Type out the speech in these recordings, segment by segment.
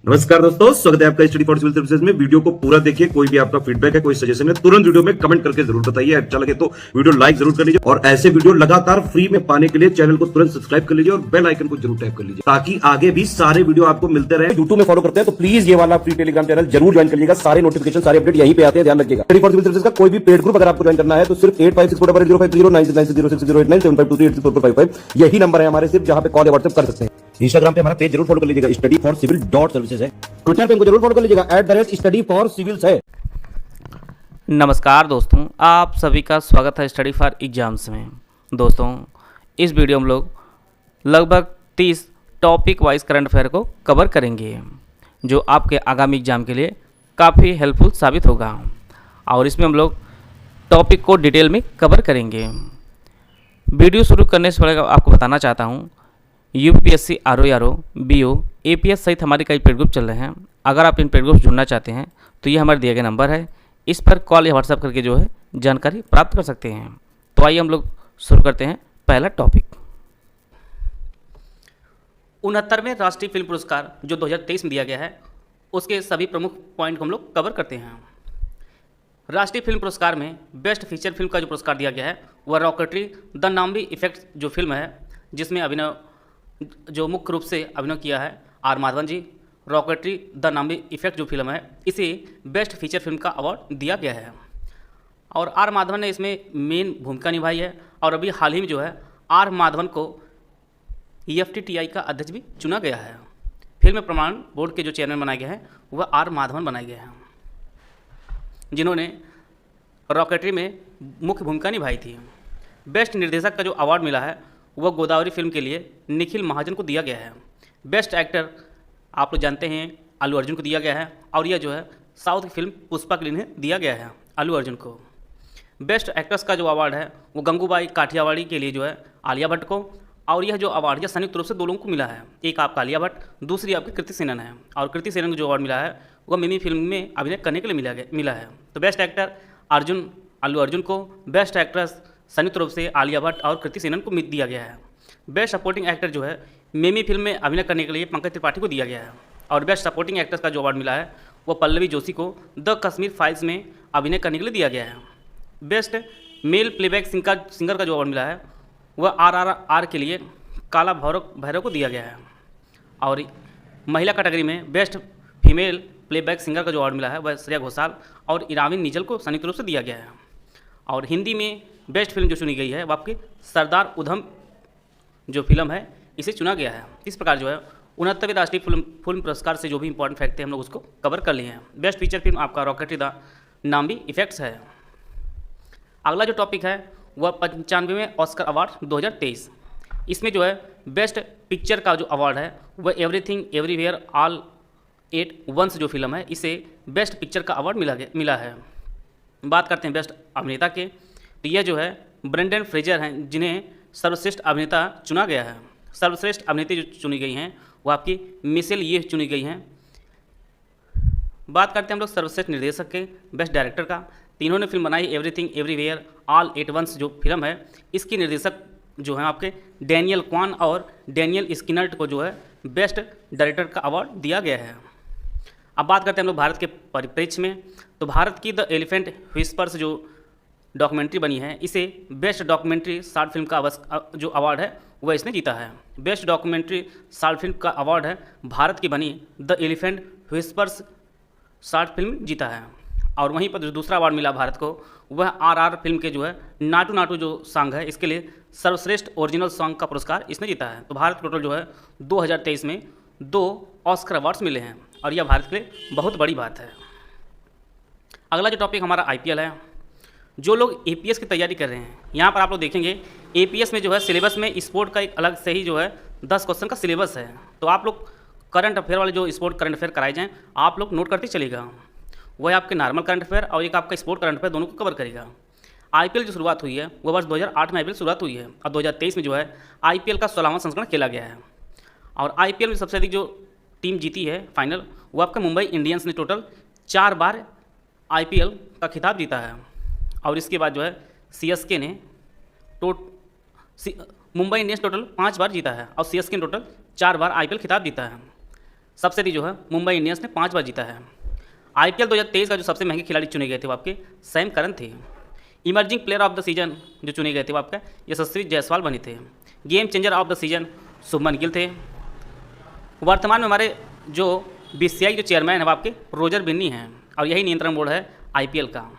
नमस्कार दोस्तों, स्वागत है आपका स्टडी फॉर सिविल सर्विसेज में। वीडियो को पूरा देखिए। कोई भी आपका फीडबैक है, कोई सजेशन है, तुरंत वीडियो में कमेंट करके जरूर बताइए। अच्छा लगे तो वीडियो लाइक जरूर कर लीजिए और ऐसे वीडियो लगातार फ्री में पाने के लिए चैनल को तुरंत सब्सक्राइब कर लीजिए और बेल आइकन को जरूर टैप कर लीजिए ताकि आगे भी सारे वीडियो आपको मिलते रहे। यूट्यूब में फॉलो करते हैं तो प्लीज ये वाला फ्री टेलीग्राम चैनल जरूर ज्वाइन करिएगा। सारे नोटिफिकेशन, सारे अपडेट यहीं पे आते हैं, ध्यान रखिएगा। स्टडी फॉर सिविल सर्विसेज का कोई भी पेड ग्रुप अगर आपको ज्वाइन करना है तो सिर्फ 8564809606089752380455 यही नंबर है हमारे, सिर्फ जहां पे कॉल या व्हाट्सएप कर सकते हैं। इंस्टाग्राम पे हमारा पेज जरूर फॉलो कर लीजिएगा, स्टडी फॉर सिविल .सर्विसेज है। ट्विटर पे हमको जरूर फॉलो कर लीजिएगा, @स्टडी फॉर सिविल्स है। नमस्कार दोस्तों, आप सभी का स्वागत है स्टडी फॉर एग्जाम्स में। दोस्तों, इस वीडियो में हम लोग लगभग 30 टॉपिक वाइज करंट अफेयर को कवर करेंगे जो आपके आगामी एग्जाम के लिए काफ़ी हेल्पफुल साबित होगा। और इसमें हम लोग टॉपिक को डिटेल में कवर करेंगे। वीडियो शुरू करने से पहले आपको बताना चाहता हूँ, यूपीएससी, आरओ, बीओ, एपीएस सहित हमारे कई पेड ग्रुप चल रहे हैं। अगर आप इन पेड ग्रुप जुड़ना चाहते हैं तो ये हमारे दिए गए नंबर है, इस पर कॉल या व्हाट्सएप करके जो है जानकारी प्राप्त कर सकते हैं। तो आइए हम लोग शुरू करते हैं पहला टॉपिक। 69वें राष्ट्रीय फिल्म पुरस्कार जो 2023 में दिया गया है, उसके सभी प्रमुख पॉइंट को हम लोग कवर करते हैं। राष्ट्रीय फिल्म पुरस्कार में बेस्ट फीचर फिल्म का जो पुरस्कार दिया गया है वह रॉकेटरी द नाम्बी इफेक्ट जो फिल्म है, जिसमें अभिनय जो मुख्य रूप से अभिनय किया है R Madhavan ji. Rocketry the Nambi effect जो फिल्म है, इसे बेस्ट फीचर फिल्म का अवार्ड दिया गया है और आर माधवन ने इसमें मेन भूमिका निभाई है। और अभी हाल ही में जो है आर माधवन को EFTTI का अध्यक्ष भी चुना गया है। फिल्म प्रमाण बोर्ड के जो चेयरमैन बनाए गए हैं वह आर माधवन बनाए गए हैं, जिन्होंने रॉकेटरी में मुख्य भूमिका निभाई थी। बेस्ट निर्देशक का जो अवार्ड मिला है वह गोदावरी फिल्म के लिए निखिल महाजन को दिया गया है। बेस्ट एक्टर आप लोग जानते हैं अल्लू अर्जुन को दिया गया है और यह जो है साउथ की फिल्म पुष्पा के लिए दिया गया है अल्लू अर्जुन को। बेस्ट एक्ट्रेस का जो अवार्ड है वो गंगूबाई काठियावाड़ी के लिए जो है आलिया भट्ट को, और यह जो अवार्ड यह संयुक्त रूप से 2 लोगों को मिला है। एक आपका आलिया भट्ट, दूसरी आपकी कृति सेनन है। और कृति सेनन को जो अवार्ड मिला है वह मिमी फिल्म में अभिनय करने के लिए मिला है। तो बेस्ट एक्टर अर्जुन अल्लू अर्जुन को, बेस्ट एक्ट्रेस संयुक्त रूप से आलिया भट्ट और कृति सेनन को दिया गया है। बेस्ट सपोर्टिंग एक्टर जो है मिमी फिल्म में अभिनय करने के लिए पंकज त्रिपाठी को दिया गया है। और बेस्ट सपोर्टिंग एक्ट्रेस का जो अवार्ड मिला है वो पल्लवी जोशी को द कश्मीर फाइल्स में अभिनय करने के लिए दिया गया है। बेस्ट मेल प्लेबैक सिंगर का जो अवार्ड मिला है वह RRR के लिए काला भैरव को दिया गया है। और महिला कैटेगरी में बेस्ट फीमेल प्लेबैक सिंगर का जो अवार्ड मिला है वह श्रेया घोषाल और इराविन निजल को संयुक्त रूप से दिया गया है। और हिंदी में बेस्ट फिल्म जो चुनी गई है वह आपकी सरदार उधम जो फिल्म है इसे चुना गया है। इस प्रकार जो है 69वें राष्ट्रीय फिल्म पुरस्कार से जो भी इंपॉर्टेंट फैक्ट थे हम लोग उसको कवर कर लिए हैं। बेस्ट फीचर फिल्म आपका रॉकेटरी द नाम्बी इफेक्ट्स है। अगला जो टॉपिक है वह 95वें ऑस्कर अवार्ड 2023। इसमें जो है बेस्ट पिक्चर का जो अवार्ड है वह everything everywhere all at once जो फिल्म है इसे बेस्ट पिक्चर का अवार्ड मिला है। बात करते हैं बेस्ट अभिनेता के, तो यह जो है ब्रेंडन फ्रेजर हैं, जिन्हें सर्वश्रेष्ठ अभिनेता चुना गया है। सर्वश्रेष्ठ अभिनेत्री जो चुनी गई हैं वो आपकी मिशेल ये चुनी गई हैं। बात करते हैं हम लोग सर्वश्रेष्ठ निर्देशक के, बेस्ट डायरेक्टर का। तीनों ने फिल्म बनाई everything everywhere all at once जो फिल्म है, इसकी निर्देशक जो है आपके डैनियल क्वान और डैनियल स्किनर्ट को जो है बेस्ट डायरेक्टर का अवार्ड दिया गया है। अब बात करते हैं हम लोग भारत के परिप्रेक्ष्य में, तो भारत की द एलिफेंट व्हिस्पर्स जो डॉक्यूमेंट्री बनी है इसे बेस्ट डॉक्यूमेंट्री शॉर्ट फिल्म का जो अवार्ड है वह इसने जीता है। बेस्ट डॉक्यूमेंट्री शॉर्ट फिल्म का अवार्ड है भारत की बनी the elephant whispers short film जीता है। और वहीं पर जो दूसरा अवार्ड मिला भारत को वह RR फिल्म के जो है नाटू नाटू जो सॉन्ग है इसके लिए सर्वश्रेष्ठ ओरिजिनल सॉन्ग का पुरस्कार इसने जीता है। तो भारत टोटल जो है 2023 में 2 ऑस्कर अवार्ड्स मिले हैं और यह भारत के लिए बहुत बड़ी बात है। अगला जो टॉपिक हमारा IPL है। जो लोग APS की तैयारी कर रहे हैं, यहाँ पर आप लोग देखेंगे APS में जो है सिलेबस में स्पोर्ट का एक अलग से ही जो है 10 क्वेश्चन का सिलेबस है। तो आप लोग करंट अफेयर वाले जो स्पोर्ट करंट अफेयर कराए जाएँ आप लोग नोट करते चलेगा। वह आपके नॉर्मल करंट अफेयर और एक आपका स्पोर्ट करंट अफेयर दोनों को कवर करेगा। IPL जो शुरुआत हुई है वह वर्ष 2008 में IPL शुरुआत हुई है और 2023 में जो है IPL का 16वां संस्करण खेला गया है। और IPL में सबसे अधिक जो टीम जीती है फाइनल वो आपका मुंबई इंडियंस ने टोटल 4 बार IPL का खिताब जीता है। और इसके बाद जो है CSK ने मुंबई इंडियंस टोटल 5 बार जीता है और CSK ने टोटल 4 बार IPL खिताब जीता है। सबसे अधिक जो है मुंबई इंडियंस ने 5 बार जीता है। IPL 2023 का जो सबसे महंगे खिलाड़ी चुने गए थे वो आपके सैम करन थे। Emerging player of the season जो चुने गए थे वो आपका यशस्वी जायसवाल बने थे। Game changer of the season Shubman Gill थे। वर्तमान में हमारे जो BCCI जो चेयरमैन है वो आपके रोजर बिन्नी हैं और यही नियंत्रण बोर्ड है IPL का।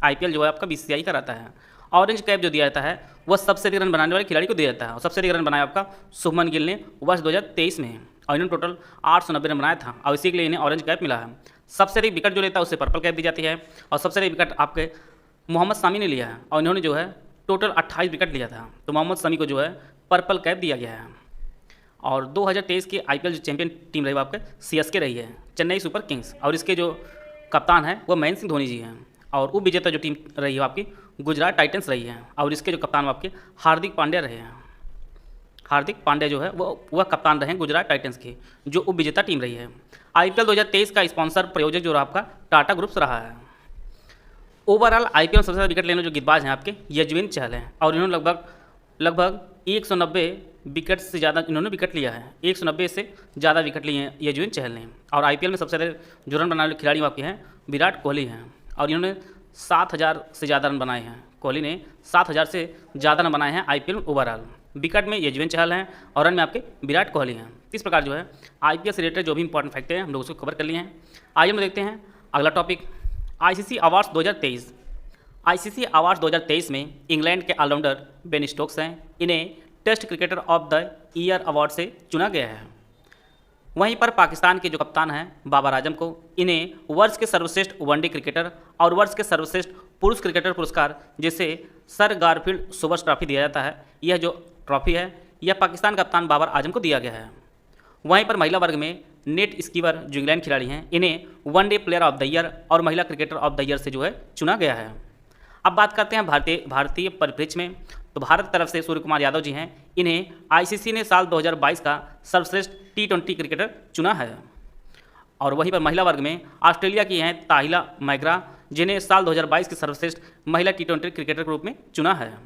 IPL जो है आपका BCCI का रहता है। ऑरेंज कैप जो दिया जाता है वह सबसे अधिक रन बनाने वाले खिलाड़ी को दिया जाता है और सबसे अधिक रन बनाया आपका शुभमन गिल ने वर्ष 2023 में और इन्होंने टोटल 890 रन बनाया था और इसी के लिए इन्हें ऑरेंज कैप मिला है। सबसे अधिक विकेट जो लेता है उसे पर्पल कैप दी जाती है और सबसे अधिक विकेट आपके मोहम्मद शमी ने लिया है और इन्होंने जो है टोटल 28 विकेट लिया था, तो मोहम्मद शमी को जो है पर्पल कैप दिया गया है। और 2023 की IPL जो चैंपियन टीम रही वो आपके CSK रही है, चेन्नई सुपर किंग्स, और इसके जो कप्तान है वो महेंद्र सिंह धोनी जी हैं। और उप विजेता जो टीम रही है वो आपकी गुजरात टाइटंस रही है और इसके जो कप्तान वो आपके हार्दिक पांड्या रहे हैं। हार्दिक पांड्या जो है वह कप्तान रहे हैं गुजरात टाइटंस के, जो उप विजेता टीम रही है। IPL 2023 का स्पॉन्सर प्रायोजक जो रहा आपका टाटा ग्रुप्स रहा है। ओवरऑल IPL में सबसे ज़्यादा विकेट लेने जो गेंदबाज हैं आपके यजुवेंद्र चहल हैं और इन्होंने लगभग 190 विकेट से ज़्यादा इन्होंने विकेट लिया है। 190 से ज़्यादा विकेट लिए हैं यजुवेंद्र चहल ने। और IPL में सबसे ज़्यादा जो रन बनाने वाले खिलाड़ी आपके हैं विराट कोहली हैं और इन्होंने 7000 से ज़्यादा रन बनाए हैं। कोहली ने 7000 से ज़्यादा रन बनाए हैं IPL में ओवरऑल। विकेट में यजुवेंद्र चहल हैं और रन में आपके विराट कोहली हैं। इस प्रकार जो है IPL से रिलेटेड जो भी इंपॉर्टेंट फैक्ट हैं हम लोग उसको कवर कर लिए हैं। आइए हम देखते हैं अगला topic ICC awards 2023। ICC awards 2023 में इंग्लैंड के ऑलराउंडर बेन स्टोक्स हैं। इन्हें test cricketer of the year award से चुना गया है। वहीं पर पाकिस्तान के जो कप्तान हैं बाबर आजम को इन्हें वर्ष के सर्वश्रेष्ठ वनडे क्रिकेटर और वर्ष के सर्वश्रेष्ठ पुरुष क्रिकेटर पुरस्कार जिसे सर गारफील्ड सोबर्स ट्रॉफी दिया जाता है, यह जो ट्रॉफी है यह पाकिस्तान कप्तान बाबर आजम को दिया गया है। वहीं पर महिला वर्ग में नेट स्कीवर जो इंग्लैंड खिलाड़ी हैं इन्हें one day player of the year और महिला क्रिकेटर ऑफ द ईयर से जो है चुना गया है। अब बात करते हैं भारतीय परिप्रेक्ष्य में, तो भारत की तरफ से सूर्य कुमार यादव जी हैं। इन्हें ICC ने साल 2022 का सर्वश्रेष्ठ T20 क्रिकेटर चुना है। और वहीं पर महिला वर्ग में ऑस्ट्रेलिया की हैं ताहिला मैग्रा, जिन्हें साल 2022 के सर्वश्रेष्ठ महिला T20 क्रिकेटर के रूप में चुना है।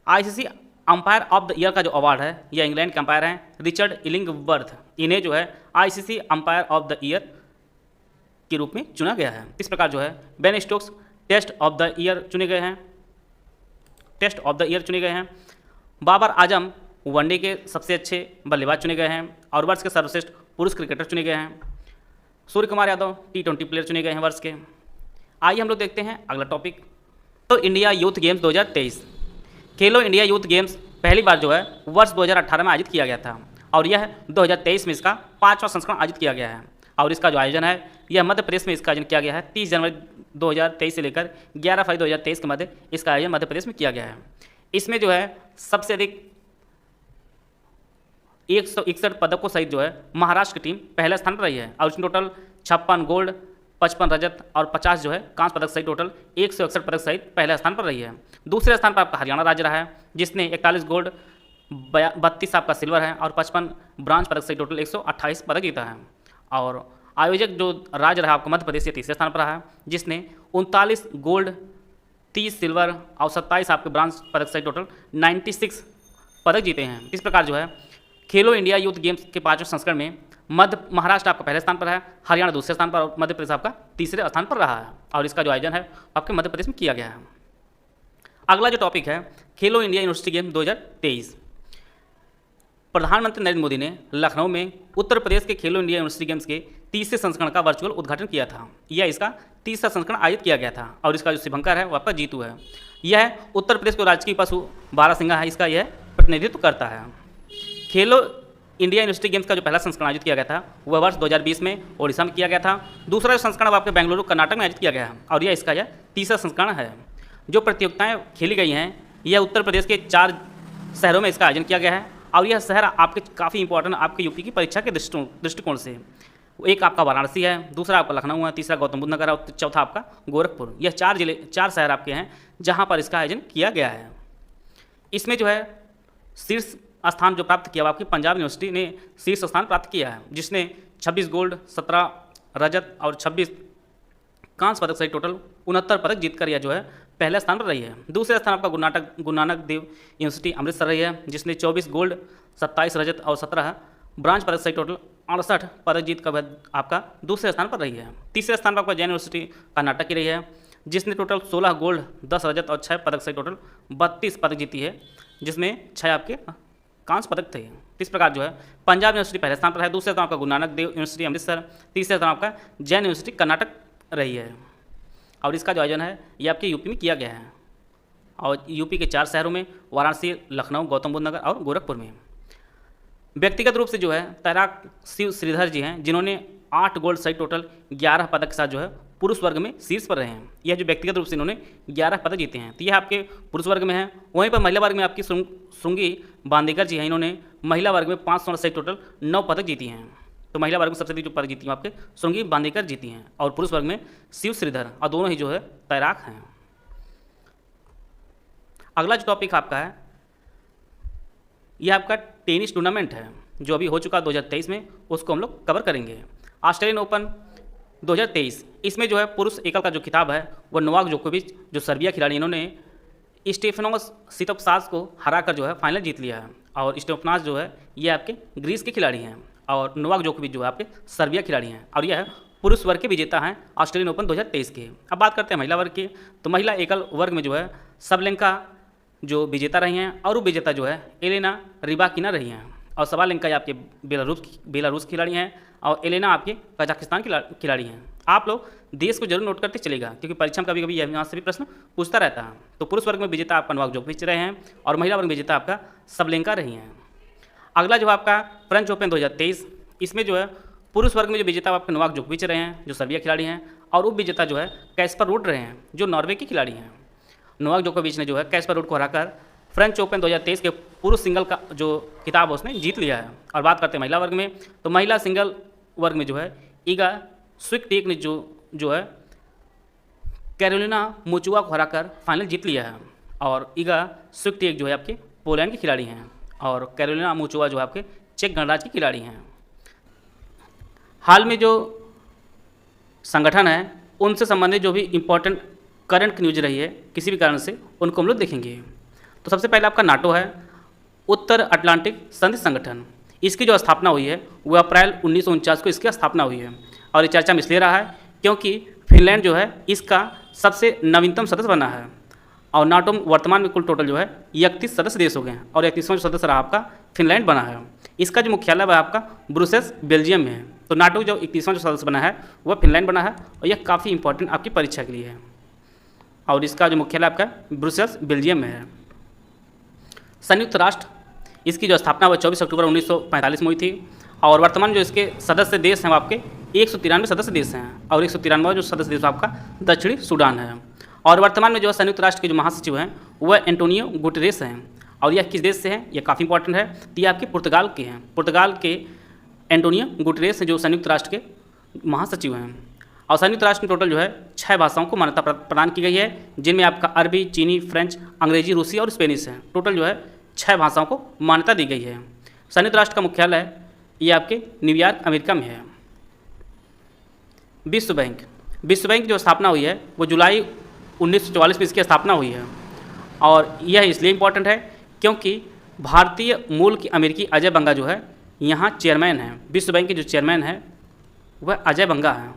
ICC umpire of the year का जो अवार्ड है यह इंग्लैंड के अंपायर हैं रिचर्ड इलिंगवर्थ, इन्हें जो है ICC umpire of the year के रूप में चुना गया है। इस प्रकार जो है Ben Stokes test of the year चुने गए हैं। बाबर आजम वनडे के सबसे अच्छे बल्लेबाज चुने गए हैं और वर्ष के सर्वश्रेष्ठ पुरुष क्रिकेटर चुने गए हैं। सूर्य कुमार यादव T20 प्लेयर चुने गए हैं वर्ष के। आइए हम लोग देखते हैं अगला टॉपिक, तो इंडिया यूथ गेम्स 2023। खेलो इंडिया यूथ गेम्स पहली बार जो है वर्ष 2018 में आयोजित किया गया था और यह 2023 में इसका 5वां संस्करण आयोजित किया गया है। और इसका जो आयोजन है यह मध्य प्रदेश में इसका आयोजन किया गया है। 30 जनवरी 2023 से लेकर 11 फरवरी 2023 के मध्य इसका आयोजन मध्य प्रदेश में किया गया है। इसमें जो है सबसे अधिक 161 पदकों सहित जो है महाराष्ट्र की टीम पहले स्थान पर रही है और इसमें टोटल 56 गोल्ड, 55 रजत और 50 जो है कांस्य पदक सहित टोटल 161 पदक सहित पहले स्थान पर रही है। दूसरे स्थान पर आपका हरियाणा राज्य रहा है जिसने 41 गोल्ड, 32 आपका सिल्वर है और 55 ब्रांज पदक सहित टोटल 128 पदक जीता है। और आयोजक जो राज्य रहा आपका मध्य प्रदेश के तीसरे स्थान पर रहा है जिसने 39 गोल्ड, 30 सिल्वर और 27 आपके ब्रांज पदक सहित टोटल 96 पदक जीते हैं। इस प्रकार जो है खेलो इंडिया यूथ गेम्स के 5वें संस्करण में महाराष्ट्र आपका पहले स्थान पर है, हरियाणा दूसरे स्थान पर और मध्य प्रदेश आपका तीसरे स्थान पर रहा है और इसका जो आयोजन है आपके मध्य प्रदेश में किया गया है। अगला जो टॉपिक है खेलो इंडिया यूनिवर्सिटी गेम 2023। प्रधानमंत्री नरेंद्र मोदी ने लखनऊ में उत्तर प्रदेश के खेलो इंडिया यूनिवर्सिटी गेम्स के तीसरे संस्करण का वर्चुअल उद्घाटन किया था। यह इसका तीसरा संस्करण आयोजित किया गया था और इसका जो शुभंकर है वो आपका जीतू है। यह उत्तर प्रदेश को राजकीय पशु बारहसिंगा है, इसका यह प्रतिनिधित्व करता है। खेलो इंडिया यूनिवर्सिटी गेम्स का जो पहला संस्करण आयोजित किया गया था वह वर्ष 2020 में ओडिशा में किया गया था। दूसरा संस्करण अब आपके बेंगलुरु कर्नाटक में आयोजित किया गया है और यह इसका तीसरा संस्करण है। जो प्रतियोगिताएं खेली गई हैं यह उत्तर प्रदेश के 4 शहरों में इसका आयोजन किया गया है और यह शहर आपके काफ़ी इंपॉर्टेंट आपके यूपी की परीक्षा के दृष्टिकोण से। एक आपका वाराणसी है, दूसरा आपका लखनऊ है, तीसरा गौतम बुद्ध नगर है और चौथा आपका गोरखपुर। यह 4 शहर आपके हैं जहाँ पर इसका आयोजन किया गया है। इसमें जो है शीर्ष स्थान जो प्राप्त किया आपकी पंजाब यूनिवर्सिटी ने शीर्ष स्थान प्राप्त किया है जिसने 26 गोल्ड, 17 रजत और 26 कांस्य पदक सहित टोटल 69 पदक जीतकर यह जो है पहले स्थान पर रही है। दूसरे स्थान आपका गुरु नानक देव यूनिवर्सिटी अमृतसर रही है जिसने 24 गोल्ड, 27 रजत और 17 ब्रांज पदक सहित टोटल 68 पदक जीत कर वह आपका दूसरे स्थान पर रही है। तीसरे स्थान पर आपका जैन यूनिवर्सिटी कर्नाटक की रही है, जिसने टोटल 16 गोल्ड, 10 रजत और 6 पदक से टोटल 32 पदक जीती है, जिसमें 6 आपके कांस्य पदक थे। इस प्रकार जो है पंजाब यूनिवर्सिटी पहले स्थान पर है, दूसरे स्थान आपका गुरु नानक देव यूनिवर्सिटी अमृतसर, तीसरे स्थान आपका जैन यूनिवर्सिटी कर्नाटक रही है। और इसका जो आयोजन है ये आपके यूपी में किया गया है, और यूपी के 4 शहरों में, वाराणसी, लखनऊ, गौतम बुद्ध नगर और गोरखपुर में। व्यक्तिगत रूप से जो है तैराक शिव श्रीधर जी हैं, जिन्होंने 8 गोल्ड सहित टोटल 11 पदक के साथ जो है पुरुष वर्ग में शीर्ष पर रहे हैं। यह जो व्यक्तिगत रूप से इन्होंने 11 पदक जीते हैं, तो यह आपके पुरुष वर्ग में है। वहीं पर महिला वर्ग में आपकी श्रृंगी बांदेकर जी हैं, इन्होंने महिला वर्ग में 5 स्वर्ण सहित टोटल 9 पदक जीती हैं। तो महिला वर्ग में सबसे अधिक जो पदक जीती हैं आपके श्रृंगी बांदेकर जीती हैं, और पुरुष वर्ग में शिव श्रीधर, और दोनों ही जो है तैराक हैं। अगला जो टॉपिक आपका है यह आपका टेनिस टूर्नामेंट है, जो अभी हो चुका 2023 में, उसको हम लोग कवर करेंगे। ऑस्ट्रेलियन ओपन 2023, इसमें जो है पुरुष एकल का जो खिताब है वो नोवाक जोकोविच, जो सर्बिया खिलाड़ी, इन्होंने स्टेफनोस सितोपसास को हराकर जो है फाइनल जीत लिया है। और स्टेफनोस जो है ये आपके ग्रीस के खिलाड़ी हैं, और नोवाक जोकोविच जो है आपके सर्बिया खिलाड़ी हैं, और यह पुरुष वर्ग के विजेता हैं ऑस्ट्रेलियन ओपन 2023 के। अब बात करते हैं महिला वर्ग की, तो महिला एकल वर्ग में जो है सबलेंका जो विजेता रही हैं, और उप विजेता जो है एलेना रिबाकिना रही हैं, और सवालेंका ये आपके बेलारूस खिलाड़ी हैं, और एलेना आपके कजाकिस्तान खिलाड़ी हैं। आप लोग देश को जरूर नोट करते चलेगा, क्योंकि परीक्षा में कभी कभी यहाँ से भी प्रश्न पूछता रहता है। तो पुरुष वर्ग में विजेता आपका नोवाक जोकोविच रहे हैं, और महिला वर्ग में विजेता आपका सबलेंका रही हैं। अगला जो आपका फ्रेंच ओपन 2023, इसमें जो है पुरुष वर्ग में जो विजेता आपके नोवाक जोकोविच रहे हैं, जो सर्बिया खिलाड़ी हैं, और उप विजेता जो है कैस्पर रूड रहे हैं, जो नॉर्वे के खिलाड़ी हैं। नोवाक जोकोविच ने जो है कैस्पर रूड को हराकर फ्रेंच ओपन 2023 के पुरुष सिंगल का जो खिताब उसने जीत लिया है। और बात करते हैं महिला वर्ग में, तो महिला सिंगल वर्ग में जो है ईगा स्विकटेक ने जो है कैरोलिना मुचुआ को हराकर फाइनल जीत लिया है। और ईगा स्विकटेक जो है आपके पोलैंड के खिलाड़ी हैं, और कैरोलिना मुचुआ जो है आपके चेक गणराज्य के खिलाड़ी हैं। हाल में जो संगठन है उनसे संबंधित जो भी इम्पोर्टेंट करंट न्यूज रही है किसी भी कारण से, उनको हम लोग देखेंगे। तो सबसे पहले आपका नाटो है, उत्तर अटलांटिक संधि संगठन। इसकी जो स्थापना हुई है वह अप्रैल 1949 को इसकी स्थापना हुई है, और ये चर्चा में इसलिए रहा है क्योंकि फिनलैंड जो है इसका सबसे नवीनतम सदस्य बना है। और नाटो वर्तमान में कुल टोटल जो है 31 सदस्य देश हो गए हैं, और 31वां जो सदस्य रहा आपका फिनलैंड बना है। इसका जो मुख्यालय वह आपका ब्रुसेल्स बेल्जियम में है। तो नाटो जो 31वां जो सदस्य बना है वह फिनलैंड बना है, और यह काफ़ी इंपॉर्टेंट आपकी परीक्षा के लिए है। और इसका जो मुख्यालय आपका ब्रुसेल्स बेल्जियम में है। संयुक्त राष्ट्र, इसकी जो स्थापना वह 24 अक्टूबर 1945 में हुई थी, और वर्तमान जो इसके सदस्य देश हैं वो आपके 193 सदस्य देश हैं, और 193वां जो सदस्य देश आपका दक्षिणी सूडान है। और वर्तमान में जो संयुक्त राष्ट्र के जो महासचिव हैं वह एंटोनियो गुटेरेस हैं, और यह किस देश से हैं यह काफ़ी इंपॉर्टेंट है। तो ये आपके पुर्तगाल के हैं, पुर्तगाल के एंटोनियो गुटेरेस जो संयुक्त राष्ट्र के महासचिव हैं। और संयुक्त राष्ट्र में टोटल जो है 6 भाषाओं को मान्यता प्रदान की गई है, जिनमें आपका अरबी, चीनी, फ्रेंच, अंग्रेजी, रूसी और स्पेनिश है। टोटल जो है 6 भाषाओं को मान्यता दी गई है। संयुक्त राष्ट्र का मुख्यालय ये आपके न्यूयॉर्क अमेरिका में है। विश्व बैंक, विश्व बैंक जो स्थापना हुई है वो जुलाई 1944 में इसकी स्थापना हुई है, और यह इसलिए इम्पोर्टेंट है क्योंकि भारतीय मूल की अमेरिकी अजय बंगा जो है यहाँ चेयरमैन है। विश्व बैंक के जो चेयरमैन है वह अजय बंगा है।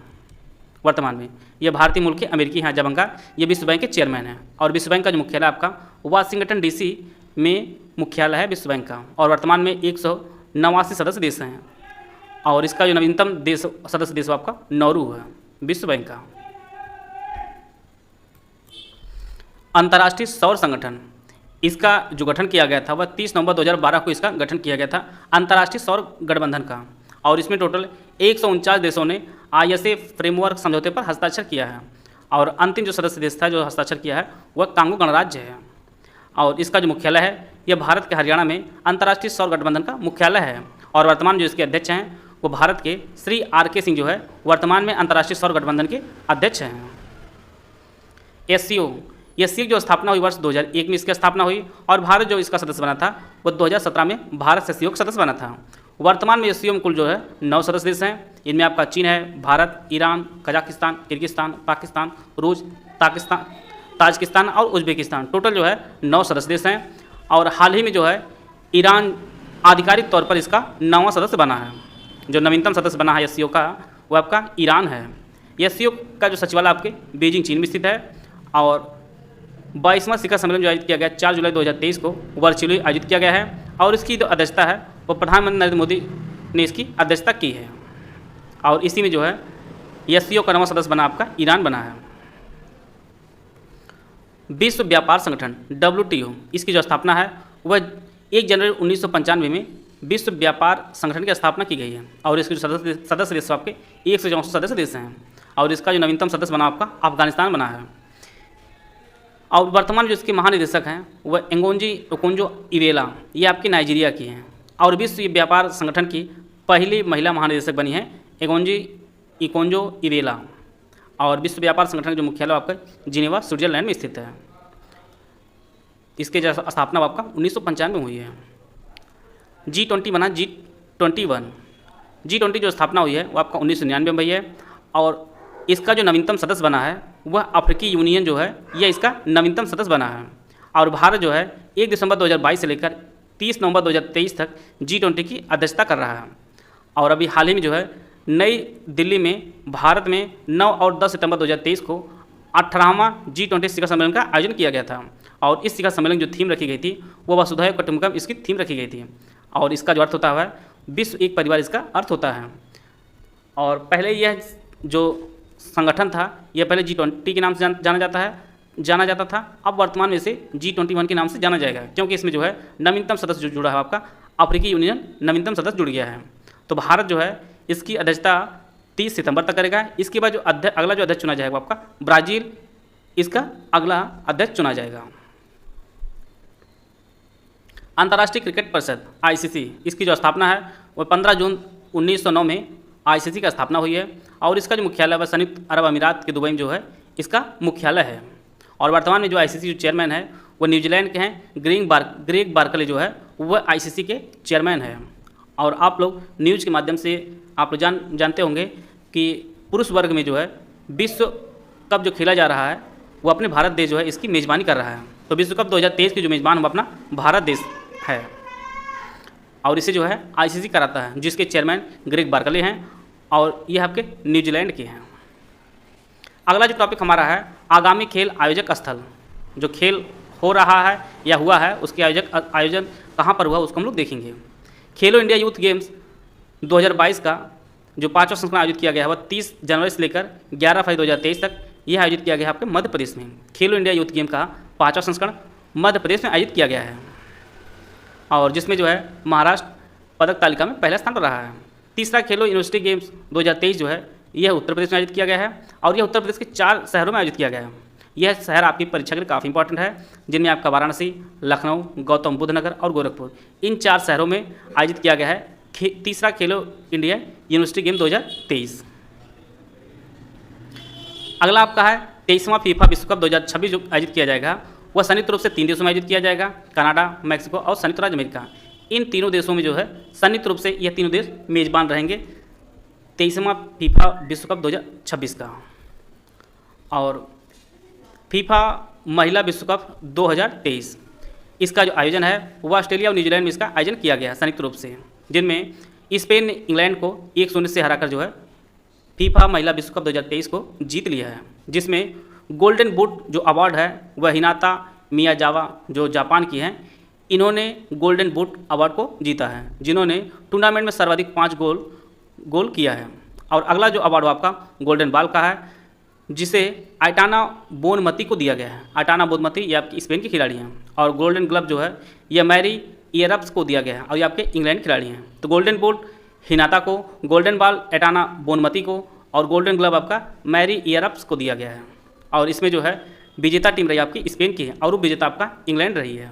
वर्तमान में यह भारतीय मूल के अमेरिकी हैं अजय बंगा, ये विश्व बैंक के चेयरमैन हैं। और विश्व बैंक का जो मुख्यालय आपका वाशिंगटन डीसी में मुख्यालय है विश्व बैंक का, और वर्तमान में 189 सदस्य देश हैं। और इसका जो नवीनतम देश सदस्य देश आपका नौरू है विश्व बैंक का। अंतर्राष्ट्रीय सौर संगठन, इसका जो गठन किया गया था वह 30 नवंबर 2012 को इसका गठन किया गया था, अंतर्राष्ट्रीय सौर गठबंधन का। और इसमें टोटल 149 देशों ने ISA फ्रेमवर्क समझौते पर हस्ताक्षर किया है, और अंतिम जो सदस्य देश था जो हस्ताक्षर किया है वह कांगो गणराज्य है। और इसका जो मुख्यालय है यह भारत के हरियाणा में अंतर्राष्ट्रीय सौर गठबंधन का मुख्यालय है। और वर्तमान जो इसके अध्यक्ष हैं वो भारत के श्री RK सिंह जो है वर्तमान में अंतर्राष्ट्रीय सौर गठबंधन के अध्यक्ष हैं। SCO जो स्थापना हुई वर्ष 2001 में इसकी स्थापना हुई, और भारत जो इसका सदस्य बना था वह 2017 में भारत SCO का सदस्य बना था। वर्तमान में SCO में कुल जो है 9 सदस्य देश हैं। इनमें आपका चीन है, Bharat, Iran, Kazakhstan, Kyrgyzstan, Pakistan, रूस, ताजिकिस्तान और उज्बेकिस्तान। टोटल जो है 9 सदस्य देश हैं। और हाल ही में जो है ईरान आधिकारिक तौर पर इसका 9वां सदस्य बना है। जो नवीनतम सदस्य बना है एससीओ का, वो आपका ईरान है। एससीओ का जो सचिवालय आपके बीजिंग चीन में स्थित है। और 22वां शिखर सम्मेलन जो आयोजित किया गया 4 जुलाई 2023 को वर्चुअली आयोजित किया गया है, और इसकी जो अध्यक्षता है वो प्रधानमंत्री नरेंद्र मोदी ने इसकी अध्यक्षता की है। और इसी में जो है एससीओ का नवा सदस्य बना आपका ईरान बना है। विश्व व्यापार संगठन WTO, इसकी जो स्थापना है वह 1 जनवरी 1995 में विश्व व्यापार संगठन की स्थापना की गई है। और इसके जो सदस्य देश आपके 164 सदस्य देश हैं। और इसका जो नवीनतम सदस्य बना आपका अफगानिस्तान बना है। और वर्तमान जो इसके महानिदेशक हैं वह एंगोंजी ओकोंजो इवेला, ये आपके नाइजीरिया की हैं। और विश्व व्यापार संगठन की पहली महिला महानिदेशक बनी है एंगोंजी इकोंजो इवेला। और विश्व व्यापार संगठन का जो मुख्यालय आपका जिनेवा स्विट्जरलैंड में स्थित है। इसके जो स्थापना आपका 1995 में हुई है। G20 बना G21। G20 जो स्थापना हुई है वो आपका 1999 में हुई है। और इसका जो नवीनतम सदस्य बना है वह अफ्रीकी यूनियन जो है यह इसका नवीनतम सदस्य बना है। और भारत जो है 1 दिसंबर 2022 से लेकर 30 नवंबर 2023 तक G20 की अध्यक्षता कर रहा है। और अभी हाल ही में जो है नई दिल्ली में भारत में 9 और 10 सितंबर 2023 को 18वां G20 शिखर सम्मेलन का आयोजन किया गया था। और इस शिखर सम्मेलन जो थीम रखी गई थी वो वसुधैव कुटुंबकम इसकी थीम रखी गई थी। और इसका जो अर्थ होता है विश्व एक परिवार, इसका अर्थ होता है। और पहले यह जो संगठन था यह पहले G20 के नाम से जाना जाता था। अब वर्तमान में इसे G21 के नाम से जाना जाएगा, क्योंकि इसमें जो है नवीनतम सदस्य जो जुड़ा है आपका अफ्रीकी यूनियन नवीनतम सदस्य जुड़ गया है। तो भारत जो है इसकी अध्यक्षता 30 सितंबर तक करेगा। इसके बाद जो अगला जो अध्यक्ष चुना जाएगा आपका ब्राज़ील, इसका अगला अध्यक्ष चुना जाएगा। अंतर्राष्ट्रीय क्रिकेट परिषद ICC, इसकी जो स्थापना है वह 15 जून 1909 में ICC का स्थापना हुई है। और इसका जो मुख्यालय वह संयुक्त अरब अमीरात के दुबई में जो है इसका मुख्यालय है। और वर्तमान में जो ICC जो चेयरमैन है वह न्यूजीलैंड के हैं ग्रेग बार्कले जो है वह ICC के चेयरमैन है। और आप लोग न्यूज़ के माध्यम से आप लोग जानते होंगे कि पुरुष वर्ग में जो है विश्व कप जो खेला जा रहा है वो अपने भारत देश जो है इसकी मेज़बानी कर रहा है। तो विश्व कप 2023 की जो मेज़बान हम अपना भारत देश है। और इसे जो है ICC कराता है, जिसके चेयरमैन ग्रेग बार्कले हैं। और ये आपके न्यूजीलैंड के हैं। अगला जो टॉपिक हमारा है आगामी खेल आयोजक स्थल। जो खेल हो रहा है या हुआ है उसके आयोजन कहाँ पर हुआ उसको हम लोग देखेंगे। खेलो इंडिया यूथ गेम्स 2022 का जो 5वां संस्करण आयोजित किया गया है वह 30 जनवरी से लेकर 11 फरवरी 2023 तक यह आयोजित किया गया है आपके मध्य प्रदेश में। खेलो इंडिया यूथ गेम का 5वां संस्करण मध्य प्रदेश में आयोजित किया गया है। और जिसमें जो है महाराष्ट्र पदक तालिका में पहला स्थान पर रहा है। तीसरा खेलो यूनिवर्सिटी गेम्स 2023 जो है यह उत्तर प्रदेश में आयोजित किया गया है। और यह उत्तर प्रदेश के 4 शहरों में आयोजित किया गया है। यह शहर आपकी परीक्षा के लिए काफ़ी इंपॉर्टेंट है, जिनमें आपका वाराणसी, लखनऊ, गौतम बुद्ध नगर और गोरखपुर, इन 4 शहरों में आयोजित किया गया है तीसरा खेलो इंडिया यूनिवर्सिटी गेम 2023। अगला आपका है 23वां फीफा विश्व कप 2026 जो आयोजित किया जाएगा वह संयुक्त रूप से 3 देशों में आयोजित किया जाएगा, कनाडा, मैक्सिको और संयुक्त राज्य अमेरिका। इन तीनों देशों में जो है संयुक्त रूप से यह तीनों देश मेज़बान रहेंगे 23वां फीफा विश्व कप 2026 का। और फीफा महिला विश्व कप 2023 इसका जो आयोजन है वह ऑस्ट्रेलिया और न्यूजीलैंड में इसका आयोजन किया गया है संयुक्त रूप से, जिनमें स्पेन ने इंग्लैंड को 1-0 से हराकर जो है फीफा महिला विश्व कप 2023 को जीत लिया है। जिसमें गोल्डन बूट जो अवार्ड है वह हिनाता मियाजावा जो जापान की हैं, इन्होंने गोल्डन बूट अवार्ड को जीता है, जिन्होंने टूर्नामेंट में सर्वाधिक 5 गोल किया है। और अगला जो अवार्ड आपका गोल्डन बॉल का है, जिसे आइटाना बोनमती को दिया गया है। आइटाना बोनमती ये आपकी स्पेन की खिलाड़ी हैं। और गोल्डन ग्लव जो है यह मैरी इयरप्स को दिया गया है और ये आपके इंग्लैंड खिलाड़ी हैं। तो गोल्डन बूट हिनाता को, गोल्डन बॉल आइटाना बोनमती को और गोल्डन ग्लव आपका मैरी इयरप्स को दिया गया है। और इसमें जो है विजेता टीम रही आपकी स्पेन की है और वो विजेता आपका इंग्लैंड रही है।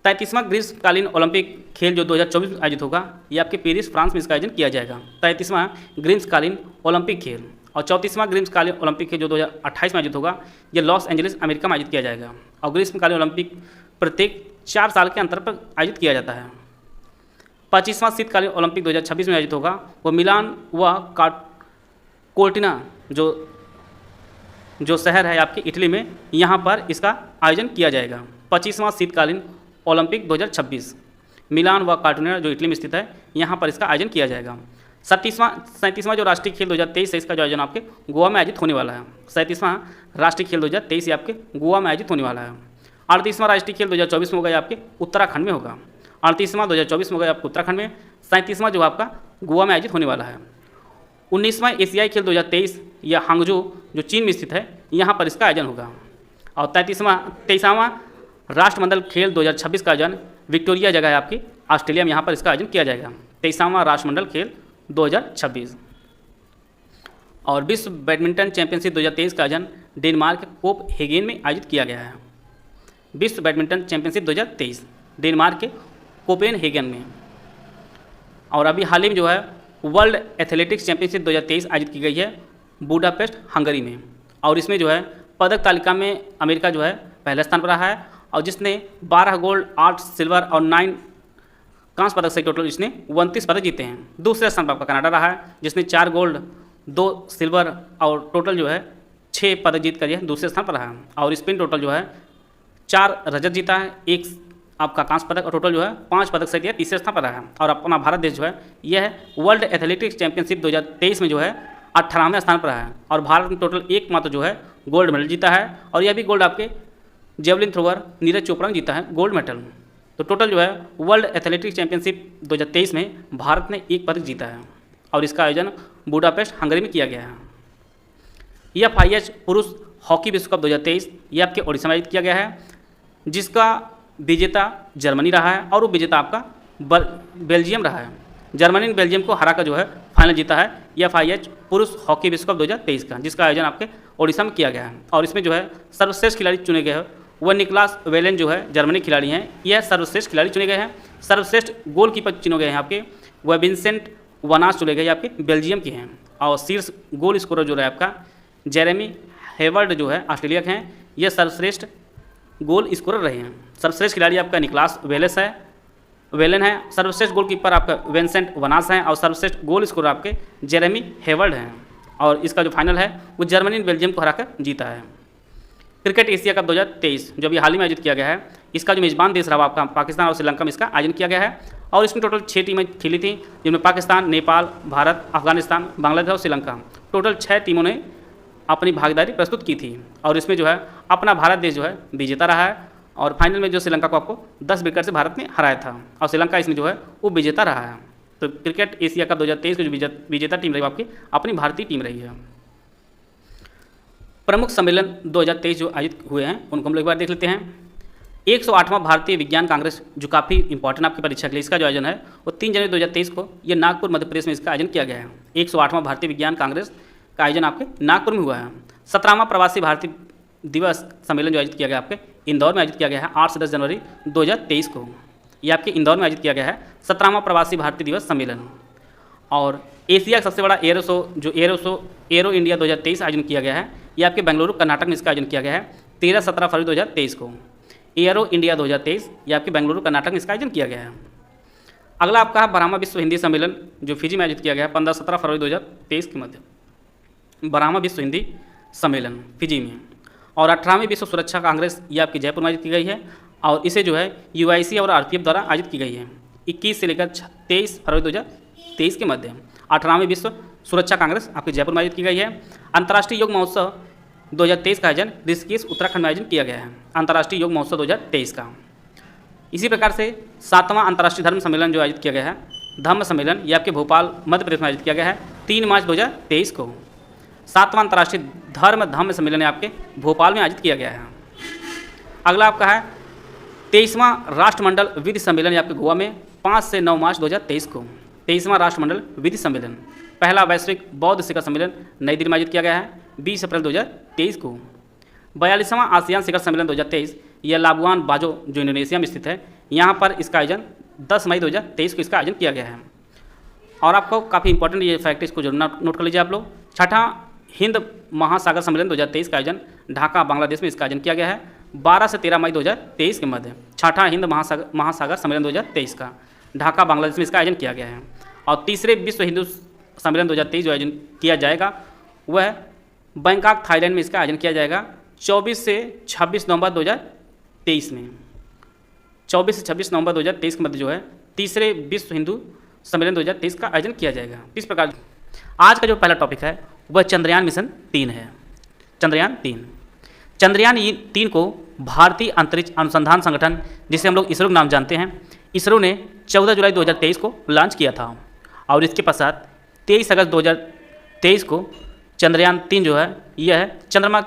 33वां ग्रीष्मकालीन ओलंपिक खेल जो 2024 में आयोजित होगा ये आपके पेरिस फ्रांस में इसका आयोजन किया जाएगा। 33वां ग्रीष्मकालीन ओलंपिक खेल और 34वां ग्रीष्मकालीन ओलंपिक खेल जो 2028 में आयोजित होगा ये लॉस एंजलिस अमेरिका में आयोजित किया जाएगा। और ग्रीष्मकालीन ओलंपिक प्रत्येक 4 साल के अंतर पर आयोजित किया जाता है। 25वां शीतकालीन ओलंपिक 2026 में आयोजित होगा वो मिलान व कोर्टिना जो शहर है आपके इटली में, यहाँ पर इसका आयोजन किया जाएगा। 25वां शीतकालीन ओलंपिक 2026 मिलान व कार्टूनिया जो इटली में स्थित है, यहाँ पर इसका आयोजन किया जाएगा। 37वां जो राष्ट्रीय खेल 2023 है, इसका जो आयोजन आपके गोवा में आयोजित होने वाला है। 37वां राष्ट्रीय खेल 2023 ये आपके गोवा में आयोजित होने वाला है। 38वां राष्ट्रीय खेल 2024 में होगा, आपके उत्तराखंड में होगा। 38वां 2024 में होगा आपको उत्तराखंड में। 37वां जो आपका गोवा में आयोजित होने वाला है। 19वां एशियाई खेल 2023 या हांगझो जो चीन में स्थित है, यहाँ पर इसका आयोजन होगा। और 23वां राष्ट्रमंडल खेल 2026 का आयोजन विक्टोरिया जगह है आपकी ऑस्ट्रेलिया में, यहाँ पर इसका आयोजन किया जाएगा। 23वां राष्ट्रमंडल खेल 2026। और विश्व बैडमिंटन चैंपियनशिप 2023 का आयोजन डेनमार्क के कोपहेगेन में आयोजित किया गया है। विश्व बैडमिंटन चैंपियनशिप 2023 डेनमार्क के कोपेनहेगन में। और अभी हाल ही में जो है वर्ल्ड एथलेटिक्स चैंपियनशिप 2023 आयोजित की गई है बुडापेस्ट हंगरी में। और इसमें जो है पदक तालिका में अमेरिका जो है पहले स्थान पर रहा है, और जिसने 12 गोल्ड, 8 सिल्वर और 9 कांस्य पदक से टोटल इसने 29 पदक जीते हैं। दूसरे स्थान पर आपका कनाडा रहा है, जिसने 4 गोल्ड, 2 सिल्वर और टोटल जो है 6 पदक जीत कर यह दूसरे स्थान पर रहा है। और स्पेन टोटल जो है 4 रजत जीता है, 1 आपका कांस्य पदक और टोटल जो है 5 पदक से तीसरे स्थान पर रहा है। और अपना भारत देश जो है यह वर्ल्ड एथलेटिक्स चैंपियनशिप 2023 में जो है 18वें स्थान पर रहा है। और भारत ने टोटल एकमात्र जो है गोल्ड मेडल जीता है, और यह भी गोल्ड आपके जेवलिन थ्रोवर नीरज चोपड़ा ने जीता है गोल्ड मेडल। तो टोटल जो है वर्ल्ड एथलेटिक्स चैंपियनशिप 2023 में भारत ने 1 पदक जीता है, और इसका आयोजन बुडापेस्ट हंगरी में किया गया है। EFIH पुरुष हॉकी विश्व कप 2023 ये आपके ओडिशा में आयोजित किया गया है, जिसका विजेता जर्मनी रहा है, और वो विजेता आपका बेल्जियम रहा है। जर्मनी ने बेल्जियम को हराकर जो है फाइनल जीता है EFIH पुरुष हॉकी विश्व कप 2023 का, जिसका आयोजन आपके ओडिशा में किया गया है। और इसमें जो है सर्वश्रेष्ठ खिलाड़ी चुने गए हैं वह निकलास वेलेन जो है जर्मनी खिलाड़ी हैं, यह सर्वश्रेष्ठ खिलाड़ी चुने गए हैं। सर्वश्रेष्ठ गोलकीपर चुने गए हैं आपके वह विंसेंट वनास चुने गए आपके बेल्जियम के हैं। और शीर्ष गोल स्कोरर जो है आपका जेरेमी हेवर्ड जो है ऑस्ट्रेलिया के हैं, यह सर्वश्रेष्ठ गोल स्कोरर रहे हैं। सर्वश्रेष्ठ खिलाड़ी आपका निकलास वेलेन है। सर्वश्रेष्ठ गोलकीपर आपका विंसेंट वनास हैं, और सर्वश्रेष्ठ गोल स्कोरर आपके जेरेमी हेवर्ड हैं। और इसका जो फाइनल है वो जर्मनी ने बेल्जियम को हराकर जीता है। क्रिकेट एशिया कप 2023 जो अभी हाल ही में आयोजित किया गया है, इसका जो मेजबान देश रहा आपका पाकिस्तान और श्रीलंका में इसका आयोजन किया गया है। और इसमें टोटल 6 टीमें खेली थी, जिनमें पाकिस्तान, नेपाल, भारत, अफगानिस्तान, बांग्लादेश और श्रीलंका, टोटल 6 टीमों ने अपनी भागीदारी प्रस्तुत की थी। और इसमें जो है अपना भारत देश जो है विजेता रहा है, और फाइनल में जो श्रीलंका को आपको 10 विकेट से भारत ने हराया था, और श्रीलंका इसमें जो है वो विजेता रहा है। तो क्रिकेट एशिया कप 2023 की जो विजेता टीम रही आपकी अपनी भारतीय टीम रही है। प्रमुख सम्मेलन 2023 जो आयोजित हुए हैं उनको हम लोग एक बार देख लेते हैं। 108वां भारतीय विज्ञान कांग्रेस जो काफ़ी इंपॉर्टेंट आपकी परीक्षा के लिए, इसका जो आयोजन है वो 3 जनवरी 2023 को ये नागपुर मध्य प्रदेश में इसका आयोजन किया गया है। 108वां भारतीय विज्ञान कांग्रेस का आयोजन आपके नागपुर में हुआ है। 17वां प्रवासी भारतीय दिवस सम्मेलन जो आयोजित किया गया आपके इंदौर में आयोजित किया गया है 8 से 10 जनवरी 2023 को, ये आपके इंदौर में आयोजित किया गया है 17वां प्रवासी भारतीय दिवस सम्मेलन। और एशिया का सबसे बड़ा एरो शो जो एरो इंडिया 2023 आयोजन किया गया है, ये आपके बेंगलुरु कर्नाटक में इसका आयोजन किया गया है 13-17 फरवरी 2023 को। एरो इंडिया 2023 ये आपके बेंगलुरु कर्नाटक में इसका आयोजन किया गया है। अगला आपका है 12वां विश्व हिंदी सम्मेलन जो फिजी में आयोजित किया गया है 15-17 फरवरी 2023 के मध्य। 12वां विश्व हिंदी सम्मेलन फिजी में। और 18वीं विश्व सुरक्षा कांग्रेस ये आपकी जयपुर में आयोजित की गई है, और इसे जो है UIC और RPF द्वारा आयोजित की गई है 21 से लेकर 23 फरवरी 2023 के मध्य। 18वीं विश्व सुरक्षा कांग्रेस आपकी जयपुर में आयोजित की गई है। अंतर्राष्ट्रीय योग महोत्सव 2023 का आयोजन ऋषिकेश उत्तराखंड में आयोजन किया गया है, अंतर्राष्ट्रीय योग महोत्सव 2023 का। इसी प्रकार से 7वां अंतर्राष्ट्रीय धर्म सम्मेलन जो आयोजित किया गया है धम्म सम्मेलन, ये आपके भोपाल मध्य प्रदेश में आयोजित किया गया है 3 मार्च 2023 को। 7वां अंतर्राष्ट्रीय धम्म सम्मेलन आपके भोपाल में आयोजित किया गया है। अगला आपका है 23वां राष्ट्रमंडल विधि सम्मेलन आपके गोवा में 5 से 9 मार्च 2023 को। 23वां राष्ट्रमंडल विधि सम्मेलन। पहला वैश्विक बौद्ध शिखर सम्मेलन नई दिल्ली में आयोजित किया गया है 20 अप्रैल 2023 को। 42वां आसियान शिखर सम्मेलन 2023 यह लाबुआन बाजो जो इंडोनेशिया में स्थित है, यहाँ पर इसका आयोजन 10 मई 2023 को इसका आयोजन किया गया है। और आपको काफ़ी इंपॉर्टेंट ये फैक्ट इसको जरूर नोट कर लीजिए आप लोग। 6ठा हिंद महासागर सम्मेलन 2023 का आयोजन ढाका बांग्लादेश में इसका आयोजन किया गया है 12 से 13 मई 2023 के मध्य। 6ठा हिंद महासागर सम्मेलन 2023 का ढाका बांग्लादेश में इसका आयोजन किया गया है। और तीसरे विश्व हिंदू सम्मेलन 2023 जो आयोजन किया जाएगा वह बैंकॉक थाईलैंड में इसका आयोजन किया जाएगा 24 से 26 नवंबर 2023 में। 24 से 26 नवंबर 2023 के मध्य जो है तीसरे विश्व हिंदू सम्मेलन 2023 का आयोजन किया जाएगा। इस प्रकार आज का जो पहला टॉपिक है वह चंद्रयान मिशन 3 है। चंद्रयान 3 को भारतीय अंतरिक्ष अनुसंधान संगठन, जिसे हम लोग इसरो का नाम जानते हैं, इसरो ने 14 जुलाई 2023 को लॉन्च किया था और इसके पश्चात 23 अगस्त 2023 को चंद्रयान 3 जो है यह चंद्रमा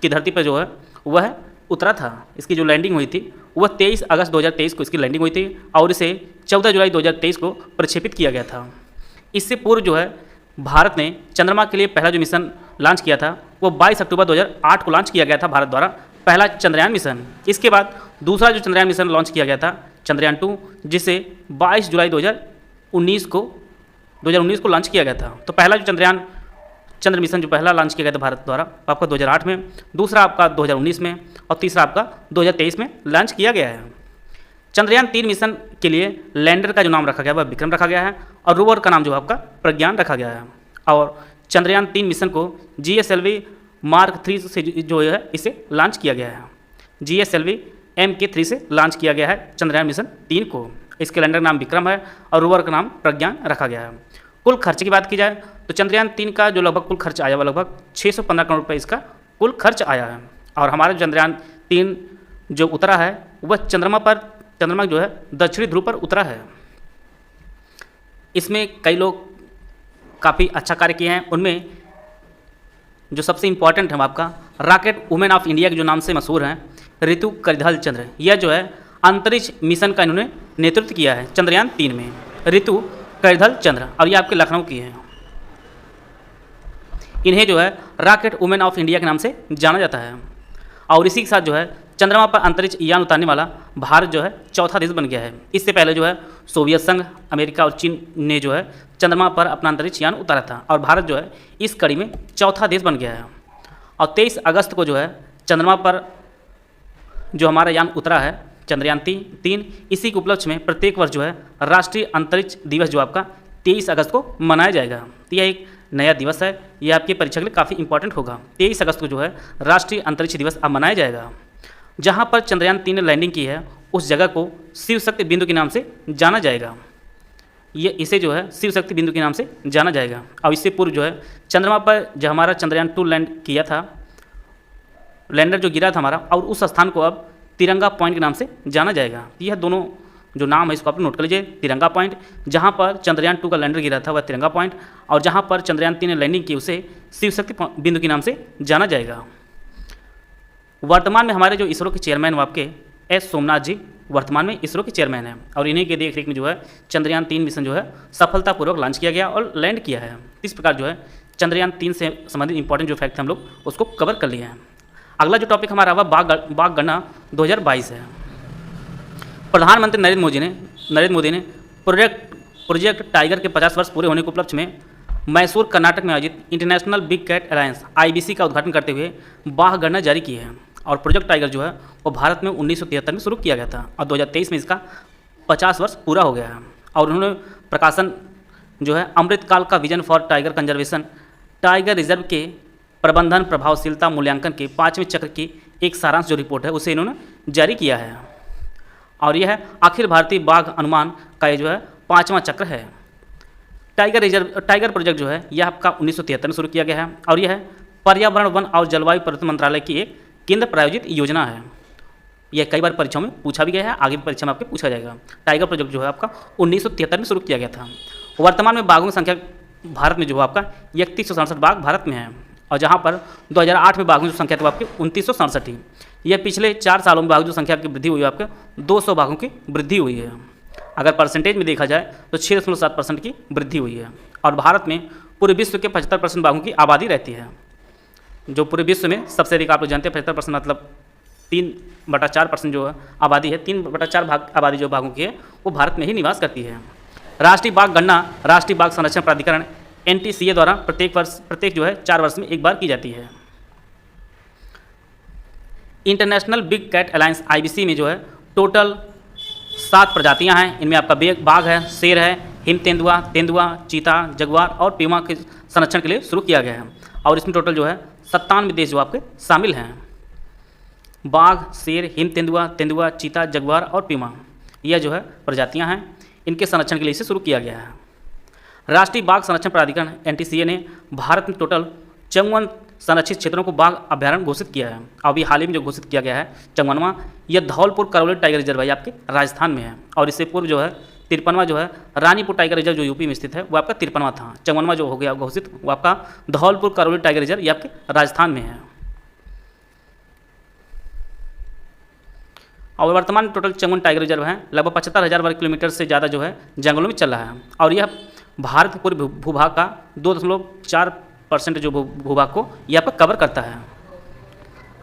की धरती पर जो है वह उतरा था। इसकी जो लैंडिंग हुई थी वह 23 अगस्त 2023 को इसकी लैंडिंग हुई थी और इसे 14 जुलाई 2023 को प्रक्षेपित किया गया था। इससे पूर्व जो है भारत ने चंद्रमा के लिए पहला जो मिशन लॉन्च किया था वो 22 अक्टूबर 2008 को लॉन्च किया गया था भारत द्वारा, पहला चंद्रयान मिशन। इसके बाद दूसरा जो चंद्रयान मिशन लॉन्च किया गया था चंद्रयान 2, जिसे 22 जुलाई 2019 को लॉन्च किया गया था। तो पहला जो चंद्र मिशन जो पहला लॉन्च किया गया था भारत द्वारा आपका 2008 में, दूसरा आपका 2019 में और तीसरा आपका 2023 में लॉन्च किया गया है। चंद्रयान 3 मिशन के लिए लैंडर का जो नाम रखा गया वह विक्रम रखा गया है और रोवर का नाम जो है आपका प्रज्ञान रखा गया है। और चंद्रयान 3 मिशन को GSLV Mark 3 से जो है इसे लॉन्च किया गया है। GSLV Mk3 से लॉन्च किया गया है चंद्रयान मिशन 3 को। इसके लैंडर का नाम विक्रम है और रोवर का नाम प्रज्ञान रखा गया है। कुल खर्च की बात की जाए तो चंद्रयान 3 का जो लगभग कुल खर्च आया वह लगभग 615 करोड़ रुपये इसका कुल खर्च आया है। और हमारा चंद्रयान 3 जो उतरा है वह चंद्रमा जो है दक्षिणी ध्रुव पर उतरा है। इसमें कई लोग काफ़ी अच्छा कार्य किए हैं। उनमें जो सबसे इम्पॉर्टेंट है आपका रॉकेट वुमेन ऑफ इंडिया के जो नाम से मशहूर हैं ऋतु करिधल चंद्र, यह जो है अंतरिक्ष मिशन का इन्होंने नेतृत्व किया है चंद्रयान 3 में, ऋतु करिधल चंद्र, और ये आपके लखनऊ की है। इन्हें जो है रॉकेट वुमेन ऑफ इंडिया के नाम से जाना जाता है। और इसी के साथ जो है चंद्रमा पर अंतरिक्ष यान उतारने वाला भारत जो है चौथा देश बन गया है। इससे पहले जो है सोवियत संघ, अमेरिका और चीन ने जो है चंद्रमा पर अपना अंतरिक्ष यान उतारा था और भारत जो है इस कड़ी में चौथा देश बन गया है। और 23 अगस्त को जो है चंद्रमा पर जो हमारा यान उतरा है चंद्रयान 3, इसी के उपलक्ष्य में प्रत्येक वर्ष जो है राष्ट्रीय अंतरिक्ष दिवस जो आपका 23 अगस्त को मनाया जाएगा। तो यह एक नया दिवस है, यह आपकी परीक्षा के लिए काफ़ी इंपॉर्टेंट होगा। 23 अगस्त को जो है राष्ट्रीय अंतरिक्ष दिवस अब मनाया जाएगा। जहाँ पर चंद्रयान 3 ने लैंडिंग की है उस जगह को शिव शक्ति बिंदु के नाम से जाना जाएगा। इसे जो है शिव शक्ति बिंदु के नाम से जाना जाएगा। और इससे पूर्व जो है चंद्रमा पर जो हमारा चंद्रयान 2 लैंड किया था, लैंडर जो गिरा था हमारा, और उस स्थान को अब तिरंगा पॉइंट के नाम से जाना जाएगा। यह दोनों जो नाम है इसको आप नोट कर लीजिए। तिरंगा पॉइंट, जहाँ पर चंद्रयान 2 का लैंडर गिरा था वह तिरंगा पॉइंट, और जहाँ पर चंद्रयान 3 ने लैंडिंग की उसे शिव शक्ति बिंदु के नाम से जाना जाएगा। वर्तमान में हमारे जो इसरो के चेयरमैन वो आपके एस सोमनाथ जी वर्तमान में इसरो के चेयरमैन हैं और इन्हीं के देख रेख में जो है चंद्रयान 3 मिशन जो है सफलतापूर्वक लॉन्च किया गया और लैंड किया है। इस प्रकार जो है चंद्रयान 3 से संबंधित इंपॉर्टेंट जो फैक्ट हैं हम लोग उसको कवर कर लिए हैं। अगला जो टॉपिक हमारा हुआ बाघ गणना 2022 है। प्रधानमंत्री नरेंद्र मोदी ने प्रोजेक्ट टाइगर के 50 वर्ष पूरे होने के उपलक्ष्य में मैसूर कर्नाटक में आयोजित international big cat alliance IBC का उद्घाटन करते हुए बाघ गणना जारी की है। और प्रोजेक्ट टाइगर जो है वो भारत में 1973 में शुरू किया गया था और 2023 में इसका 50 वर्ष पूरा हो गया है। और उन्होंने प्रकाशन जो है अमृतकाल का vision for tiger conservation, tiger reserve के प्रबंधन प्रभावशीलता मूल्यांकन के 5वें चक्र की एक सारांश जो रिपोर्ट है उसे इन्होंने जारी किया है। और यह है अखिल भारतीय बाघ अनुमान का ये जो है 5वां चक्र है। टाइगर प्रोजेक्ट जो है यह आपका 1973 में शुरू किया गया है और यह पर्यावरण, वन और जलवायु परिवर्तन मंत्रालय की एक केंद्र प्रायोजित योजना है। यह कई बार परीक्षाओं में पूछा भी गया है, आगे भी परीक्षा में आपके पूछा जाएगा। टाइगर प्रोजेक्ट जो है आपका 1973 में शुरू किया गया था। वर्तमान में बाघों की संख्या भारत में जो है आपका 3167 बाघ भारत में है और जहाँ पर 2008 में बाघों की संख्या तो आपके 2967 थी। यह पिछले 4 सालों में बाघों की संख्या की वृद्धि हुई है, आपके 200 बाघों की वृद्धि हुई है। अगर परसेंटेज में देखा जाए तो 6.7% की वृद्धि हुई है। और भारत में पूरे विश्व के 75% बाघों की आबादी रहती है। जो पूरे विश्व में सबसे अधिक आप लोग जानते हैं 75% मतलब 3/4% जो आबादी है, 3/4 भाग आबादी जो बाघों की है वो भारत में ही निवास करती है। राष्ट्रीय बाघ गणना राष्ट्रीय बाघ संरक्षण प्राधिकरण NTCA द्वारा प्रत्येक जो है 4 वर्ष में एक बार की जाती है। International big cat alliance IBC में जो है टोटल 7 प्रजातियां हैं। इनमें आपका बाघ है, शेर है, हिम तेंदुआ, चीता, जगुआर और प्यूमा के संरक्षण के लिए शुरू किया गया है। और इसमें टोटल जो है 97 देश जो आपके शामिल हैं। बाघ, शेर, हिम तेंदुआ, चीता, जगुआर और प्यूमा यह जो है प्रजातियां हैं, इनके संरक्षण के लिए इसे शुरू किया गया है। राष्ट्रीय बाघ संरक्षण प्राधिकरण NTCA ने भारत में टोटल 54 संरक्षित क्षेत्रों को बाघ अभ्यारण्य घोषित किया है। अभी हाल ही में जो घोषित किया गया है 54वां, यह धौलपुर करौली टाइगर रिजर्व है, आपके राजस्थान में है। और इससे पूर्व जो है 53वां जो है रानीपुर टाइगर रिजर्व जो यूपी में स्थित है वो आपका 53वां था। 54वां जो हो गया घोषित वो आपका धौलपुर करौली टाइगर रिजर्व ये आपके राजस्थान में है। और वर्तमान में टोटल 54 टाइगर रिजर्व हैं, लगभग 75,000 वर्ग किलोमीटर से ज़्यादा जो है जंगलों में चल रहा है। और यह भारत के पूरे भूभाग का 2.4% जो भूभाग को यह आपका कवर करता है।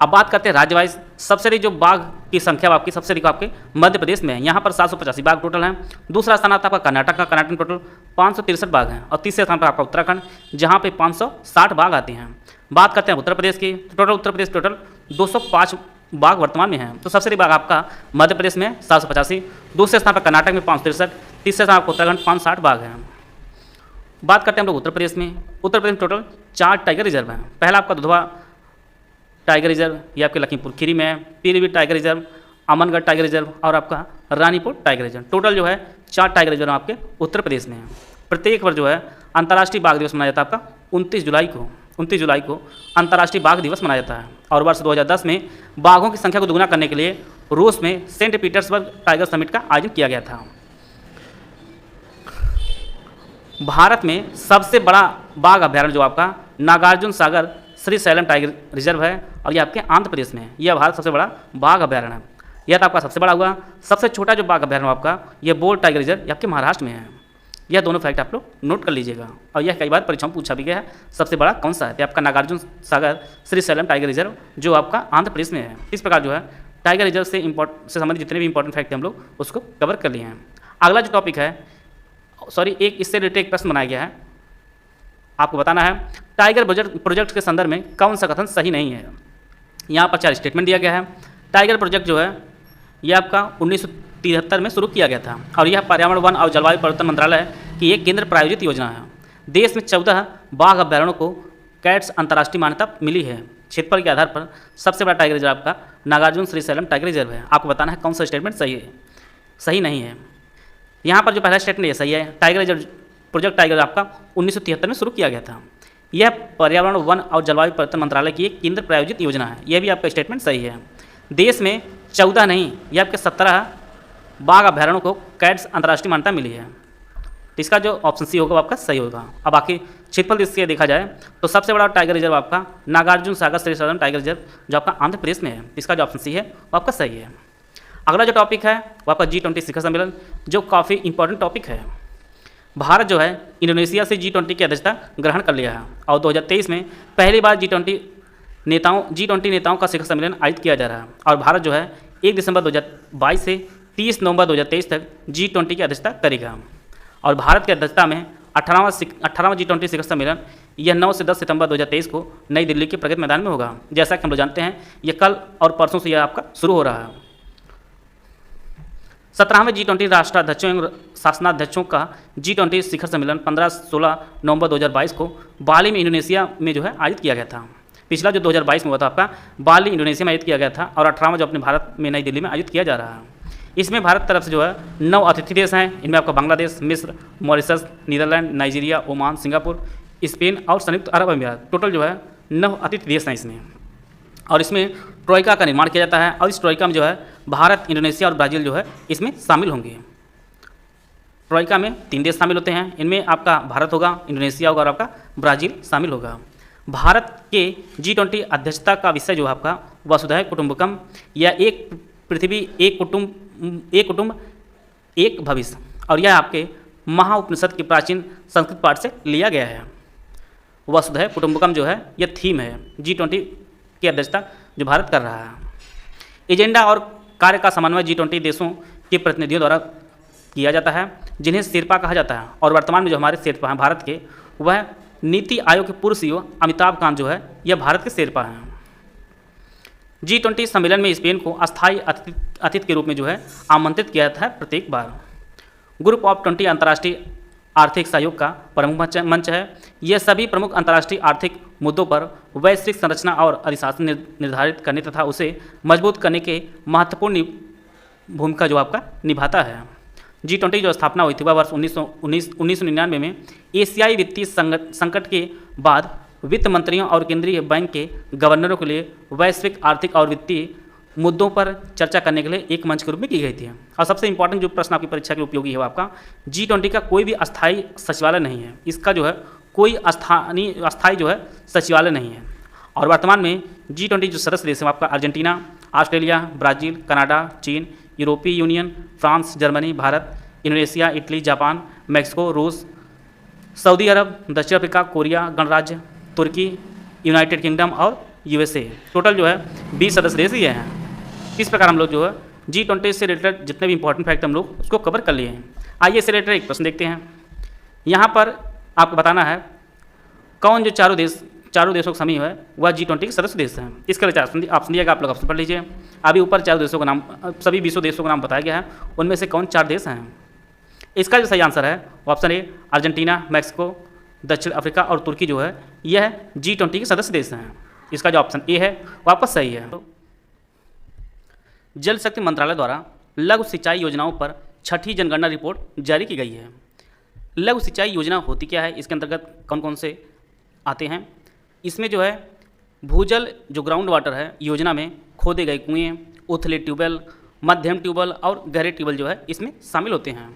अब बात करते हैं राज्य वाइज। सबसे अधिक जो बाघ की संख्या आपकी सबसे अधिक आपके मध्य प्रदेश में है, यहाँ पर 785 बाघ टोटल हैं। दूसरा स्थान आता है आपका कर्नाटक का, कर्नाटक में टोटल 563 बाघ हैं। और तीसरे स्थान पर आपका उत्तराखंड, जहाँ पे 560 बाघ आते हैं। बात करते हैं उत्तर प्रदेश की, तो टोटल उत्तर प्रदेश टोटल 205 बाघ वर्तमान में हैं। तो सबसे अधिक बाघ आपका मध्य प्रदेश में 785, दूसरे स्थान पर कर्नाटक में 563, तीसरे स्थान पर उत्तराखंड 560 बाघ हैं। बात करते हैं हम लोग उत्तर प्रदेश में। उत्तर प्रदेश में टोटल 4 टाइगर रिजर्व हैं। पहला आपका दुधवा टाइगर रिजर्व, ये आपके लखीमपुर खीरी में है। Pilibhit tiger reserve, Amangarh tiger reserve और आपका रानीपुर टाइगर रिजर्व। टोटल जो है 4 टाइगर रिजर्व आपके उत्तर प्रदेश में है। प्रत्येक वर्ष जो है अंतर्राष्ट्रीय बाघ दिवस मनाया जाता है आपका 29 जुलाई को अंतर्राष्ट्रीय बाघ दिवस मनाया जाता है। और वर्ष 2010 में बाघों की संख्या को दुगुना करने के लिए रूस में सेंट पीटर्सबर्ग टाइगर समिट का आयोजन किया गया था। भारत में सबसे बड़ा बाघ अभ्यारण्य जो आपका नागार्जुन सागर श्रीशैलम टाइगर रिजर्व है, और यह आपके आंध्र प्रदेश में है। यह भारत सबसे बड़ा बाघ अभ्यारण्य है। यह तो आपका सबसे बड़ा हुआ। सबसे छोटा जो बाघ अभ्यारण्य आपका यह बोल टाइगर रिजर्व, यह आपके महाराष्ट्र में है। यह दोनों फैक्ट आप लोग नोट कर लीजिएगा। और यह कई बार परीक्षाओं में पूछा भी गया है, सबसे बड़ा कौन सा है। आपका नागार्जुन सागर श्रीशैलम टाइगर रिजर्व जो आपका आंध्र प्रदेश में है। इस प्रकार जो है टाइगर रिजर्व से संबंधित जितने भी इंपॉर्टेंट फैक्ट हैं हम लोग उसको कवर कर लिए हैं। अगला जो टॉपिक है, एक इससे रिलेटेड एक प्रश्न बनाया गया है, आपको बताना है टाइगर प्रोजेक्ट के संदर्भ में कौन सा कथन सही नहीं है। यहाँ पर 4 स्टेटमेंट दिया गया है। टाइगर प्रोजेक्ट जो है यह आपका 1973 में शुरू किया गया था, और यह पर्यावरण, वन और जलवायु परिवर्तन मंत्रालय की एक केंद्र प्रायोजित योजना है। देश में 14 बाघ अभ्यारण्यों को कैट्स अंतर्राष्ट्रीय मान्यता मिली है। क्षेत्रफल के आधार पर सबसे बड़ा टाइगर रिजर्व आपका नागार्जुन श्रीशैलम टाइगर रिजर्व है। आपको बताना है कौन सा स्टेटमेंट सही नहीं है। यहाँ पर जो पहला स्टेटमेंट ये सही है। टाइगर रिजर्व प्रोजेक्ट टाइगर आपका 1973 में शुरू किया गया था। यह पर्यावरण, वन और जलवायु परिवर्तन मंत्रालय की एक केंद्र प्रायोजित योजना है। यह भी आपका स्टेटमेंट सही है। देश में 14 नहीं, यह आपके 17 बाघ अभ्यारण्यों को कैट्स अंतर्राष्ट्रीय मान्यता मिली है। तो इसका जो ऑप्शन सी होगा वो आपका सही होगा। अब बाकी क्षेत्रफल इससे देखा जाए तो सबसे बड़ा टाइगर रिजर्व आपका नागार्जुन सागर श्रीशैलम टाइगर रिजर्व जो आपका आंध्र प्रदेश में है। इसका जो ऑप्शन सी है वो आपका सही है। अगला जो टॉपिक है वो आपका G20 शिखर सम्मेलन, जो काफ़ी इंपॉर्टेंट टॉपिक है। भारत जो है इंडोनेशिया से G20 की अध्यक्षता ग्रहण कर लिया है, और 2023 में पहली बार G20 नेताओं का शिखर सम्मेलन आयोजित किया जा रहा है। और भारत जो है 1 दिसंबर 2022 से 30 नवंबर 2023 तक G20 की अध्यक्षता करेगा। और भारत की अध्यक्षता में 18वां G20 शिखर सम्मेलन यह 9 से 10 सितंबर 2023 को नई दिल्ली के प्रगति मैदान में होगा। जैसा कि हम लोग जानते हैं यह कल और परसों से यह आपका शुरू हो रहा है। 17वें G20 राष्ट्राध्यक्षों एवं शासनाध्यक्षों का G20 शिखर सम्मेलन 15-16 नवंबर 2022 को बाली में इंडोनेशिया में जो है आयोजित किया गया था। पिछला जो 2022 में हुआ था आपका बाली इंडोनेशिया में आयोजित किया गया था, और 18वां जो अपने भारत में नई दिल्ली में आयोजित किया जा रहा है। इसमें भारत तरफ से जो है 9 अतिथि देश हैं। इनमें आपका बांग्लादेश, मिस्र, Mauritius, Netherlands, Nigeria, Oman, Singapore, Spain और संयुक्त अरब अमीरात। टोटल जो है 9 अतिथि देश हैं इसमें। और इसमें ट्रोइका का निर्माण किया जाता है, और इस ट्रोइका में जो है भारत, इंडोनेशिया और ब्राज़ील जो है इसमें शामिल होंगे। ट्रोइका में 3 देश शामिल होते हैं। इनमें आपका भारत होगा, इंडोनेशिया होगा और आपका ब्राज़ील शामिल होगा। भारत के G20 अध्यक्षता का विषय जो है आपका वसुधैव कुटुंबकम, या एक पृथ्वी एक कुटुंब एक भविष्य, और यह आपके महाउपनिषद के प्राचीन संस्कृत पाठ से लिया गया है। वसुधैव कुटुंबकम जो है यह थीम है G20 की अध्यक्षता जो भारत कर रहा है। एजेंडा और कार्य का समन्वय G20 देशों के प्रतिनिधियों द्वारा किया जाता है, जिन्हें शेरपा कहा जाता है। और वर्तमान में जो हमारे शेरपा हैं भारत के, वह नीति आयोग के पूर्व CEO अमिताभ कांत जो है यह भारत के शेरपा हैं। G20 सम्मेलन में स्पेन को अस्थायी अतिथि के रूप में जो है आमंत्रित किया जाता है प्रत्येक बार। ग्रुप ऑफ 20 अंतर्राष्ट्रीय आर्थिक सहयोग का प्रमुख मंच है। यह सभी प्रमुख अंतर्राष्ट्रीय आर्थिक मुद्दों पर वैश्विक संरचना और अनुशासन निर्धारित करने तथा उसे मजबूत करने के महत्वपूर्ण भूमिका जो आपका निभाता है। G20 जो स्थापना हुई थी वह वर्ष 1999 में एशियाई वित्तीय संकट के बाद वित्त मंत्रियों और केंद्रीय बैंक के गवर्नरों के लिए वैश्विक आर्थिक और वित्तीय मुद्दों पर चर्चा करने के लिए एक मंच के रूप में की गई थी। और सबसे इंपॉर्टेंट जो प्रश्न आपकी परीक्षा के लिए उपयोगी है वो आपका G20 का कोई भी अस्थायी सचिवालय नहीं है। इसका जो है कोई अस्थायी जो है सचिवालय नहीं है। और वर्तमान में G20 जो सदस्य देश है आपका अर्जेंटीना, ऑस्ट्रेलिया, ब्राज़ील, कनाडा, चीन, यूरोपीय union, France, Germany, Bharat, Indonesia, Italy, Japan, Mexico, रूस, सऊदी अरब, दक्षिण अफ्रीका, कोरिया गणराज्य, तुर्की, यूनाइटेड किंगडम और USA। टोटल जो है 20 सदस्य देश ये हैं। इस प्रकार हम लोग जो है G20 से रिलेटेड जितने भी इंपॉर्टेंट फैक्ट हम लोग उसको कवर कर लिए हैं। आइए इससे रिलेटेड एक प्रश्न देखते हैं। यहाँ पर आपको बताना है कौन जो चारों देशों का समूह है वह G20 के सदस्य देश हैं। इसका ऑप्शन दिया गया, आप लोग ऑप्शन पढ़ लीजिए। अभी ऊपर चारों देशों का नाम, सभी 20 देशों का नाम बताया गया है, उनमें से कौन 4 देश हैं। इसका जो सही आंसर है वो ऑप्शन ए अर्जेंटीना, मैक्सिको, दक्षिण अफ्रीका और तुर्की जो है यह G20 के सदस्य देश हैं। इसका जो ऑप्शन ए है वो आपका सही है। जल शक्ति मंत्रालय द्वारा लघु सिंचाई योजनाओं पर 6ठी जनगणना रिपोर्ट जारी की गई है। लघु सिंचाई योजना होती क्या है, इसके अंतर्गत कौन कौन से आते हैं। इसमें जो है भूजल जो ग्राउंड वाटर है योजना में खोदे गए कुएँ, उथले ट्यूबवेल, मध्यम ट्यूबवेल और गहरे ट्यूबवेल जो है इसमें शामिल होते हैं।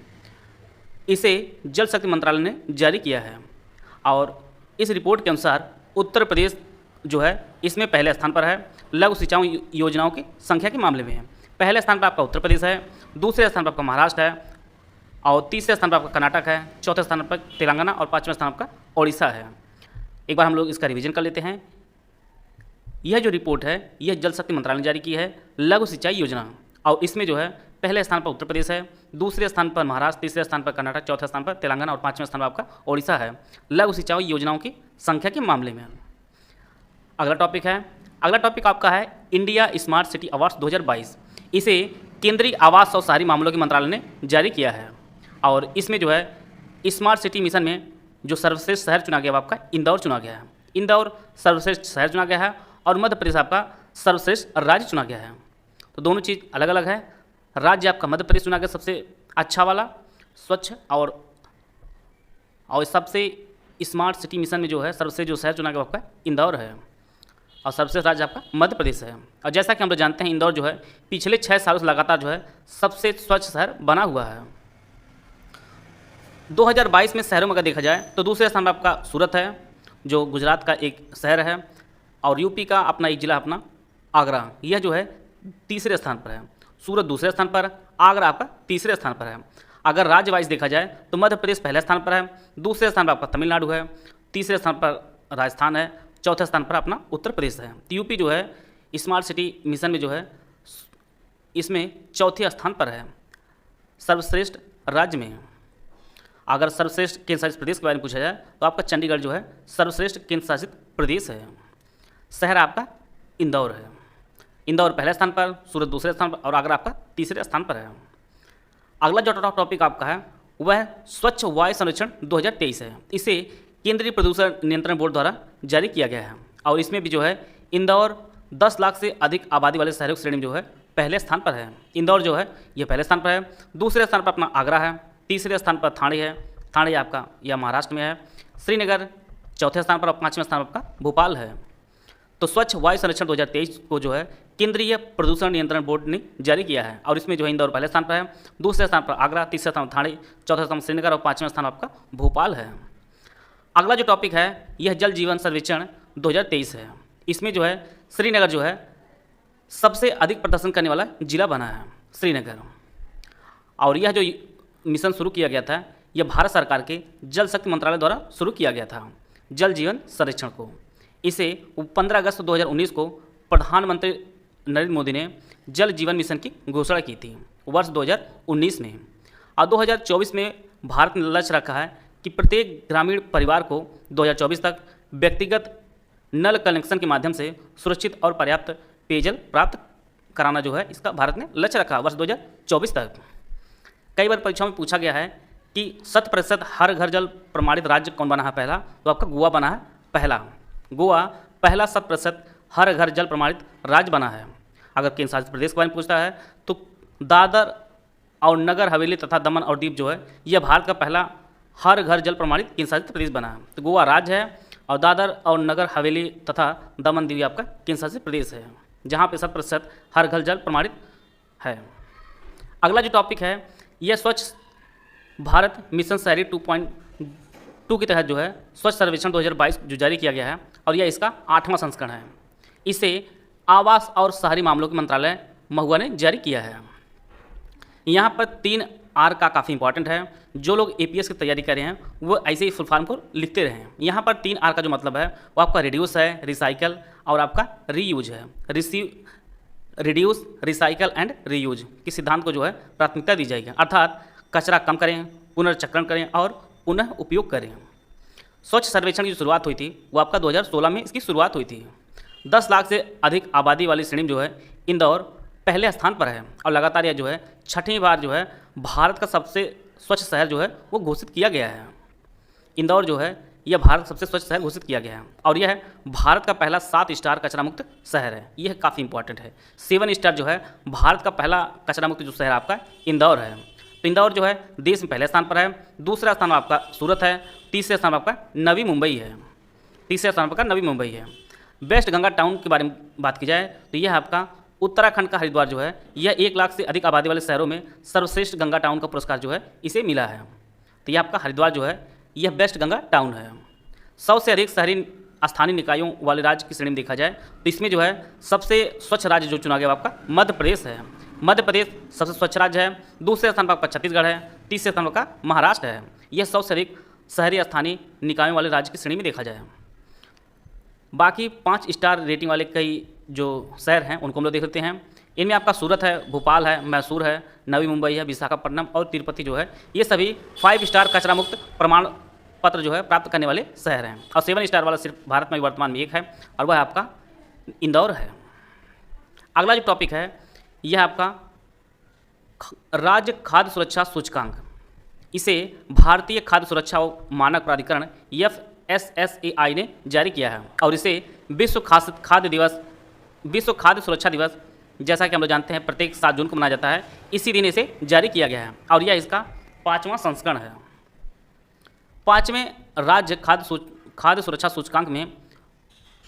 इसे जल शक्ति मंत्रालय ने जारी किया है और इस रिपोर्ट के अनुसार उत्तर प्रदेश जो है इसमें पहले स्थान पर है लघु सिंचाई योजनाओं की संख्या के मामले में। पहले स्थान पर आपका उत्तर प्रदेश है, दूसरे स्थान पर आपका महाराष्ट्र है और तीसरे स्थान पर आपका कर्नाटक है, चौथे स्थान पर तेलंगाना और पाँचवें स्थान पर आपका ओडिशा है। एक बार हम लोग इसका रिवीजन कर लेते हैं। यह जो रिपोर्ट है यह जल शक्ति मंत्रालय ने जारी की है लघु सिंचाई योजना, और इसमें जो है पहले स्थान पर उत्तर प्रदेश है, दूसरे स्थान पर महाराष्ट्र, तीसरे स्थान पर कर्नाटक, चौथे स्थान पर तेलंगाना और पाँचवें स्थान पर आपका ओडिशा है लघु सिंचाई योजनाओं की संख्या के मामले में। अगला टॉपिक आपका है इंडिया स्मार्ट सिटी अवार्ड्स 2022। इसे केंद्रीय आवास और शहरी मामलों के मंत्रालय ने जारी किया है और इसमें जो है स्मार्ट सिटी मिशन में जो सर्वश्रेष्ठ शहर चुना गया आपका इंदौर चुना गया है। इंदौर सर्वश्रेष्ठ शहर चुना गया है और मध्य प्रदेश आपका सर्वश्रेष्ठ राज्य चुना गया है। तो दोनों चीज़ अलग अलग है। राज्य आपका मध्य प्रदेश चुना गया सबसे अच्छा वाला, स्वच्छ और सबसे स्मार्ट सिटी मिशन में जो है सर्वश्रेष्ठ जो शहर चुना गया आपका इंदौर है और सर्वश्रेष्ठ राज्य आपका मध्य प्रदेश है। और जैसा कि हम लोग जानते हैं इंदौर जो है पिछले 6 सालों से लगातार जो है सबसे स्वच्छ शहर बना हुआ है। 2022 में शहरों में अगर देखा जाए तो दूसरे स्थान पर आपका सूरत है जो गुजरात का एक शहर है और यूपी का अपना एक जिला अपना आगरा, यह जो है तीसरे स्थान पर है। सूरत दूसरे स्थान पर, आगरा आपका तीसरे स्थान पर है। अगर राज्य वाइज देखा जाए तो मध्य प्रदेश पहले स्थान पर है, दूसरे स्थान पर आपका तमिलनाडु है, तीसरे स्थान पर राजस्थान है, चौथे स्थान पर अपना उत्तर प्रदेश है। तो यूपी जो है स्मार्ट सिटी मिशन में जो है इसमें चौथे स्थान पर है सर्वश्रेष्ठ राज्य में। अगर सर्वश्रेष्ठ केंद्र शासित प्रदेश के बारे में पूछा जाए तो आपका चंडीगढ़ जो है सर्वश्रेष्ठ केंद्र शासित प्रदेश है। शहर आपका इंदौर है। इंदौर पहले स्थान पर, सूरत दूसरे स्थान पर और आगरा आपका तीसरे स्थान पर है। अगला जो टॉपिक आपका है वह स्वच्छ वायु संरक्षण 2023 है। इसे केंद्रीय प्रदूषण नियंत्रण बोर्ड द्वारा जारी किया गया है और इसमें भी जो है इंदौर 10 लाख से अधिक आबादी वाले शहरों की श्रेणी में जो है पहले स्थान पर है। इंदौर जो है ये पहले स्थान पर है, दूसरे स्थान पर अपना आगरा है, तीसरे स्थान पर थाने है, थाने आपका यह महाराष्ट्र में है, श्रीनगर चौथे स्थान पर और पाँचवें स्थान पर आपका भोपाल है। तो स्वच्छ वायु संरक्षण 2023 को जो है केंद्रीय प्रदूषण नियंत्रण बोर्ड ने जारी किया है और इसमें जो है इंदौर पहले स्थान पर है, दूसरे स्थान पर आगरा, तीसरे स्थान पर थाने, चौथे स्थान पर श्रीनगर और पाँचवें स्थान आपका भोपाल है। अगला जो टॉपिक है यह जल जीवन सर्वेक्षण 2023 है। इसमें जो है श्रीनगर जो है सबसे अधिक प्रदर्शन करने वाला जिला बना है श्रीनगर। और यह जो मिशन शुरू किया गया था यह भारत सरकार के जल शक्ति मंत्रालय द्वारा शुरू किया गया था जल जीवन सर्वेक्षण को। इसे 15 अगस्त 2019 को प्रधानमंत्री नरेंद्र मोदी ने जल जीवन मिशन की घोषणा की थी वर्ष 2019 में। और 2024 में भारत ने लक्ष्य रखा है कि प्रत्येक ग्रामीण परिवार को 2024 तक व्यक्तिगत नल कनेक्शन के माध्यम से सुरक्षित और पर्याप्त पेयजल प्राप्त कराना जो है इसका भारत ने लक्ष्य रखा वर्ष 2024 तक। कई बार परीक्षाओं में पूछा गया है कि 100% हर घर जल प्रमाणित राज्य कौन बना है पहला, तो आपका गोवा बना है पहला। गोवा पहला 100% हर घर जल प्रमाणित राज्य बना है। अगर केंद्र शासित प्रदेश के बारे में पूछता है तो दादर और नगर हवेली तथा दमन और दीव जो है यह भारत का पहला हर घर जल प्रमाणित केंद्रशासित प्रदेश बना है। तो गोवा राज्य है और दादर और नगर हवेली तथा दमन दीव आपका केंद्रशासित प्रदेश है, जहाँ पे 100% हर घर जल प्रमाणित है। अगला जो टॉपिक है यह स्वच्छ भारत मिशन शहरी 2.2 के तहत जो है स्वच्छ सर्वेक्षण 2022 जो जारी किया गया है और यह इसका 8वां संस्करण है। इसे आवास और शहरी मामलों के मंत्रालय महुआ ने जारी किया है। यहाँ पर 3 आर का काफ़ी इंपॉर्टेंट है। जो लोग एपीएस की तैयारी कर रहे हैं वो ऐसे ही फुल फॉर्म को लिखते रहें। यहाँ पर 3 आर का जो मतलब है वो आपका रिड्यूस है, रिसाइकल और आपका रीयूज है। रिड्यूस, रिसाइकल एंड रीयूज के सिद्धांत को जो है प्राथमिकता दी जाएगी, अर्थात कचरा कम करें, पुनर्चक्रण करें और पुनः उपयोग करें। स्वच्छ सर्वेक्षण की जो शुरुआत हुई थी वो आपका 2016 में इसकी शुरुआत हुई थी। 10 लाख से अधिक आबादी वाली श्रेणी में जो है इंदौर पहले स्थान पर है और लगातार यह जो है 6वीं बार जो है भारत का सबसे स्वच्छ शहर जो है वो घोषित किया गया है। इंदौर जो है यह भारत का सबसे स्वच्छ शहर घोषित किया गया है और यह भारत का पहला 7 स्टार कचरा मुक्त शहर है। यह काफ़ी इंपॉर्टेंट है। 7 स्टार जो है भारत का पहला कचरा मुक्त जो शहर आपका इंदौर है। तो इंदौर जो है देश में पहले स्थान पर है। दूसरा स्थान आपका सूरत है। तीसरे स्थान आपका नवी मुंबई है। वेस्ट गंगा टाउन के बारे में बात की जाए तो यह आपका उत्तराखंड का हरिद्वार जो है यह 1 लाख से अधिक आबादी वाले शहरों में सर्वश्रेष्ठ गंगा टाउन का पुरस्कार जो है इसे मिला है। तो यह आपका हरिद्वार जो है यह बेस्ट गंगा टाउन है। 100 से अधिक शहरी स्थानीय निकायों वाले राज्य की श्रेणी में देखा जाए तो इसमें जो है सबसे स्वच्छ राज्य जो चुना गया आपका मध्य प्रदेश है। मध्य प्रदेश सबसे स्वच्छ राज्य है। दूसरे स्थान पर आपका छत्तीसगढ़ है। तीसरे स्थान पर आपका महाराष्ट्र है। यह 100 से अधिक शहरी स्थानीय निकायों वाले राज्य की श्रेणी में देखा जाए। बाकी 5 स्टार रेटिंग वाले कई जो शहर हैं उनको हम लोग देख लेते हैं। इनमें आपका सूरत है, भोपाल है, मैसूर है, नवी मुंबई है, विशाखापट्टनम और तिरुपति जो है ये सभी 5 स्टार कचरा मुक्त प्रमाण पत्र जो है प्राप्त करने वाले शहर हैं। और 7 स्टार वाला सिर्फ भारत में वर्तमान में एक है और वह आपका इंदौर है। अगला जो टॉपिक है यह आपका राज्य खाद्य सुरक्षा सूचकांक। इसे भारतीय खाद्य सुरक्षा मानक प्राधिकरण FSSAI ने जारी किया है और इसे विश्व खाद्य सुरक्षा दिवस जैसा कि हम लोग जानते हैं प्रत्येक 7 जून को मनाया जाता है, इसी दिन इसे जारी किया गया है और यह इसका 5वां संस्करण है। 5वें राज्य खाद्य सुरक्षा सूचकांक में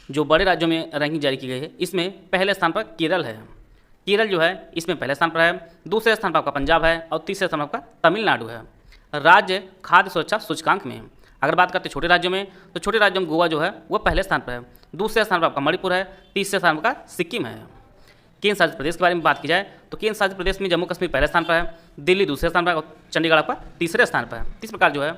जो बड़े राज्यों में रैंकिंग जारी की गई है इसमें पहले स्थान पर केरल है। केरल जो है इसमें पहले स्थान पर है। दूसरे स्थान पर आपका पंजाब है और तीसरे स्थान पर आपका तमिलनाडु है। राज्य खाद्य सुरक्षा सूचकांक में अगर बात करते हैं छोटे राज्यों में तो छोटे राज्यों में गोवा जो है वो पहले स्थान पर है। दूसरे स्थान पर आपका मणिपुर है। तीसरे स्थान पर आपका सिक्किम है। केंद्र शासित प्रदेश के बारे में बात की जाए तो केंद्र शासित प्रदेश में जम्मू कश्मीर पहले स्थान पर है, दिल्ली दूसरे स्थान पर और चंडीगढ़ आपका तीसरे स्थान पर है। इस प्रकार जो है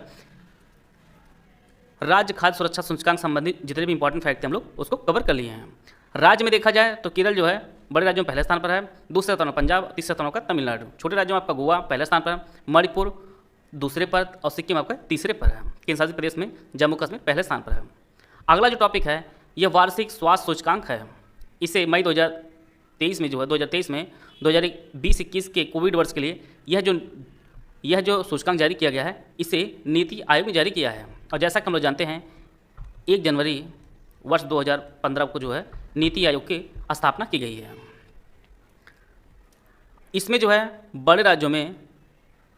राज्य खाद्य सुरक्षा सूचकांक संबंधित जितने भी इंपॉर्टेंट फैक्ट हैं हम लोग उसको कवर कर लिए हैं। राज्य में देखा जाए तो केरल जो है बड़े राज्यों में पहले स्थान पर है। दूसरे स्थान पर पंजाब, तीसरे स्थान पर तमिलनाडु। छोटे राज्यों में आपका गोवा पहले स्थान पर है, मणिपुर दूसरे पर और सिक्किम आपका तीसरे पर है। केंद्र शासित प्रदेश में जम्मू कश्मीर पहले स्थान पर है। अगला जो टॉपिक है यह वार्षिक स्वास्थ्य सूचकांक है। इसे मई 2023 में जो है 2023 में 2020-21 के कोविड वर्ष के लिए यह जो सूचकांक जारी किया गया है इसे नीति आयोग ने जारी किया है। और जैसा कि हम लोग जानते हैं 1 जनवरी वर्ष 2015 को जो है नीति आयोग की स्थापना की गई है। इसमें जो है बड़े राज्यों में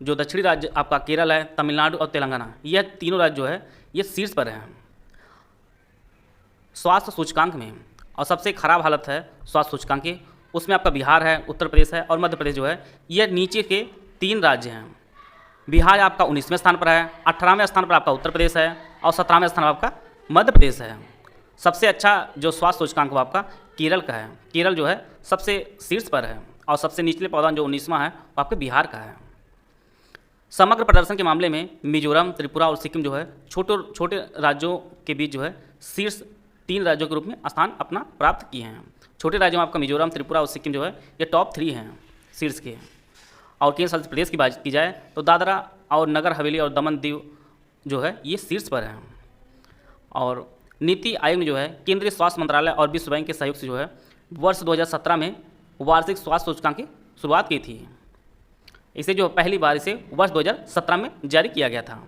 जो दक्षिणी राज्य आपका केरल है, तमिलनाडु और तेलंगाना, यह तीनों राज्य जो है ये शीर्ष पर हैं स्वास्थ्य सूचकांक में। और सबसे खराब हालत है स्वास्थ्य सूचकांक की, उसमें आपका बिहार है, उत्तर प्रदेश है और मध्य प्रदेश जो है यह नीचे के 3 राज्य हैं। बिहार आपका 19वें स्थान पर है, 18वें स्थान पर आपका उत्तर प्रदेश है और 17वें स्थान पर आपका मध्य प्रदेश है। सबसे अच्छा जो स्वास्थ्य सूचकांक वो आपका केरल का है। केरल जो है सबसे शीर्ष पर है और सबसे निचले पौधा जो 19वां है वो आपके बिहार का है। समग्र प्रदर्शन के मामले में मिजोरम, त्रिपुरा और सिक्किम जो है छोटे राज्यों के बीच जो है शीर्ष 3 राज्यों के रूप में स्थान अपना प्राप्त किए हैं। छोटे राज्यों में आपका मिजोरम, त्रिपुरा और सिक्किम जो है ये टॉप 3 हैं शीर्ष के। और केंद्र शासित प्रदेश की बात की जाए तो दादरा और नगर हवेली और दमन दीव जो है ये शीर्ष पर हैं। और नीति आयोग ने जो है केंद्रीय स्वास्थ्य मंत्रालय और विश्व बैंक के सहयोग से जो है वर्ष 2017 में वार्षिक स्वास्थ्य सूचकांक की शुरुआत की थी। इसे जो पहली बार इसे वर्ष 2017 में जारी किया गया था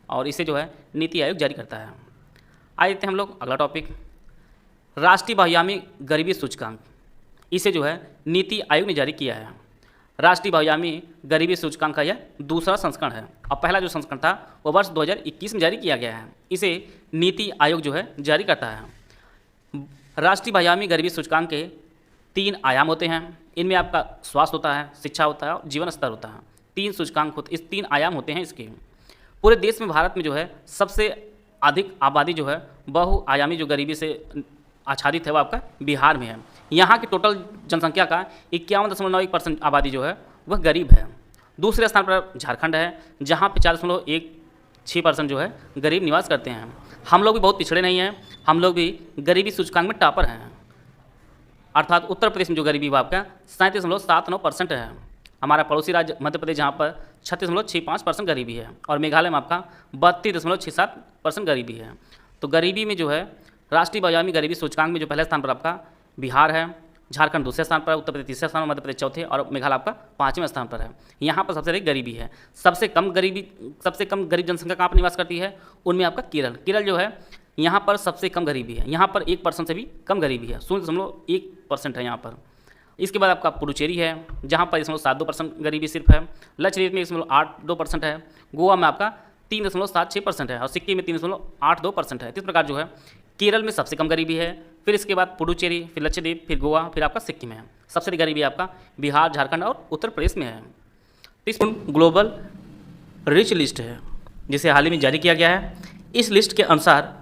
और इसे जो है नीति आयोग जारी करता है। आइए देखते हैं हम लोग अगला टॉपिक, राष्ट्रीय बहुआयामी गरीबी सूचकांक। इसे जो है नीति आयोग ने जारी किया है। राष्ट्रीय बहुआयामी गरीबी सूचकांक का यह दूसरा संस्करण है। अब पहला जो संस्करण था वो वर्ष 2021 में जारी किया गया है। इसे नीति आयोग जो है जारी करता है। राष्ट्रीय बहुआयामी गरीबी सूचकांक के 3 आयाम होते हैं। इनमें आपका स्वास्थ्य होता है, शिक्षा होता है और जीवन स्तर होता है। 3 सूचकांक होते, इस 3 आयाम होते हैं इसके। पूरे देश में भारत में जो है सबसे अधिक आबादी जो है बहुआयामी जो गरीबी से आच्छादित है वो आपका बिहार में है। यहाँ की टोटल जनसंख्या का 51.91% आबादी जो है वह गरीब है। दूसरे स्थान पर झारखंड है, जहाँ पे 4.16% जो है गरीब निवास करते हैं। हम लोग भी बहुत पिछड़े नहीं हैं, हम लोग भी गरीबी सूचकांक में टॉपर हैं। अर्थात उत्तर प्रदेश में जो गरीबी वो आपका 37.79% है। हमारा पड़ोसी राज्य मध्य प्रदेश जहाँ पर 36.65% गरीबी है और मेघालय में आपका 32.67% गरीबी है। तो गरीबी में जो है राष्ट्रीय बहुआयामी गरीबी सूचकांक में जो पहले स्थान पर आपका बिहार है, झारखंड दूसरे स्थान पर, उत्तर प्रदेश तीसरे स्थान पर, मध्य प्रदेश चौथे और मेघालय आपका 5वें स्थान पर है। यहाँ पर सबसे अधिक गरीबी है। सबसे कम गरीब जनसंख्या कहाँ पर निवास करती है, उनमें आपका केरल जो है यहाँ पर सबसे कम गरीबी है। यहाँ पर 1% से भी कम गरीबी है, 0.1% है यहाँ पर। इसके बाद आपका पुडुचेरी है, जहाँ पर 0.72% गरीबी सिर्फ है। लक्षद्वीप में 1.82% है। गोवा में आपका 3.76% है और सिक्किम में 3.82% है। इस प्रकार जो है केरल में सबसे कम गरीबी है, फिर इसके बाद पुडुचेरी, फिर लक्षद्वीप, फिर गोवा, फिर आपका सिक्किम है। सबसे अधिक गरीबी आपका बिहार, झारखंड और उत्तर प्रदेश में है। तो इस ग्लोबल रिच लिस्ट है जिसे हाल ही में जारी किया गया है। इस लिस्ट के अनुसार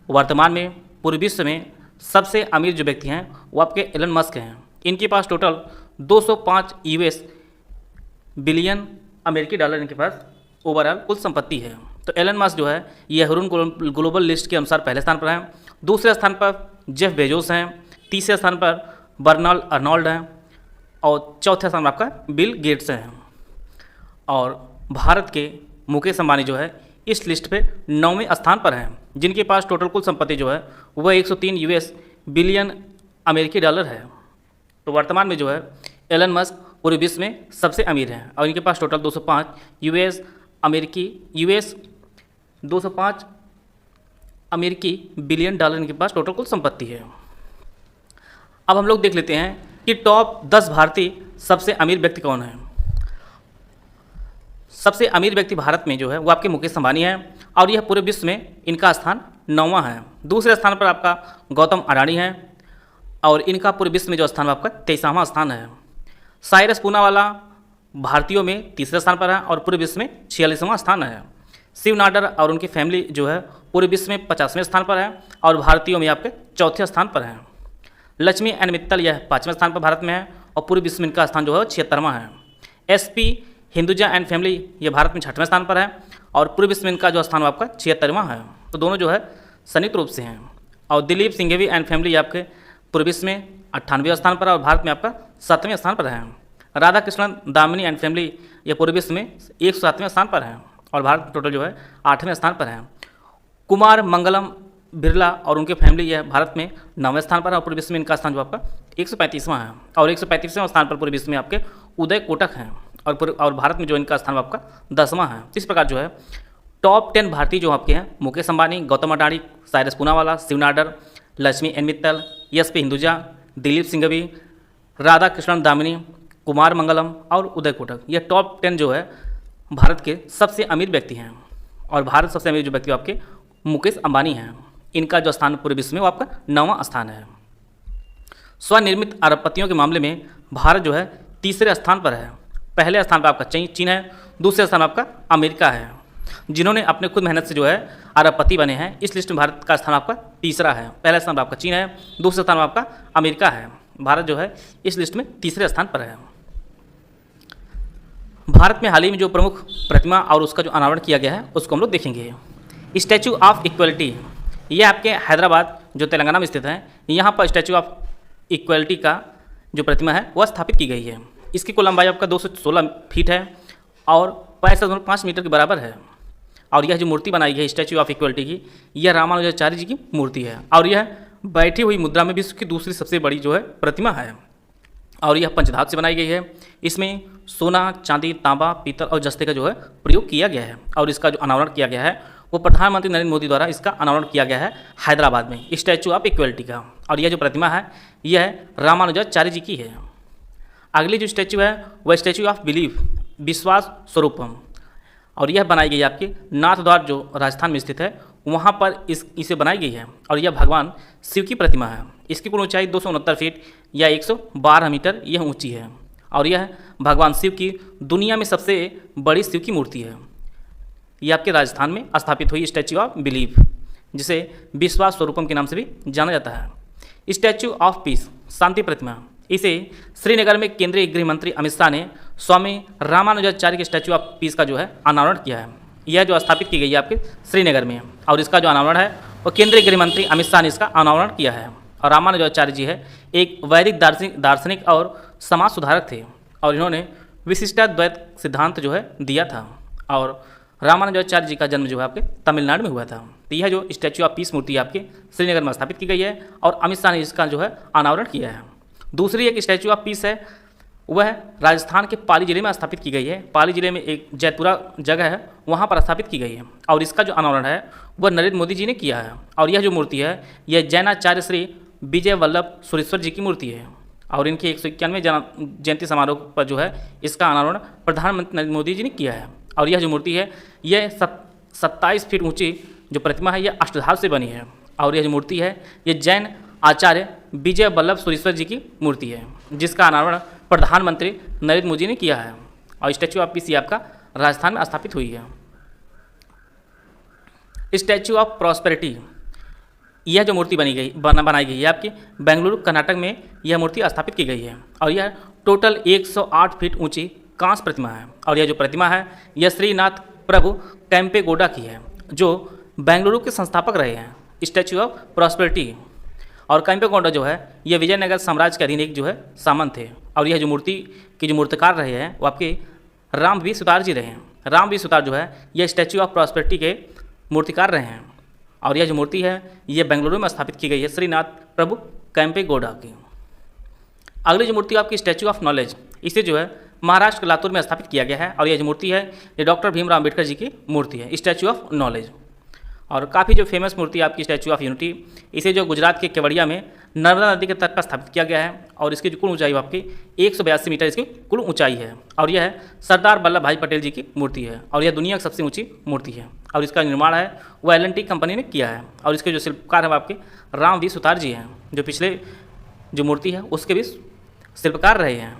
वर्तमान में पूरे विश्व में सबसे अमीर जो व्यक्ति हैं वो आपके एलन मस्क हैं। इनके पास टोटल 205 यूएस बिलियन अमेरिकी डॉलर इनके पास ओवरऑल कुल संपत्ति है। तो एलन मस्क जो है ये ह्यूरन ग्लोबल लिस्ट के अनुसार पहले स्थान पर हैं। दूसरे स्थान पर जेफ बेजोस हैं। तीसरे स्थान पर बर्नार्ड अर्नोल्ड हैं और चौथे स्थान पर आपका बिल गेट्स हैं। और भारत के मुकेश अंबानी जो है इस लिस्ट पे 9वें स्थान पर हैं, जिनके पास टोटल कुल संपत्ति जो है वह 103 यूएस बिलियन अमेरिकी डॉलर है। तो वर्तमान में जो है एलन मस्क पूरे विश्व में सबसे अमीर हैं और इनके पास टोटल 205 अमेरिकी बिलियन डॉलर इनके पास टोटल कुल संपत्ति है। अब हम लोग देख लेते हैं कि टॉप 10 भारतीय सबसे अमीर व्यक्ति कौन है। सबसे अमीर व्यक्ति भारत में जो है वो आपके मुकेश अंबानी है और यह पूरे विश्व में इनका स्थान 9वां है। दूसरे स्थान पर आपका गौतम अडानी है और इनका पूरे विश्व में जो स्थान है आपका 23वां स्थान है। साइरस पूनावाला भारतीयों में तीसरे स्थान पर है और पूरे विश्व में 46वां स्थान है। शिव नाडर और उनकी फैमिली जो है पूरे विश्व में 50वें स्थान पर है और भारतीयों में आपके चौथे स्थान पर है। लक्ष्मी एन मित्तल यह 5वें स्थान पर भारत में है और पूरे विश्व में इनका स्थान जो है 76वां है। SP हिंदुजा एंड फैमिली ये भारत में 6वें स्थान पर है और पूरे विश्व में इनका जो स्थान आपका 76वां है। तो दोनों जो है संयुक्त रूप से हैं। और दिलीप सिंघवी एंड फैमिली आपके पूरे विश्व में 98वें स्थान पर है और भारत में आपका 7वें स्थान पर है। राधा कृष्णन दामिनी एंड फैमिली ये पूरे विश्व में 107वें स्थान पर है और भारत में टोटल जो है 8वें स्थान पर है। कुमार मंगलम बिरला और उनके फैमिली यह भारत में 9वें स्थान पर है और पूरे विश्व में इनका स्थान जो आपका 135वां है और 135वें स्थान पर पूरे विश्व में आपके उदय कोटक हैं और भारत में जो इनका स्थान आपका 10वां है। इस प्रकार जो है टॉप 10 भारतीय जो आपके हैं मुकेश अंबानी, गौतम अडानी, साइरस पूनावाला, शिव नाडर, लक्ष्मी एन मित्तल, SP हिंदुजा, दिलीप सिंघवी, राधा कृष्णन दामिनी, कुमार मंगलम और उदय कोटक, ये टॉप 10 जो है भारत के सबसे अमीर व्यक्ति हैं और भारत सबसे अमीर जो व्यक्ति आपके मुकेश अंबानी हैं। इनका जो स्थान पूरे विश्व में वो आपका 9वां स्थान है। स्वनिर्मित अरबपतियों के मामले में भारत जो है तीसरे स्थान पर है। पहले स्थान पर आपका चीन है, दूसरे स्थान आपका अमेरिका है, जिन्होंने अपने खुद मेहनत से जो है अरबपति बने हैं। इस लिस्ट में भारत का स्थान आपका तीसरा है। पहला स्थान पर आपका चीन है, दूसरे स्थान पर आपका अमेरिका है। भारत जो है इस लिस्ट में तीसरे स्थान पर है। भारत में हाल ही में जो प्रमुख प्रतिमा और उसका जो अनावरण किया गया है उसको हम लोग देखेंगे। स्टैचू ऑफ इक्वलिटी, ये आपके हैदराबाद जो तेलंगाना में स्थित है, यहाँ पर स्टैचू ऑफ इक्वलिटी का जो प्रतिमा है वह स्थापित की गई है। इसकी कुल लंबाई आपका 216 फीट है और 65 मीटर के बराबर है। और यह जो मूर्ति बनाई गई है स्टैचू ऑफ इक्वलिटी की, यह रामानुजाचार्य जी की मूर्ति है और यह बैठी हुई मुद्रा में विश्व की दूसरी सबसे बड़ी जो है प्रतिमा है और यह पंचधातु से बनाई गई है। इसमें सोना, चांदी, तांबा, पीतल और जस्ते का जो है प्रयोग किया गया है और इसका जो अनावरण किया गया है वो प्रधानमंत्री नरेंद्र मोदी द्वारा इसका अनावरण किया गया है हैदराबाद में स्टैचू ऑफ इक्वलिटी का। और यह जो प्रतिमा है यह रामानुजाचार्य जी की है। अगली जो स्टैचू है वह स्टैचू ऑफ बिलीफ, विश्वास स्वरूपम, और यह बनाई गई है आपके नाथ द्वार जो राजस्थान में स्थित है वहाँ पर इसे बनाई गई है। और यह भगवान शिव की प्रतिमा है। इसकी कुल ऊंचाई 269 फीट या 112 मीटर यह ऊंची है। और यह भगवान शिव की दुनिया में सबसे बड़ी शिव की मूर्ति है। यह आपके राजस्थान में स्थापित हुई स्टैचू ऑफ बिलीफ, जिसे विश्वास स्वरूपम के नाम से भी जाना जाता है। स्टैचू ऑफ पीस, शांति प्रतिमा, इसे श्रीनगर में केंद्रीय गृह मंत्री अमित शाह ने स्वामी रामानुजाचार्य के स्टैचू ऑफ पीस का जो है अनावरण किया है। यह जो स्थापित की गई है आपके श्रीनगर में, और इसका जो अनावरण है वो केंद्रीय गृह मंत्री अमित शाह ने इसका अनावरण किया है। और रामानुजाचार्य जी है एक वैदिक दार्शनिक और समाज सुधारक थे, और इन्होंने विशिष्टाद्वैत सिद्धांत जो है दिया था। और रामानुजाचार्य जी का जन्म जो है आपके तमिलनाडु में हुआ था। तो यह जो स्टैचू ऑफ पीस मूर्ति आपके श्रीनगर में स्थापित की गई है और अमित शाह ने इसका जो है अनावरण किया है। दूसरी एक स्टैचू ऑफ पीस है, वह राजस्थान के पाली जिले में स्थापित की गई है। पाली जिले में एक जैतपुरा जगह है, वहाँ पर स्थापित की गई है। और इसका जो अनावरण है वह नरेंद्र मोदी जी ने किया है। और यह जो मूर्ति है यह जैनाचार्य श्री विजय वल्लभ सुरेश्वर जी की मूर्ति है। और इनके 191वें जयंती समारोह पर जो है इसका अनावरण प्रधानमंत्री नरेंद्र मोदी जी ने किया है। और यह जो मूर्ति है यह 27 फीट ऊंची जो प्रतिमा है यह अष्टधातु से बनी है। और यह जो मूर्ति है यह जैन आचार्य विजय वल्लभ सुरेश्वर जी की मूर्ति है, जिसका अनावरण प्रधानमंत्री नरेंद्र मोदी ने किया है। और स्टैचू ऑफ पीस आपका राजस्थान में स्थापित हुई है। स्टैचू ऑफ प्रॉस्पेरिटी, यह जो मूर्ति बनाई गई है आपकी बेंगलुरु कर्नाटक में यह मूर्ति स्थापित की गई है। और यह टोटल 108 फीट ऊंची कांस्य प्रतिमा है। और यह जो प्रतिमा है यह श्रीनाथ प्रभु कैंपेगौड़ा की है, जो बेंगलुरु के संस्थापक रहे हैं स्टैचू ऑफ प्रॉस्पेरिटी। और कैंपेगौड़ा जो है यह विजयनगर साम्राज्य के अधीन एक जो है सामंत थे। और यह जो मूर्ति की जो मूर्तिकार रहे हैं वो आपके रामवीर सुतार जी रहे हैं। रामवीर सुतार जो है यह स्टैचू ऑफ प्रॉस्पेरिटी के मूर्तिकार रहे हैं। और यह जो मूर्ति है यह बेंगलुरु में स्थापित की गई है श्रीनाथ प्रभु कैंपेगौड़ा की। अगली जो मूर्ति आपकी स्टैचू ऑफ नॉलेज, इसे जो है महाराष्ट्र के लातूर में स्थापित किया गया है। और यह जो मूर्ति है ये डॉक्टर भीमराव अम्बेडकर जी की मूर्ति है, स्टैचू ऑफ नॉलेज। और काफ़ी जो फेमस मूर्ति आपकी स्टैचू ऑफ यूनिटी, इसे जो गुजरात के केवड़िया में नर्मदा नदी के तट पर स्थापित किया गया है। और इसकी जो कुल ऊंचाई आपकी 182 मीटर इसकी कुल ऊंचाई है। और यह सरदार वल्लभ भाई पटेल जी की मूर्ति है। और यह दुनिया की सबसे ऊंची मूर्ति है। और इसका निर्माण है वो L&T कंपनी ने किया है। और इसके जो शिल्पकार है वो आपके रामवीर सुतार जी हैं, जो पिछले जो मूर्ति है उसके भी शिल्पकार रहे हैं।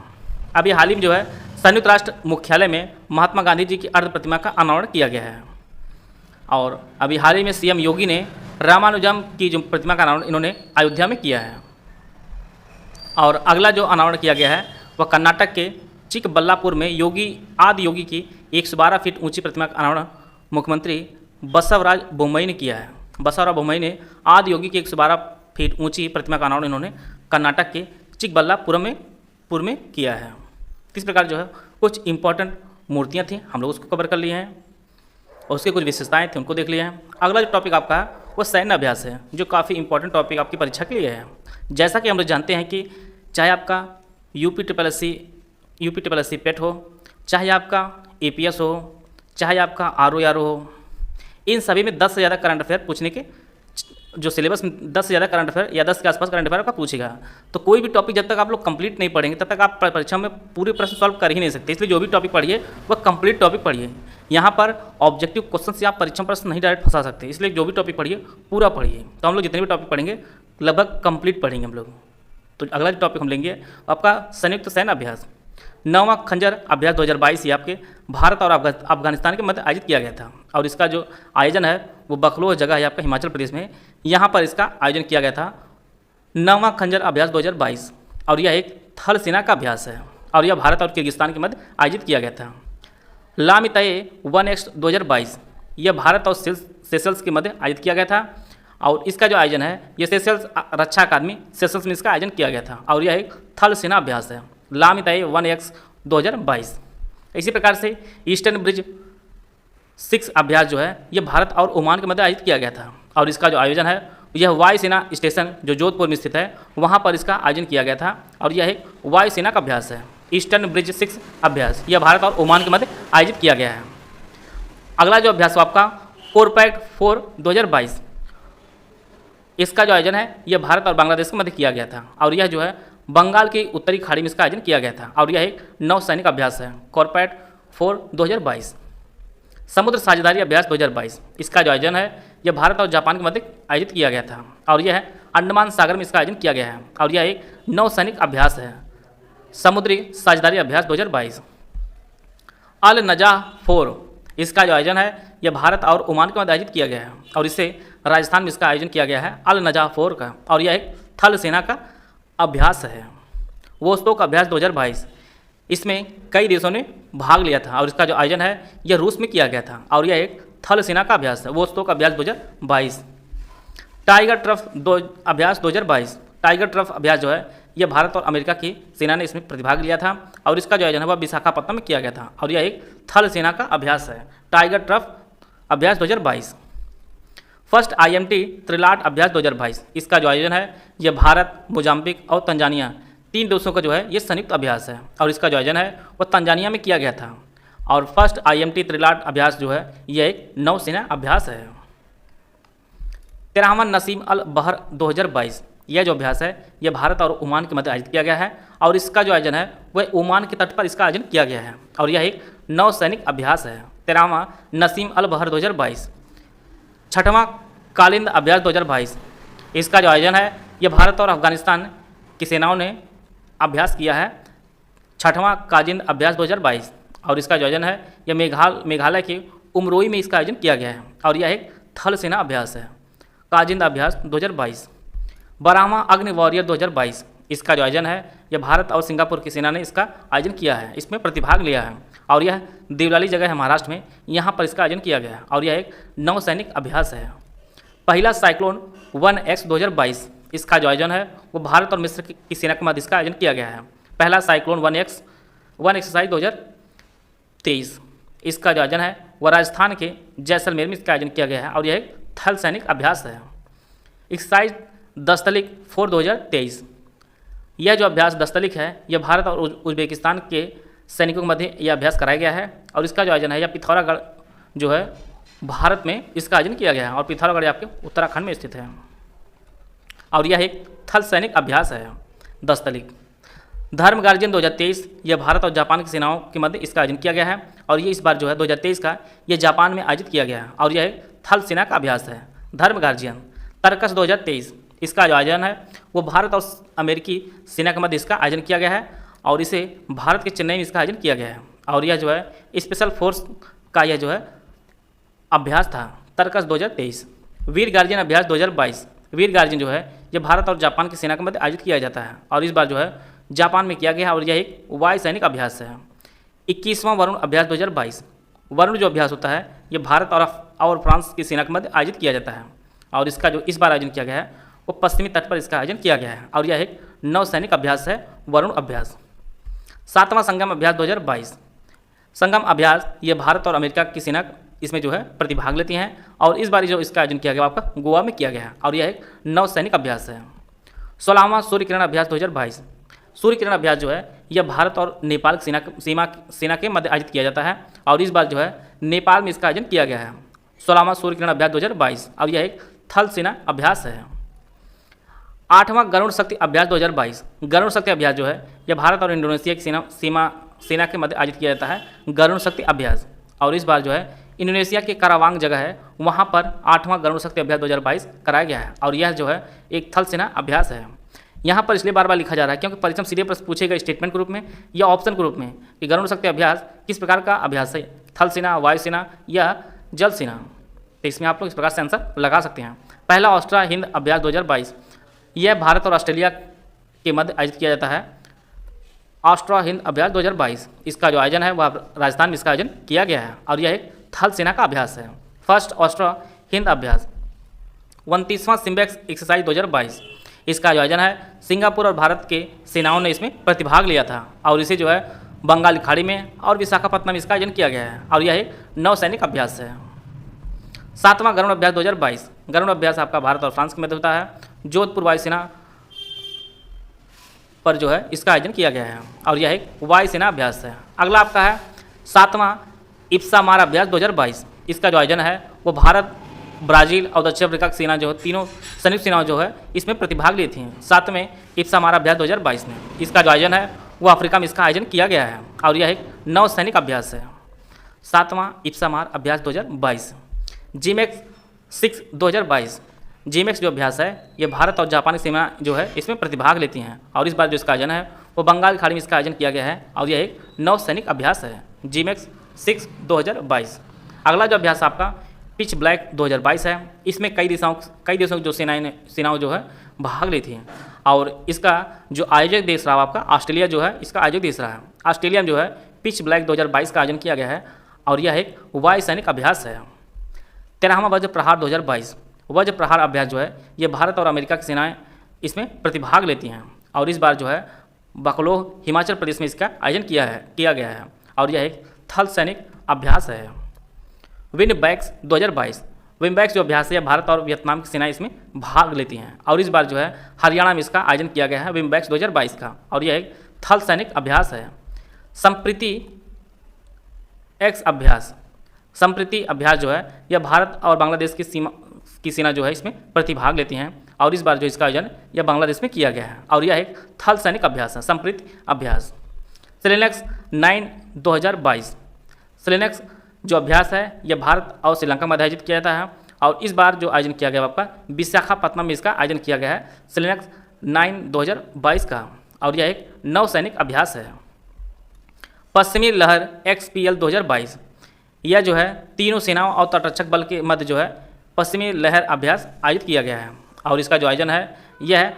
अभी हाल ही में जो है संयुक्त राष्ट्र मुख्यालय में महात्मा गांधी जी की अर्ध प्रतिमा का अनावरण किया गया है। और अभी हाल ही में सीएम योगी ने रामानुजम की जो प्रतिमा का अनावरण इन्होंने अयोध्या में किया है। और अगला जो अनावरण किया गया है वह कर्नाटक के चिकबल्लापुर में आदि योगी की 112 फीट ऊंची प्रतिमा का अनावरण मुख्यमंत्री बसवराज बोम्मई ने किया है। बसवराज बोम्मई ने आदि योगी की 112 फीट ऊंची प्रतिमा का अनावरण इन्होंने कर्नाटक के चिकबल्लापुर में किया है। इस प्रकार जो है कुछ इंपॉर्टेंट मूर्तियाँ थी, हम लोग उसको कवर कर लिए हैं और उसके कुछ विशेषताएं थी उनको देख लिए हैं। अगला जो टॉपिक आपका है वो सैन्य अभ्यास है, जो काफ़ी इंपॉर्टेंट टॉपिक आपकी परीक्षा के लिए है। जैसा कि हम लोग जानते हैं कि चाहे आपका यूपी पेट हो, चाहे आपका APS हो, चाहे आपका RO हो, इन सभी में 10 से ज़्यादा करंट अफेयर पूछने के जो सिलेबस में 10 से ज़्यादा करंट अफेयर या 10 के आसपास करंट अफेयर आपका पूछेगा। तो कोई भी टॉपिक जब तक आप लोग कंप्लीट नहीं पढ़ेंगे तब तक आप परीक्षा में पूरे प्रश्न सॉल्व कर ही नहीं सकते। इसलिए जो भी टॉपिक पढ़िए वह कंप्लीट टॉपिक पढ़िए। यहाँ पर ऑब्जेक्टिव क्वेश्चन से आप परीक्षा प्रश्न नहीं डायरेक्ट फंसा सकते, इसलिए जो भी टॉपिक पढ़िए पूरा पढ़िए। तो हम लोग जितने भी टॉपिक पढ़ेंगे लगभग कंप्लीट पढ़ेंगे हम लोग। तो अगला जो टॉपिक हम लेंगे आपका संयुक्त सैन्य अभ्यास 9वां खंजर अभ्यास 2022 ये आपके भारत और अफगानिस्तान के मध्य आयोजित किया गया था। और इसका जो आयोजन है वो बखलोह जगह है आपका हिमाचल प्रदेश में, यहाँ पर इसका आयोजन किया गया था 9वां खंजर अभ्यास 2022। और यह एक थल सेना का अभ्यास है और यह भारत और किर्गिस्तान के मध्य आयोजित किया गया था। लामिताए 1X 2022 यह भारत और सेशल्स के मध्य आयोजित किया गया था। और इसका जो आयोजन है यह सेशल्स रक्षा अकादमी सेशल्स में इसका आयोजन किया गया था। और यह एक थल सेना अभ्यास है, लामिताए 1X 2022। इसी प्रकार से ईस्टर्न ब्रिज 6 अभ्यास जो है यह भारत और ओमान के मध्य आयोजित किया गया था। और इसका जो आयोजन है यह वायुसेना स्टेशन जो जोधपुर में स्थित है वहाँ पर इसका आयोजन किया गया था। और यह एक वायुसेना का अभ्यास है, ईस्टर्न ब्रिज 6 अभ्यास, यह भारत और ओमान के मध्य आयोजित किया गया है। अगला जो अभ्यास हो आपका कोरपैक्ट 4 2022, इसका जो आयोजन है यह भारत और बांग्लादेश के मध्य किया गया था। और यह जो है बंगाल की उत्तरी खाड़ी में इसका आयोजन किया गया था और यह एक नौसैनिक अभ्यास है। कॉर्पोरेट 4 2022। समुद्र साझेदारी अभ्यास 2022, इसका जो आयोजन है यह भारत और जापान के मध्य आयोजित किया गया था और यह है अंडमान सागर में इसका आयोजन किया गया है और यह एक नौसैनिक अभ्यास है। समुद्री साझेदारी अभ्यास 2022। अल नजाह 4, इसका जो आयोजन है यह भारत और ओमान के मध्य आयोजित किया गया है और इसे राजस्थान में इसका आयोजन किया गया है अल नजाह 4 का और यह एक थल सेना का अभ्यास है। वोस्तोक अभ्यास 2022, इसमें कई देशों ने भाग लिया था और इसका जो आयोजन है यह रूस में किया गया था और यह एक थल सेना का अभ्यास है। वोस्तोक अभ्यास 2022। टाइगर ट्रफ अभ्यास 2022, टाइगर ट्रफ अभ्यास जो है यह भारत और अमेरिका की सेना ने इसमें प्रतिभाग लिया था और इसका जो आयोजन है वह विशाखापट्टनम में किया गया था और यह एक थल सेना का अभ्यास है। टाइगर ट्रफ अभ्यास 2022। फर्स्ट IMT त्रिलाट अभ्यास 2022, इसका जो आयोजन है यह भारत, मोजाम्बिक और तंजानिया 3 देशों का जो है ये संयुक्त अभ्यास है और इसका जो आयोजन है वह तंजानिया में किया गया था और फर्स्ट IMT त्रिलाट अभ्यास जो है यह एक नौसेना अभ्यास है। 13वां नसीम अल बहर 2022, यह जो अभ्यास है यह भारत और ओमान के मध्य आयोजित किया गया है और इसका जो आयोजन है वह ओमान के तट पर इसका आयोजन किया गया है और यह एक नौसैनिक अभ्यास है। 13वां नसीम अल बहर 2022। 6वां कालिंद अभ्यास 2022, इसका जो आयोजन है यह भारत और अफगानिस्तान की सेनाओं ने अभ्यास किया है। 6वां काजिंद अभ्यास 2022 और इसका जो आयोजन है यह मेघालय के उमरोई में इसका आयोजन किया गया है और यह एक थल सेना अभ्यास है। काजिंद अभ्यास 2022। 12वां अग्नि वॉरियर 2022, इसका जो आयोजन है यह भारत और सिंगापुर की सेना ने इसका आयोजन किया है, इसमें प्रतिभाग लिया है और यह देवलाली जगह है महाराष्ट्र में, यहाँ पर इसका आयोजन किया गया है और यह एक नौसैनिक अभ्यास है। पहला साइक्लोन 1X 2022, इसका जो आयोजन है वो भारत और मिस्र की सेना के मध्य इसका आयोजन किया गया है। पहला साइक्लोन 1X 1 एक्सरसाइज 2023, इसका जो आयोजन है वह राजस्थान के जैसलमेर में इसका आयोजन किया गया है और यह एक थल सैनिक अभ्यास है। एक्सरसाइज दस्तलिक 4 2023, यह जो अभ्यास दस्तलिक है यह भारत और उज्बेकिस्तान के सैनिकों के मध्य यह अभ्यास कराया गया है और इसका जो आयोजन है यह पिथौरागढ़ जो है भारत में इसका आयोजन किया गया है और पिथौरागढ़ आपके उत्तराखंड में स्थित है और यह एक थल सैनिक अभ्यास है दस्तलिक। धर्म गार्जियन 2023, यह भारत और जापान की सेनाओं के मध्य इसका आयोजन किया गया है और ये इस बार जो है 2023 का यह जापान में आयोजित किया गया है और यह एक थल सेना का अभ्यास है। धर्म गार्जियन तर्कस 2023, इसका जो आयोजन है वो भारत और अमेरिकी सेना के मध्य इसका आयोजन किया गया है और इसे भारत के चेन्नई में इसका आयोजन किया गया है और यह जो है स्पेशल फोर्स का यह जो है अभ्यास था। तर्कस 2023। वीर गार्जियन अभ्यास 2022, वीर गार्जियन जो है यह भारत और जापान की सेना के मध्य आयोजित किया जाता है और इस बार जो है जापान में किया गया है और यह एक वायु सैनिक अभ्यास है। 21वां वरुण अभ्यास 2022, वरुण जो अभ्यास होता है यह भारत और फ्रांस की सेना के मध्य आयोजित किया जाता है और इसका जो इस बार आयोजन किया गया है वो पश्चिमी तट पर इसका आयोजन किया गया है और यह एक नौसैनिक अभ्यास है, वरुण अभ्यास। 7वां संगम अभ्यास 2022, संगम अभ्यास ये भारत और अमेरिका की सेना इसमें जो है प्रतिभाग लेती हैं और इस बार जो इसका आयोजन किया गया आपका गोवा में किया गया है और यह एक नौसैनिक अभ्यास है। 16वां सूर्य किरण अभ्यास 2022, सूर्य किरण अभ्यास जो है यह भारत और नेपाल की सेना के मध्य आयोजित किया जाता है और इस बार जो है नेपाल में इसका आयोजन किया गया है। 16वां सूर्य किरण अभ्यास 2022 और यह एक थल सेना अभ्यास है। 8वां गरुड़ शक्ति अभ्यास 2022, गरुड़ शक्ति अभ्यास जो है यह भारत और इंडोनेशिया की सेना के मध्य आयोजित किया जाता है गरुड़ शक्ति अभ्यास और इस बार जो है इंडोनेशिया के कारावांग जगह है वहाँ पर 8वां गरुड़ शक्ति अभ्यास 2022 कराया गया है और यह जो है एक थल सेना अभ्यास है। यहाँ पर इसलिए बार बार लिखा जा रहा है क्योंकि परीक्षा सीधे प्रश्न पूछेगा स्टेटमेंट के रूप में या ऑप्शन के रूप में कि गरुड़ शक्ति अभ्यास किस प्रकार का अभ्यास है, थल सेना, वायुसेना या जल सेना। तो इसमें आप लोग इस प्रकार से आंसर लगा सकते हैं। पहला ऑस्ट्रा हिंद अभ्यास 2022, यह भारत और ऑस्ट्रेलिया के मध्य आयोजित किया जाता है। ऑस्ट्रा हिंद अभ्यास 2022, इसका जो आयोजन है वह राजस्थान में इसका आयोजन किया गया है और यह एक थल सेना का अभ्यास है। फर्स्ट ऑस्ट्रा हिंद अभ्यास। 29वां सिम्बेक्स एक्सरसाइज 2022, इसका जो आयोजन है सिंगापुर और भारत के सेनाओं ने इसमें प्रतिभाग लिया था और इसे जो है बंगाल की खाड़ी में और विशाखापट्टनम में इसका आयोजन किया गया है और यह एक नौसैनिक अभ्यास है। 7वां गरुड़ अभ्यास 2022, गरुड़ अभ्यास आपका भारत और फ्रांस के मध्य होता है। जोधपुर वायुसेना पर जो है इसका आयोजन किया गया है और यह एक वायुसेना अभ्यास है। अगला आपका है 7वां इप्सा मार अभ्यास 2022, इसका जो आयोजन है वो भारत ब्राज़ील और दक्षिण अफ्रीका की सेना जो है, तीनों संयुक्त सेनाएं जो है इसमें प्रतिभाग ली थी। 7वें इप्सामार अभ्यास 2022 में। इसका जो आयोजन है वो अफ्रीका में इसका आयोजन किया गया है और यह एक नौ सैनिक अभ्यास है। 7वां इप्सामार अभ्यास 2022। जीमैक्स 6 2022। जीमैक्स जो अभ्यास है ये भारत और जापान की सेना जो है इसमें प्रतिभाग लेती हैं और इस बार जो इसका आयोजन है वो बंगाल की खाड़ी में इसका आयोजन किया गया है और यह एक नौ सैनिक अभ्यास है। जीमैक्स 6 2022। अगला जो अभ्यास आपका पिच ब्लैक 2022 है। इसमें कई देशों की जो सेनाओं जो है भाग ली थी और इसका जो आयोजक देश रहा आपका ऑस्ट्रेलिया जो है इसका आयोजक देश रहा है। ऑस्ट्रेलिया में जो है पिच ब्लैक 2022 का आयोजन किया गया है और यह एक वायु सैनिक अभ्यास है। 13वां वज्र प्रहार 2022। वज्र प्रहार अभ्यास जो है ये भारत और अमेरिका की सेनाएं इसमें प्रतिभाग लेती हैं और इस बार जो है बकलोह हिमाचल प्रदेश में इसका आयोजन किया गया है और यह एक थल सैनिक अभ्यास है। विंडबैक्स 2022। विंडबैक्स जो अभ्यास है भारत और वियतनाम की सेनाएं इसमें भाग लेती हैं और इस बार जो है हरियाणा में इसका आयोजन किया गया है विंडबैक्स 2022 का और यह एक थल सैनिक अभ्यास है। संप्रीति एक्स अभ्यास। संप्रीति अभ्यास जो है यह भारत और बांग्लादेश की सेना जो है इसमें प्रतिभाग लेती हैं और इस बार जो इसका आयोजन यह बांग्लादेश में किया गया है और यह एक थल सैनिक अभ्यास है। संप्रीति अभ्यास। सेलेनेक्स 9 2022। सेलेनेक्स जो अभ्यास है यह भारत और श्रीलंका में आयोजित किया जाता है और इस बार जो आयोजन किया गया आपका विशाखापत्तनम में इसका आयोजन किया गया है सेलेनेक्स 9 2022 का और यह एक नौ सैनिक अभ्यास है। पश्चिमी लहर XPL 2022। यह जो है तीनों सेनाओं और तटरक्षक बल के मध्य जो है पश्चिमी लहर अभ्यास आयोजित किया गया है और इसका जो आयोजन है यह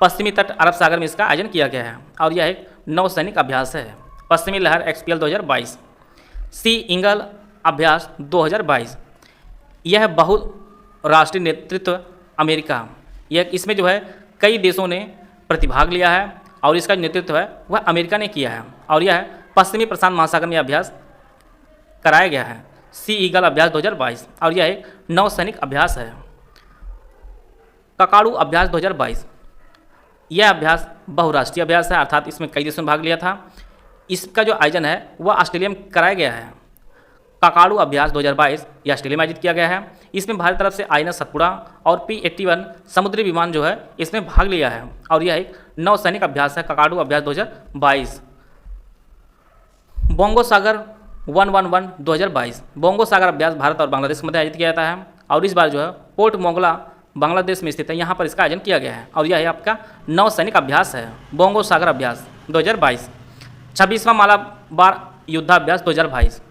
पश्चिमी तट अरब सागर में इसका आयोजन किया गया है और यह एक नौ सैनिक अभ्यास है। पश्चिमी लहर XPL 2022। सी इंगल अभ्यास 2022। यह बहुराष्ट्रीय नेतृत्व अमेरिका इसमें जो है कई देशों ने प्रतिभाग लिया है और इसका नेतृत्व है वह अमेरिका ने किया है और यह पश्चिमी प्रशांत महासागर में अभ्यास कराया गया है। सी ईगल अभ्यास 2022 और यह एक नौ सैनिक अभ्यास है। ककाड़ू अभ्यास 2022। यह अभ्यास बहुराष्ट्रीय अभ्यास है अर्थात इसमें कई देशों ने भाग लिया था। इसका जो आयोजन है वह ऑस्ट्रेलिया में कराया गया है। ककाड़ू अभ्यास 2022 यह ऑस्ट्रेलिया में आयोजित किया गया है। इसमें भारत तरफ से INS सतपुड़ा और P-81 समुद्री विमान जो है इसमें भाग लिया है और यह एक नौ सैनिक अभ्यास है। ककाड़ू अभ्यास 2022। बोंगो सागर 111 2022। बोंगो सागर अभ्यास भारत और बांग्लादेश के मध्य आयोजित किया जाता है और इस बार जो है पोर्ट मोंगला बांग्लादेश में स्थित है यहाँ पर इसका आयोजन किया गया है और यह आपका नौ सैनिक अभ्यास है। बोंगो सागर अभ्यास 2022। 26वां मालाबार युद्धाभ्यास 2022।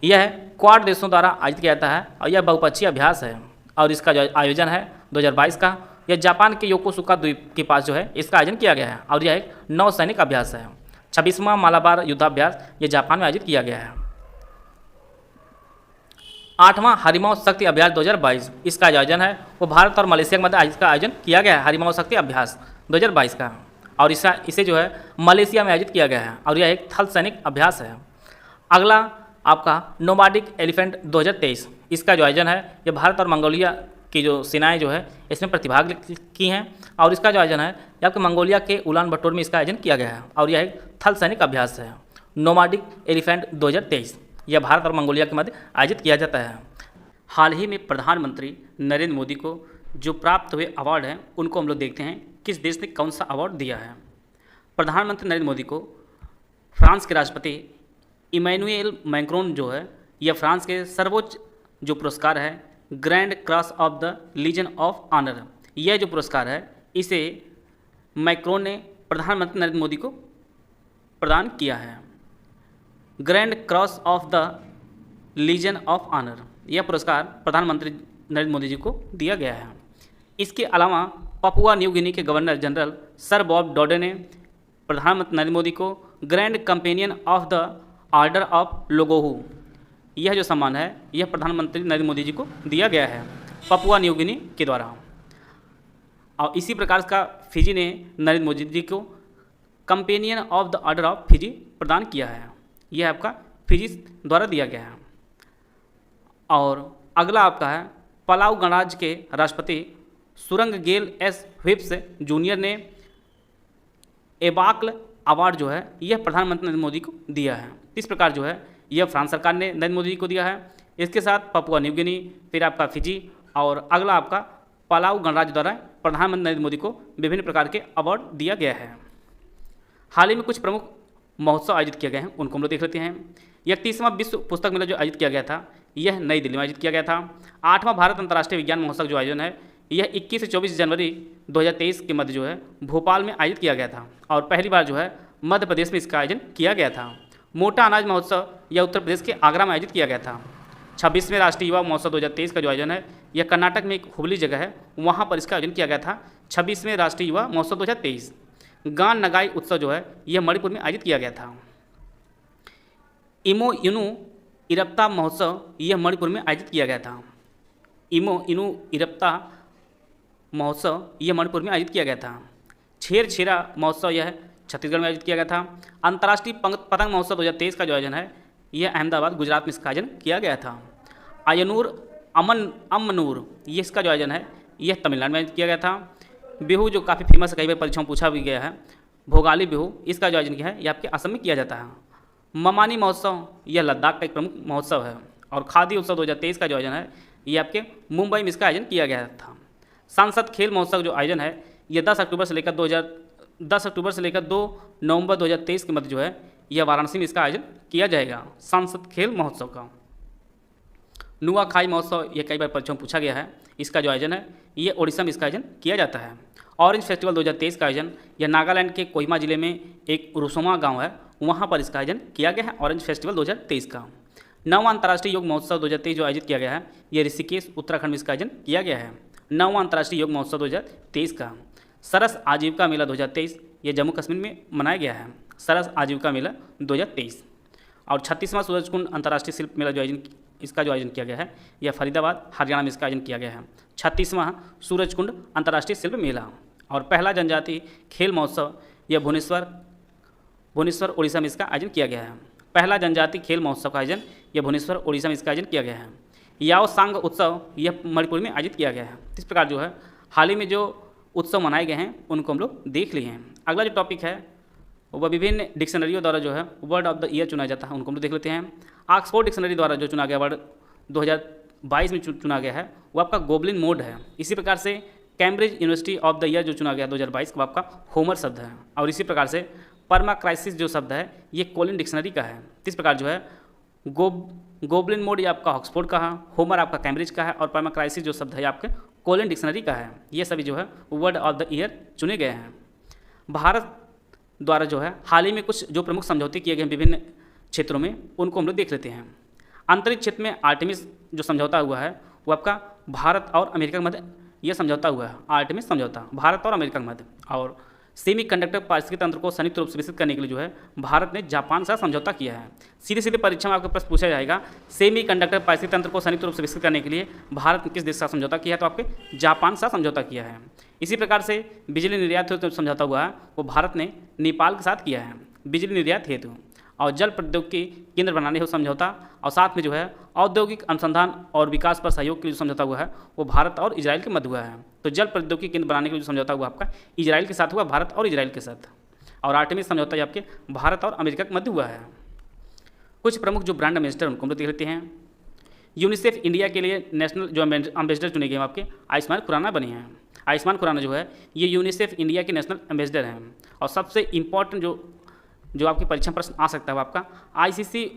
यह क्वाड देशों द्वारा आयोजित किया जाता है और यह बहुपक्षीय अभ्यास है और इसका जो आयोजन है 2022 का यह जापान के योकोसुका द्वीप के पास जो है इसका आयोजन किया गया है और यह एक नौ सैनिक अभ्यास है। 26वां मालाबार युद्धाभ्यास यह जापान में आयोजित किया गया है। 8वां हरिमाओ शक्ति अभ्यास 2022। इसका जो आयोजन है वो भारत और मलेशिया के मध्य इसका आयोजन किया गया है हरिमाओ शक्ति अभ्यास 2022 का और इसे जो है मलेशिया में आयोजित किया गया है और यह एक थल सैनिक अभ्यास है। अगला आपका नोमाडिक एलिफेंट 2023। इसका जो आयोजन है ये भारत और मंगोलिया की जो सेनाएं जो है इसमें प्रतिभाग की हैं और इसका जो आयोजन है ये आपके मंगोलिया के उलान बटोर में इसका आयोजन किया गया है और यह एक थल सैनिक अभ्यास है। नोमाडिक एलिफेंट 2023 यह भारत और मंगोलिया के मध्य आयोजित किया जाता है। हाल ही में प्रधानमंत्री नरेंद्र मोदी को जो प्राप्त हुए अवार्ड हैं उनको हम लोग देखते हैं किस देश ने कौन सा अवार्ड दिया है। प्रधानमंत्री नरेंद्र मोदी को फ्रांस के राष्ट्रपति इमैनुएल मैक्रोन जो है यह फ्रांस के सर्वोच्च जो पुरस्कार है grand cross of the legion of honour, यह जो पुरस्कार है इसे मैक्रोन ने प्रधानमंत्री नरेंद्र मोदी को प्रदान किया है। Grand cross of the legion of honour यह पुरस्कार प्रधानमंत्री नरेंद्र मोदी जी को दिया गया है। इसके अलावा पपुआ न्यू गिनी के गवर्नर जनरल सर बॉब डॉडे ने प्रधानमंत्री नरेंद्र मोदी को grand companion of the order of लोगोहू यह जो सम्मान है यह प्रधानमंत्री नरेंद्र मोदी जी को दिया गया है पपुआ न्यू गिनी के द्वारा। और इसी प्रकार का फिजी ने नरेंद्र मोदी जी को companion of the order of Fiji प्रदान किया है, यह आपका फिजी द्वारा दिया गया है। और अगला आपका है पलाऊ गणराज्य के राष्ट्रपति सुरंगगेल एस व्हिप्स जूनियर ने एबाकल अवार्ड जो है यह प्रधानमंत्री नरेंद्र मोदी को दिया है। इस प्रकार जो है यह फ्रांस सरकार ने नरेंद्र मोदी को दिया है, इसके साथ पपुआ न्यू गिनी, फिर आपका फिजी और अगला आपका पलाऊ गणराज्य द्वारा प्रधानमंत्री नरेंद्र मोदी को विभिन्न प्रकार के अवार्ड दिया गया है। हाल ही में कुछ प्रमुख महोत्सव आयोजित किए गए हैं, उनको हम लोग देख लेते हैं। 31वां विश्व पुस्तक मेला जो आयोजित किया गया था, यह नई दिल्ली में आयोजित किया गया था। 8वां भारत अंतर्राष्ट्रीय विज्ञान महोत्सव जो आयोजन है, यह 21 से 24 जनवरी 2023 के मध्य जो है भोपाल में आयोजित किया गया था और पहली बार जो है मध्य प्रदेश में इसका आयोजन किया गया था। मोटा अनाज महोत्सव यह उत्तर प्रदेश के आगरा में आयोजित किया गया था। 26वें राष्ट्रीय युवा महोत्सव 2023 का जो आयोजन है, यह कर्नाटक में एक हुबली जगह है, वहाँ पर इसका आयोजन किया गया था। 26वें राष्ट्रीय युवा महोत्सव 2023। गान नगाई उत्सव जो है, यह मणिपुर में आयोजित किया गया था। इमो इनु इरप्ता महोत्सव यह मणिपुर में आयोजित किया गया था। इमो इनु इरप्ता महोत्सव यह मणिपुर में आयोजित किया गया था। छेरछेरा महोत्सव यह छत्तीसगढ़ में आयोजित किया गया था। अंतर्राष्ट्रीय पतंग महोत्सव 2023 का जो आयोजन है, यह अहमदाबाद गुजरात में इसका आयोजन किया गया था। अयनूर अमनूर ये इसका जो आयोजन है, यह तमिलनाडु में आयोजित किया गया था। बिहू जो काफ़ी फेमस है, कई बार परीक्षाओं में पूछा भी गया है, भोगाली बिहू, इसका जो आयोजन किया है, यह आपके असम में किया जाता है। ममानी महोत्सव यह लद्दाख का एक प्रमुख महोत्सव है और खादी उत्सव 2023 का जो आयोजन है, ये आपके मुंबई में इसका आयोजन किया गया था। सांसद खेल महोत्सव जो आयोजन है, यह 10 अक्टूबर से लेकर 2 नवंबर 2023 के मध्य जो है, यह वाराणसी में इसका आयोजन किया जाएगा, सांसद खेल महोत्सव का। नुआखाई महोत्सव यह कई बार परीक्षाओं में पूछा गया है, इसका जो आयोजन है, ये ओडिशा में इसका आयोजन किया जाता है। ऑरेंज फेस्टिवल 2023 का आयोजन यह नागालैंड के कोहिमा जिले में एक रुसोमा गांव है, वहाँ पर इसका आयोजन किया गया है, ऑरेंज फेस्टिवल 2023 का। 9वां अंतर्राष्ट्रीय योग महोत्सव 2023 जो आयोजित किया गया है, यह ऋषिकेश उत्तराखंड में इसका आयोजन किया गया है। 9वां अंतर्राष्ट्रीय योग महोत्सव 2023 का। सरस आजीविका मेला 2023 यह जम्मू कश्मीर में मनाया गया है, सरस आजीविका मेला 2023। और 36वां सूरजकुंड अंतर्राष्ट्रीय शिल्प मेला जो इसका जो आयोजन किया गया है, यह फरीदाबाद हरियाणा में इसका आयोजन किया गया है, 36वां सूरजकुंड अंतर्राष्ट्रीय शिल्प मेला। और पहला जनजातीय खेल महोत्सव यह भुवनेश्वर उड़ीसा में इसका आयोजन किया गया है। पहला जनजातीय खेल महोत्सव का आयोजन यह भुवनेश्वर उड़ीसा में इसका आयोजन किया गया है। याओ सांग उत्सव यह मणिपुर में आयोजित किया गया है। इस प्रकार जो है हाल ही में जो उत्सव मनाए गए हैं, उनको हम लोग देख लिए हैं। अगला जो टॉपिक है वह विभिन्न डिक्शनरियों द्वारा जो है वर्ड ऑफ द ईयर चुना जाता है, उनको हम लोग देख लेते हैं। ऑक्सफोर्ड डिक्शनरी द्वारा जो चुना गया वर्ड 2022 में चुना गया है, वो आपका गोबलिन मोड है। इसी प्रकार से Cambridge university of the year जो चुना गया 2022 का, आपका होमर शब्द है। और इसी प्रकार से परमा क्राइसिस जो शब्द है, ये कोलिन डिक्शनरी का है। इस प्रकार जो है गोबलिन मोड ये आपका ऑक्सफोर्ड का है, होमर आपका कैम्ब्रिज का है और परमा क्राइसिस जो शब्द है आपके कोलिन डिक्शनरी का है। ये सभी जो है वर्ड ऑफ द ईयर चुने गए हैं। भारत द्वारा जो है हाल ही में कुछ जो प्रमुख समझौते किए गए हैं विभिन्न क्षेत्रों में, उनको हम लोग देख लेते हैं। अंतरिक्ष क्षेत्र में आर्टेमिस जो समझौता हुआ है, वो आपका भारत और अमेरिका के मध्य यह समझौता हुआ है, आर्टेमिस समझौता भारत और अमेरिका के मध्य। और सेमी कंडक्टर पारिस्थितिकी तंत्र को संयुक्त रूप से विकसित करने के लिए जो है भारत ने जापान से समझौता किया है। सीधे सीधे परीक्षा में आपको प्रश्न पूछा जाएगा, सेमी कंडक्टर पारिस्थितिकी तंत्र को संयुक्त रूप से विकसित करने के लिए भारत ने किस देश का समझौता किया है, तो आपके जापान से समझौता किया है। इसी प्रकार से बिजली निर्यात हेतु समझौता हुआ है, वो भारत ने नेपाल के साथ किया है, बिजली निर्यात हेतु। और जल प्रौद्योगिकी केंद्र बनाने हेतु समझौता, और साथ में जो है औद्योगिक अनुसंधान और विकास पर सहयोग के लिए जो समझौता हुआ है, वो भारत और इजराइल के मध्य हुआ है। तो जल प्रौद्योगिकी केंद्र बनाने के लिए जो समझौता हुआ आपका इजराइल के साथ हुआ, भारत और इजराइल के साथ। और आर्टेमिस समझौता ये आपके भारत और अमेरिका के मध्य हुआ है। कुछ प्रमुख जो ब्रांड एम्बेसडर उनको हम लोग देख लेते हैं। यूनिसेफ इंडिया के लिए नेशनल जो एम्बेसडर चुने गए हैं आपके आयुष्मान खुराना बने हैं। आयुष्मान खुराना जो है ये यूनिसेफ इंडिया के नेशनल एम्बेसडर हैं। और सबसे इम्पॉर्टेंट जो आपकी परीक्षा प्रश्न आ सकता है वो आपका आईसीसी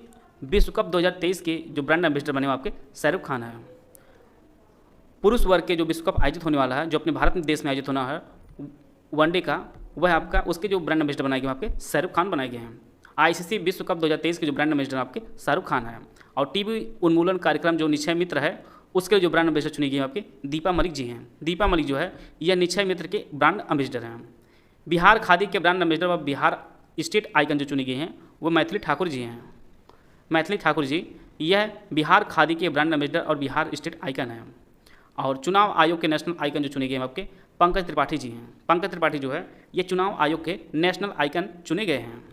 विश्व कप 2023 के जो ब्रांड एम्बेसडर बने वो आपके शाहरुख खान है। पुरुष वर्ग के जो विश्व कप आयोजित होने वाला है, जो अपने भारत देश में आयोजित होना है वनडे का, वह आपका उसके जो ब्रांड एम्बेसडर बनाए गए आपके शाहरुख खान बनाए गए हैं। आईसीसी विश्व कप 2023 के जो ब्रांड एम्बेसडर आपके शाहरुख खान है। और टीवी उन्मूलन कार्यक्रम जो निश्चय मित्र है, उसके जो ब्रांड एम्बेसडर चुनी गई आपके दीपा मलिक जी हैं। दीपा मलिक जो है यह निश्चय मित्र के ब्रांड एम्बेसडर हैं। बिहार खादी के ब्रांड एम्बेसडर व बिहार स्टेट आइकन जो चुनी गई हैं, वो मैथिली ठाकुर जी हैं। मैथिली ठाकुर जी यह बिहार खादी के ब्रांड एम्बेसडर और बिहार स्टेट आइकन है। और चुनाव आयोग के नेशनल आइकन जो चुने गए हैं आपके पंकज त्रिपाठी जी हैं। पंकज त्रिपाठी जो है ये चुनाव आयोग के नेशनल आइकन चुने गए हैं।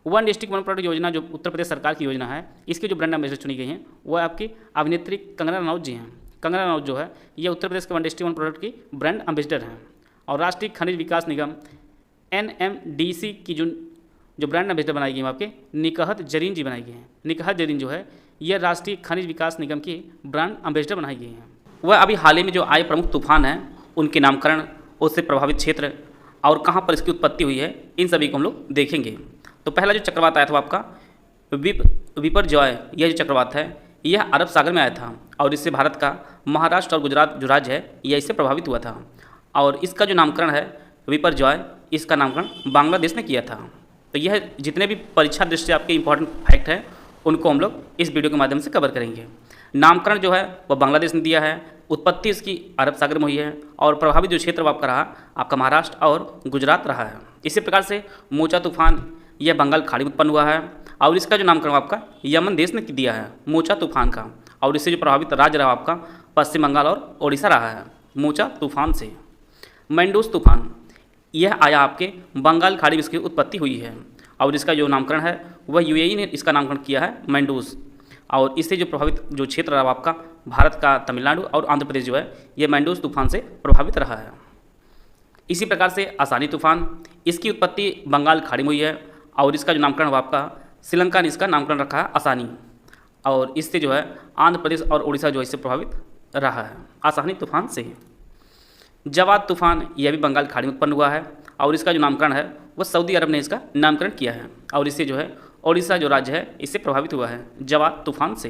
वन डिस्ट्रिक्ट वन प्रोडक्ट योजना जो उत्तर प्रदेश सरकार की योजना है, इसके जो ब्रांड एम्बेसडर चुनी गई हैं वो आपकी अभिनेत्री कंगना रनौत जी हैं। कंगना रनौत जो है ये उत्तर प्रदेश के वन डिस्ट्रिक्ट वन प्रोडक्ट की ब्रांड एम्बेसडर हैं। और राष्ट्रीय खनिज विकास निगम NMDC की जो ब्रांड एम्बेसडर बनाई गई है आपके निकहत जरीन जी बनाई गई हैं। निकहत जरीन जो है यह राष्ट्रीय खनिज विकास निगम की ब्रांड एम्बेसडर बनाई गई हैं। वह अभी हाल ही में जो आए प्रमुख तूफान हैं उनके नामकरण, उससे प्रभावित क्षेत्र और कहाँ पर इसकी उत्पत्ति हुई है, इन सभी को हम लोग देखेंगे। तो पहला जो चक्रवात आया था वो आपका बिपरजॉय, यह जो चक्रवात है यह अरब सागर में आया था और इससे भारत का महाराष्ट्र और गुजरात जो राज्य है यह इससे प्रभावित हुआ था। और इसका जो नामकरण है बिपरजॉय, इसका नामकरण बांग्लादेश ने किया था। तो यह जितने भी परीक्षा दृष्टि आपके इंपॉर्टेंट फैक्ट हैं उनको हम लोग इस वीडियो के माध्यम से कवर करेंगे। नामकरण जो है वह बांग्लादेश ने दिया है, उत्पत्ति इसकी अरब सागर में हुई है और प्रभावित जो क्षेत्र आपका रहा आपका महाराष्ट्र और गुजरात रहा है। इसी प्रकार से मोचा तूफान यह बंगाल खाड़ी में उत्पन्न हुआ है और इसका जो नामकरण आपका यमन देश ने दिया है मोचा तूफान का। और इससे जो प्रभावित राज्य रहा आपका पश्चिम बंगाल और ओडिशा रहा है मोचा तूफान से। मैंडूस तूफान यह आया आपके बंगाल खाड़ी में इसकी उत्पत्ति हुई है और इसका जो नामकरण है वह यूएई ने इसका नामकरण किया है मैंडूस। और इससे जो प्रभावित जो क्षेत्र रहा आपका भारत का तमिलनाडु और आंध्र प्रदेश जो है ये मैंडूस तूफान से प्रभावित रहा है। इसी प्रकार से आसानी तूफान, इसकी उत्पत्ति बंगाल खाड़ी में हुई है और इसका जो नामकरण हुआ आपका श्रीलंका ने इसका नामकरण रखा है आसानी। और इससे जो है आंध्र प्रदेश और उड़ीसा जो है इससे प्रभावित रहा है आसानी तूफान से। जवाद तूफान यह भी बंगाल खाड़ी में उत्पन्न हुआ है और इसका जो नामकरण है वह सऊदी अरब ने इसका नामकरण किया है और इससे जो है ओडिशा जो राज्य है इससे प्रभावित हुआ है जवाद तूफान से।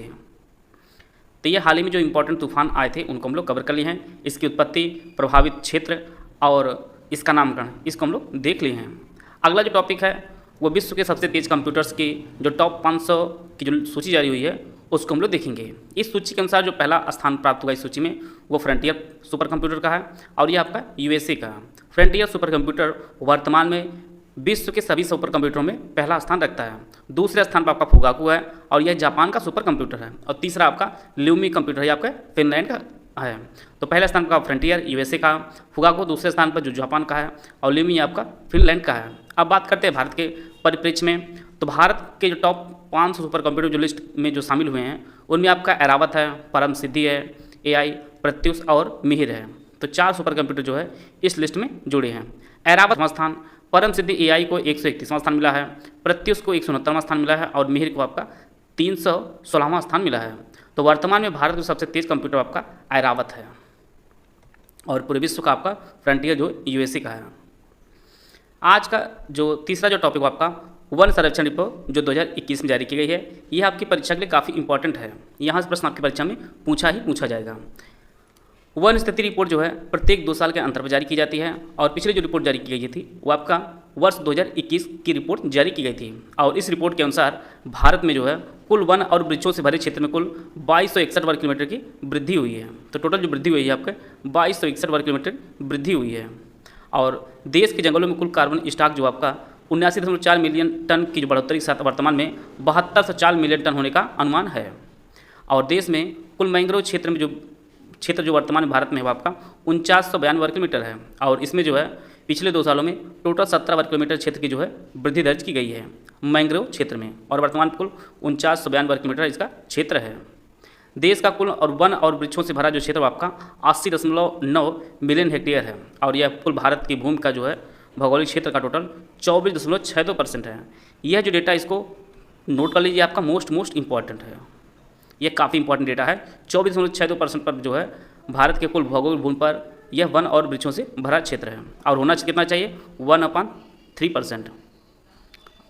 तो ये हाल ही में जो इंपॉर्टेंट तूफान आए थे उनको हम लोग कवर कर लिए हैं, इसकी उत्पत्ति, प्रभावित क्षेत्र और इसका नामकरण, इसको हम लोग देख लिए हैं। अगला जो टॉपिक है वो विश्व के सबसे तेज कंप्यूटर्स की जो टॉप 500 की जो सूची जारी हुई है उसको हम लोग देखेंगे। इस सूची के अनुसार जो पहला स्थान प्राप्त हुआ इस सूची में वो फ्रंटियर सुपर कंप्यूटर का है और ये आपका यूएसए का है। फ्रंटियर सुपर कंप्यूटर वर्तमान में विश्व के सभी सुपर कंप्यूटरों में पहला स्थान रखता है। दूसरे स्थान पर आपका फुगाकू है और यह जापान का सुपर कंप्यूटर है और तीसरा आपका ल्यूमी कंप्यूटर है आपका फिनलैंड का है। तो पहले स्थान पर आपका फ्रंटियर यूएसए का, फुगाकू दूसरे स्थान पर जो जापान का है और ल्यूमी आपका फिनलैंड का है। अब बात करते हैं भारत के परिप्रेक्ष्य में। तो भारत के जो टॉप 500 सुपर कंप्यूटर जो लिस्ट में जो शामिल हुए हैं उनमें आपका ऐरावत है, परम सिद्धि है, एआई, प्रत्युष और मिहिर है। तो 4 सुपर कंप्यूटर जो है इस लिस्ट में जुड़े हैं। ऐरावत स्थान, परम सिद्धि एआई को 131वां स्थान मिला है, प्रत्युष को 169वां स्थान मिला है और मिहिर को आपका 316वां स्थान मिला है। तो वर्तमान में भारत में सबसे तेज कंप्यूटर आपका ऐरावत है और पूरे विश्व का आपका फ्रंटियर जो यूएसए का है। आज का जो तीसरा जो टॉपिक आपका वन सर्वेक्षण रिपोर्ट जो 2021 में जारी की गई है, यह आपकी परीक्षा के लिए काफ़ी इंपॉर्टेंट है। यहाँ से प्रश्न आपकी परीक्षा में पूछा जाएगा। वन स्थिति रिपोर्ट जो है प्रत्येक 2 साल के अंतर पर जारी की जाती है और पिछली जो रिपोर्ट जारी की गई थी वो आपका वर्ष 2021 की रिपोर्ट जारी की गई थी। और इस रिपोर्ट के अनुसार भारत में जो है कुल वन और वृक्षों से भरे क्षेत्र में कुल 2261 वर्ग किलोमीटर की वृद्धि हुई है। तो टोटल जो वृद्धि हुई है आपके 2261 वर्ग किलोमीटर वृद्धि हुई है। और देश के जंगलों में कुल कार्बन स्टॉक जो आपका 79.4 मिलियन टन की जो बढ़ोतरी के साथ वर्तमान में 7204 मिलियन टन होने का अनुमान है। और देश में कुल मैंग्रोव क्षेत्र में जो वर्तमान में भारत में है आपका 4992 वर्ग किलोमीटर है और इसमें जो है पिछले 2 सालों में टोटल 17 वर्ग किलोमीटर क्षेत्र की जो है वृद्धि दर्ज की गई है मैंग्रोव क्षेत्र में और वर्तमान कुल 4992 वर्ग किलोमीटर इसका क्षेत्र है। देश का कुल और वन और वृक्षों से भरा जो क्षेत्र आपका 80.9 मिलियन हेक्टेयर है और यह कुल भारत की भूमि का जो है भौगोलिक क्षेत्र का टोटल 24.62% है। यह जो डेटा इसको नोट कर लीजिए, आपका मोस्ट इंपॉर्टेंट है, यह काफ़ी इंपॉर्टेंट डेटा है। 24.62% पर जो है भारत के कुल भौगोलिक भूमि पर यह वन और वृक्षों से भरा क्षेत्र है और होना कितना चाहिए 1/3%,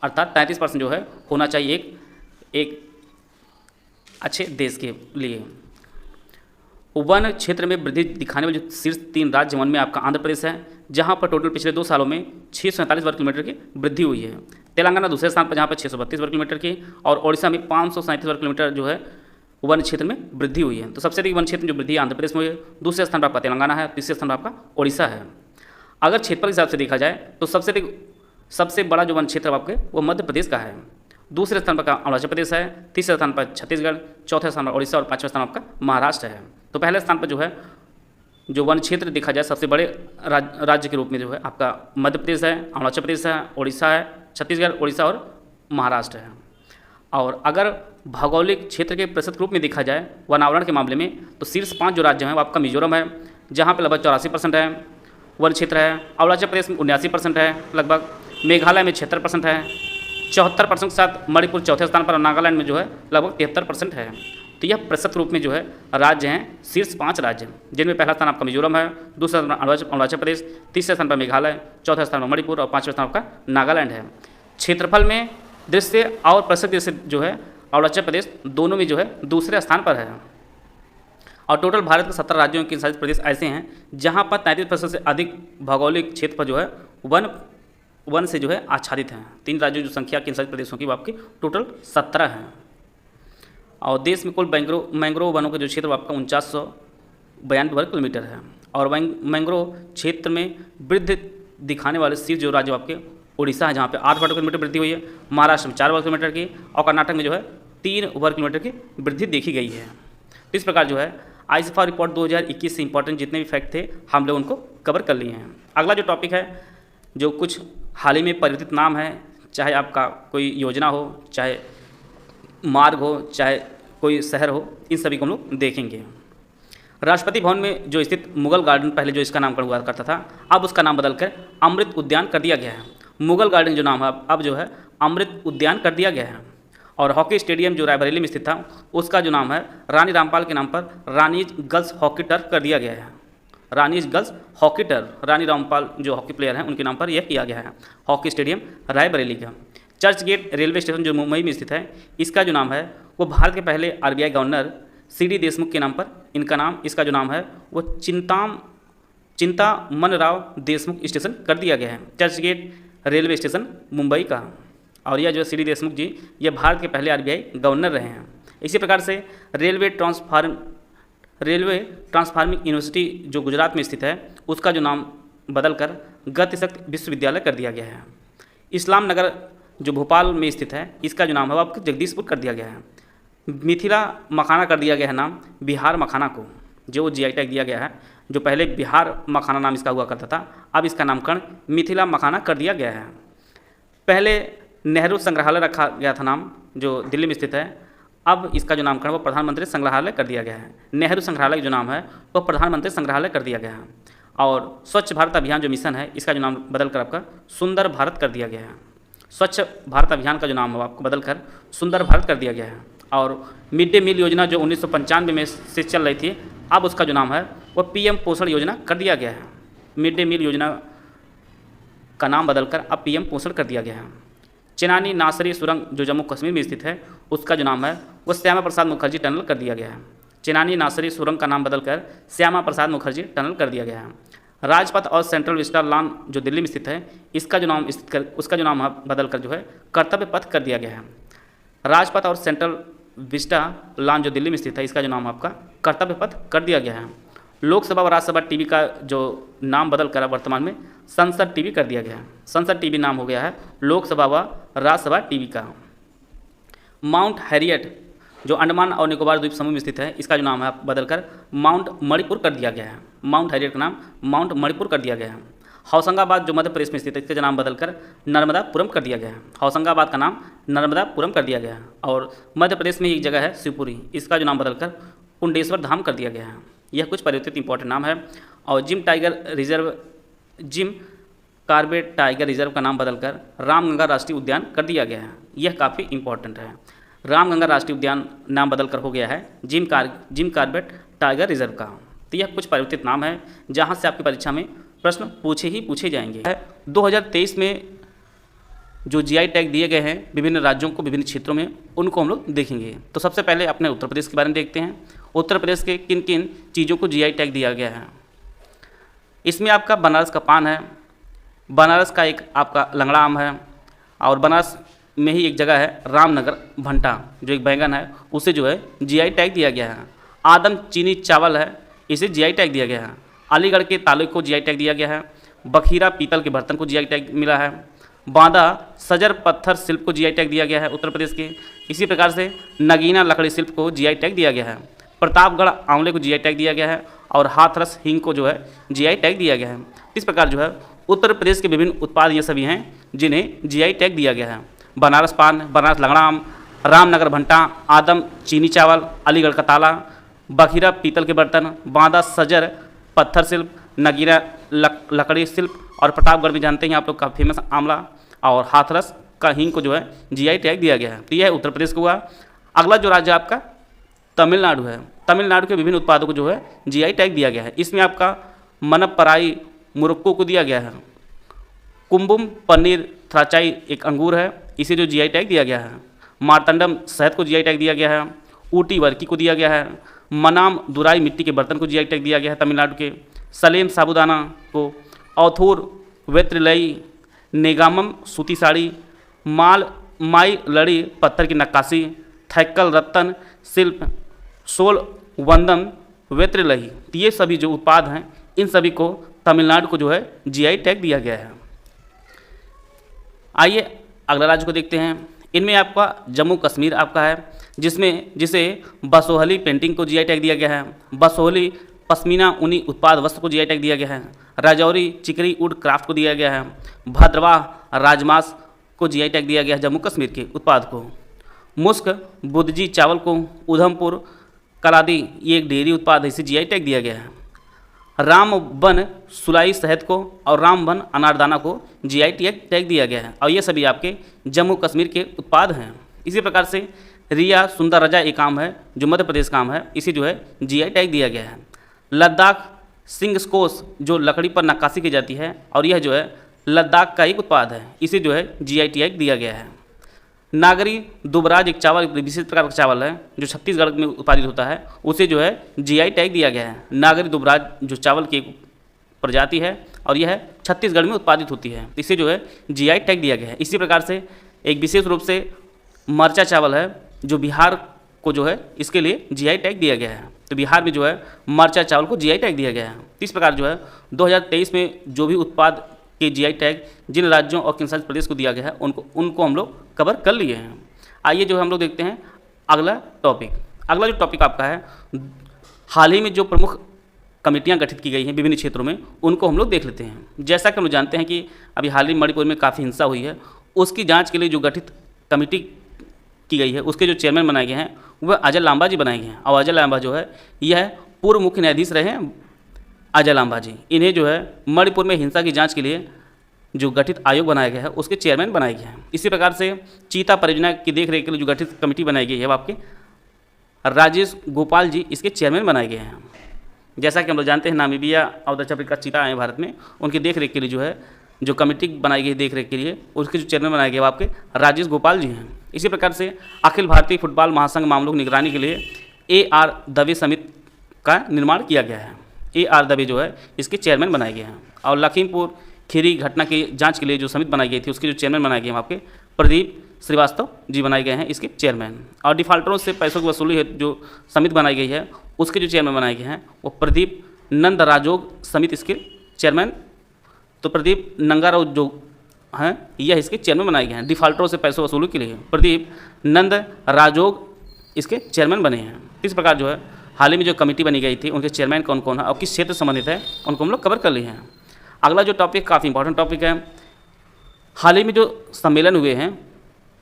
अर्थात 33% जो है होना चाहिए एक अच्छे देश के लिए। वन क्षेत्र में वृद्धि दिखाने वाले जो शीर्ष 3 राज्य वन में आपका आंध्र प्रदेश है जहां पर टोटल पिछले 2 सालों में 647 वर्ग किलोमीटर की वृद्धि हुई है। तेलंगाना दूसरे स्थान पर जहां पर 632 वर्ग किलोमीटर की और ओडिशा में 537 वर्ग किलोमीटर जो है वन क्षेत्र में वृद्धि हुई है। तो सबसे अधिक वन क्षेत्र में जो वृद्धि आंध्र प्रदेश में हुई है, दूसरे स्थान पर आपका तेलंगाना है, तीसरे स्थान पर आपका ओडिशा है। अगर क्षेत्रफल के हिसाब से देखा जाए तो सबसे बड़ा जो वन क्षेत्र आपके वो मध्य प्रदेश का है, दूसरे स्थान पर अरुणाचल प्रदेश है, तीसरे स्थान पर छत्तीसगढ़, चौथे स्थान पर ओडिशा और 5वें स्थान आपका महाराष्ट्र है। तो पहले स्थान पर जो है जो वन क्षेत्र देखा जाए सबसे बड़े राज्य के रूप में जो है आपका मध्य प्रदेश है, अरुणाचल प्रदेश है, ओडिशा है, छत्तीसगढ़, ओडिशा और महाराष्ट्र है। और अगर भौगोलिक क्षेत्र के प्रतिशत के रूप में देखा जाए वनावरण के मामले में तो शीर्ष 5 जो राज्य हैं वो आपका मिजोरम है जहाँ पे लगभग 84% है वन क्षेत्र है, अरुणाचल प्रदेश में 79% है लगभग, मेघालय में 76% है, 74% के साथ मणिपुर चौथे स्थान पर और नागालैंड में जो है लगभग 73% है। तो यह प्रतिशत रूप में जो है राज्य हैं शीर्ष 5 राज्य, जिनमें पहला स्थान आपका मिजोरम है, दूसरा स्थान अरुणाचल प्रदेश, तीसरे स्थान पर मेघालय, चौथा स्थान पर मणिपुर और पाँचवें स्थान आपका नागालैंड है। क्षेत्रफल में दृष्टि और प्रतिशत दृष्टि जो है अरुणाचल प्रदेश दोनों में जो है दूसरे स्थान पर है। और टोटल भारत के 17 राज्यों के 40 प्रदेश ऐसे हैं जहाँ पर 33% से अधिक भौगोलिक क्षेत्र पर जो है वन से जो है आच्छादित हैं। 3 राज्यों की जो संख्या के 40 प्रदेशों की वो आपकी टोटल 17 हैं। और देश में कुल मैंग्रोव वनों का जो क्षेत्र आपका 4992 वर्ग किलोमीटर है। और मैंग्रोव क्षेत्र में वृद्धि दिखाने वाले शीर्ष जो राज्य आपके उड़ीसा है, जहाँ पे 8 वर्ग किलोमीटर वृद्धि हुई है, महाराष्ट्र में 4 वर्ग किलोमीटर की, और कर्नाटक में जो है 3 वर्ग किलोमीटर की वृद्धि देखी गई है। तो इस प्रकार जो है आईसीएफआर रिपोर्ट 2021 से इंपॉर्टेंट जितने भी फैक्ट थे हम लोग उनको कवर कर लिए हैं। अगला जो टॉपिक है, जो कुछ हाल ही में परिवर्तित नाम है, चाहे आपका कोई योजना हो, चाहे मार्ग हो, चाहे कोई शहर हो, इन सभी को हम लोग देखेंगे। राष्ट्रपति भवन में जो स्थित मुगल गार्डन, पहले जो इसका नामकरण हुआ करता था, अब उसका नाम बदलकर अमृत उद्यान कर दिया गया है। मुगल गार्डन जो नाम है अब जो है अमृत उद्यान कर दिया गया है। और हॉकी स्टेडियम जो रायबरेली में स्थित था, उसका जो नाम है रानी रामपाल के नाम पर रानीज गर्ल्स हॉकी टर्फ कर दिया गया है। Rani's girls hockey turf, Rani Rampal जो हॉकी प्लेयर हैं उनके नाम पर यह किया गया है हॉकी स्टेडियम रायबरेली का। चर्च गेट रेलवे स्टेशन जो मुंबई में स्थित है, इसका जो नाम है वो भारत के पहले आरबीआई गवर्नर सीडी देशमुख के नाम पर इसका जो नाम है वो चिंतामनराव देशमुख स्टेशन कर दिया गया है। Churchgate railway station Mumbai का। और यह जो सीडी देशमुख जी ये भारत के पहले आरबीआई गवर्नर रहे हैं। इसी प्रकार से रेलवे ट्रांसफार्मिंग यूनिवर्सिटी जो गुजरात में स्थित है, उसका जो नाम बदलकर गतिशक्ति विश्वविद्यालय कर दिया गया है। इस्लाम नगर जो भोपाल में स्थित है, इसका जो नाम है वो आपको जगदीशपुर कर दिया गया है। मिथिला मखाना कर दिया गया है नाम बिहार मखाना को, जो जीआई टैग दिया गया है। जो पहले बिहार मखाना नाम इसका हुआ करता था, अब इसका नामकरण मिथिला मखाना कर दिया गया है। पहले नेहरू संग्रहालय रखा गया था नाम, जो दिल्ली में स्थित है, अब इसका जो नामकरण वो प्रधानमंत्री संग्रहालय कर दिया गया है। नेहरू संग्रहालय जो नाम है वो प्रधानमंत्री संग्रहालय कर दिया गया है। और स्वच्छ भारत अभियान जो मिशन है, इसका जो नाम बदलकर आपका सुंदर भारत कर दिया गया है। स्वच्छ भारत अभियान का जो नाम है आपको बदलकर सुंदर भारत कर दिया गया है। और मिड डे मील योजना जो 1995 में से चल रही थी, अब उसका जो नाम है वो पीएम पोषण योजना कर दिया गया है। मिड डे मील योजना का नाम बदलकर अब पीएम पोषण कर दिया गया है। चेनानी नासरी सुरंग जो जम्मू कश्मीर में स्थित है, उसका जो नाम है वो श्यामा प्रसाद मुखर्जी टनल कर दिया गया है। चेनानी नासरी सुरंग का नाम बदलकर श्यामा प्रसाद मुखर्जी टनल कर दिया गया है। राजपथ और सेंट्रल विस्टा लॉन जो दिल्ली में स्थित है, उसका जो नाम बदलकर जो है कर्तव्य पथ कर दिया गया है। राजपथ और सेंट्रल विस्टा लॉन जो दिल्ली में स्थित है, इसका जो नाम आपका कर्तव्य पथ कर दिया गया है। लोकसभा और राज्यसभा टीवी का जो नाम बदल कर वर्तमान में संसद टीवी कर दिया गया है। संसद टीवी नाम हो गया है लोकसभा व राज्यसभा टीवी का। माउंट हैरियट जो अंडमान और निकोबार द्वीप समूह में स्थित है, इसका जो नाम है बदलकर माउंट मणिपुर कर दिया गया है। माउंट हैरियट का नाम माउंट मणिपुर कर दिया गया है। होशंगाबाद जो मध्य प्रदेश में स्थित है, इसका नाम बदलकर नर्मदापुरम कर दिया गया है। होशंगाबाद का नाम नर्मदापुरम कर दिया गया है। और मध्य प्रदेश में एक जगह है शिवपुरी, इसका जो नाम बदलकर कुंडेश्वर धाम कर दिया गया है। यह कुछ परिवर्तित इंपॉर्टेंट नाम है। और जिम कार्बेट टाइगर रिजर्व का नाम बदलकर रामगंगा राष्ट्रीय उद्यान कर दिया गया है। यह काफ़ी इंपॉर्टेंट है। रामगंगा राष्ट्रीय उद्यान नाम बदलकर हो गया है जिम कार्बेट टाइगर रिजर्व का। तो यह कुछ परिवर्तित नाम है जहाँ से आपकी परीक्षा में प्रश्न पूछे जाएंगे। 2023 में जो जीआई टैग दिए गए हैं विभिन्न राज्यों को, विभिन्न क्षेत्रों में, उनको हम लोग देखेंगे। तो सबसे पहले अपने उत्तर प्रदेश के बारे में देखते हैं। उत्तर प्रदेश के किन किन चीज़ों को जीआई टैग दिया गया है। इसमें आपका बनारस का पान है, बनारस का एक आपका लंगड़ा आम है, और बनारस में ही एक जगह है रामनगर भंटा जो एक बैंगन है, उसे जो है जीआई टैग दिया गया है। आदम चीनी चावल है, इसे जीआई टैग दिया गया है। अलीगढ़ के ताले को जीआई टैग दिया गया है। बखीरा पीतल के बर्तन को जीआई टैग मिला है। बांदा सजर पत्थर शिल्प को जीआई टैग दिया गया है उत्तर प्रदेश के। इसी प्रकार से नगीना लकड़ी शिल्प को जीआई टैग दिया गया है। प्रतापगढ़ आंवले को जीआई टैग दिया गया है। और हाथरस हींग को जो है जीआई टैग दिया गया है। इस प्रकार जो है उत्तर प्रदेश के विभिन्न उत्पाद ये सभी हैं जिन्हें जीआई टैग दिया गया है। बनारस पान, बनारस लंगड़ा आम, रामनगर भंटा, आदम चीनी चावल, अलीगढ़ का ताला, बखीरा पीतल के बर्तन, बांदा सजर पत्थर शिल्प, नगीना लकड़ी शिल्प, और प्रतापगढ़ में जानते हैं आप लोग का फेमस आंवला, और हाथरस का हींग को जो है जीआई टैग दिया गया है। तो यह है उत्तर प्रदेश का हुआ। अगला जो राज्य आपका तमिलनाडु है, तमिलनाडु के विभिन्न उत्पादों को जो है जीआई टैग दिया गया है। इसमें आपका मनप्पराई मोरक्को को दिया गया है। कुंबुम पनीर थ्राचाई एक अंगूर है, इसे जो जीआई टैग दिया गया है। मार्तंडम शहद को जीआई टैग दिया गया है। ऊटी वर्की को दिया गया है। मनाम दुराई मिट्टी के बर्तन को जीआई टैग दिया गया है तमिलनाडु के। सलेम साबूदाना को, औथूर वेत्रिलई, नेगामम सूती साड़ी, माई लड़ी पत्थर की नक्काशी, थैक्कल रत्तन शिल्प, सोल वंदम वेत्रिलई, ये सभी जो उत्पाद हैं इन सभी को तमिलनाडु को जो है जीआई टैग दिया गया है। आइए अगला राज्य को देखते हैं। इनमें आपका जम्मू कश्मीर आपका है, जिसे बसोहली पेंटिंग को जीआई टैग दिया गया है। बसोहली पश्मीना ऊनी उत्पाद वस्त्र को जीआई टैग दिया गया है। राजौरी चिकरी वुड क्राफ्ट को दिया गया है। भद्रवाह राजमास को जीआई टैग दिया गया है जम्मू कश्मीर के उत्पाद को। मुस्क बुदजी चावल को, उधमपुर कलादी ये एक डेयरी उत्पाद है, इसे जीआई टैग दिया गया है। रामबन सुलाई शहद को और रामबन अनारदाना को जीआई टैग दिया गया है और ये सभी आपके जम्मू कश्मीर के उत्पाद हैं। इसी प्रकार से रिया सुंदर रजा एक आम है जो मध्य प्रदेश का आम है, इसे जो है जीआई टैग दिया गया है। लद्दाख सिंगस्कोस जो लकड़ी पर नक्काशी की जाती है और यह जो है लद्दाख का एक उत्पाद है, इसे जो है जीआई टैग दिया गया है। नागरी दुबराज एक चावल विशेष प्रकार का चावल है जो छत्तीसगढ़ में उत्पादित होता है, उसे जो है जीआई टैग दिया गया है। नागरी दुबराज जो चावल की एक प्रजाति है और यह छत्तीसगढ़ में उत्पादित होती है, इसे जो है जीआई टैग दिया गया है। इसी प्रकार से एक विशेष रूप से मरचा चावल है जो बिहार को जो है इसके लिए जीआई टैग दिया गया है, तो बिहार में जो है मरचा चावल को जीआई टैग दिया गया है। इस प्रकार जो है 2023 में जो भी उत्पाद के जीआई टैग जिन राज्यों और केंद्र शासित प्रदेश को दिया गया है उनको हम लोग कवर कर लिए हैं। आइए जो हम लोग देखते हैं अगला टॉपिक। अगला जो टॉपिक आपका है, हाल ही में जो प्रमुख कमेटियां गठित की गई हैं विभिन्न क्षेत्रों में, उनको हम लोग देख लेते हैं। जैसा कि हम लोग जानते हैं कि अभी हाल ही में मणिपुर में काफ़ी हिंसा हुई है, उसकी जाँच के लिए जो गठित कमेटी की गई है उसके जो चेयरमैन बनाए गए हैं वह अजय लांबा जी बनाए गए हैं। और अजय लांबा जो है यह पूर्व मुख्य न्यायाधीश रहे हैं अजय लांबा जी। इन्हें जो है मणिपुर में हिंसा की जांच के लिए जो गठित आयोग बनाया गया है उसके चेयरमैन बनाए गए हैं। इसी प्रकार से चीता परियोजना की देखरेख के लिए जो गठित कमेटी बनाई गई है वो आपके राजेश गोपाल जी इसके चेयरमैन बनाए गए हैं। जैसा कि हम लोग जानते हैं नामीबिया और दक्षिण अफ्रीका चीता आए भारत में, उनकी देखरेख के लिए जो है जो कमेटी बनाई गई देखरेख के लिए उसके जो चेयरमैन बनाए गए वो आपके राजेश गोपाल जी हैं। इसी प्रकार से अखिल भारतीय फुटबॉल महासंघ मामलों की निगरानी के लिए AR दवे समिति का निर्माण किया गया है। AR दवे जो है इसके चेयरमैन बनाए गए हैं। और लखीमपुर खीरी घटना की जांच के लिए जो समिति बनाई गई थी उसके जो चेयरमैन बनाए गए हैं आपके प्रदीप श्रीवास्तव जी बनाए गए हैं इसके चेयरमैन। और डिफाल्टरों से पैसों की वसूली है जो समिति बनाई गई है उसके जो चेयरमैन बनाए गए हैं वो प्रदीप नंद राजोग समिति इसके चेयरमैन। तो प्रदीप नंगाराव जो हैं यह इसके चेयरमैन बनाए गए हैं। डिफाल्टरों से पैसों वसूली के लिए प्रदीप नंद राजोग इसके चेयरमैन बने हैं। इस प्रकार जो है हाल ही में जो कमेटी बनी गई थी उनके चेयरमैन कौन कौन है और किस क्षेत्र से संबंधित है उनको हम लोग कवर कर लिए हैं। अगला जो टॉपिक काफ़ी इंपॉर्टेंट टॉपिक है, हाल ही में जो सम्मेलन हुए हैं,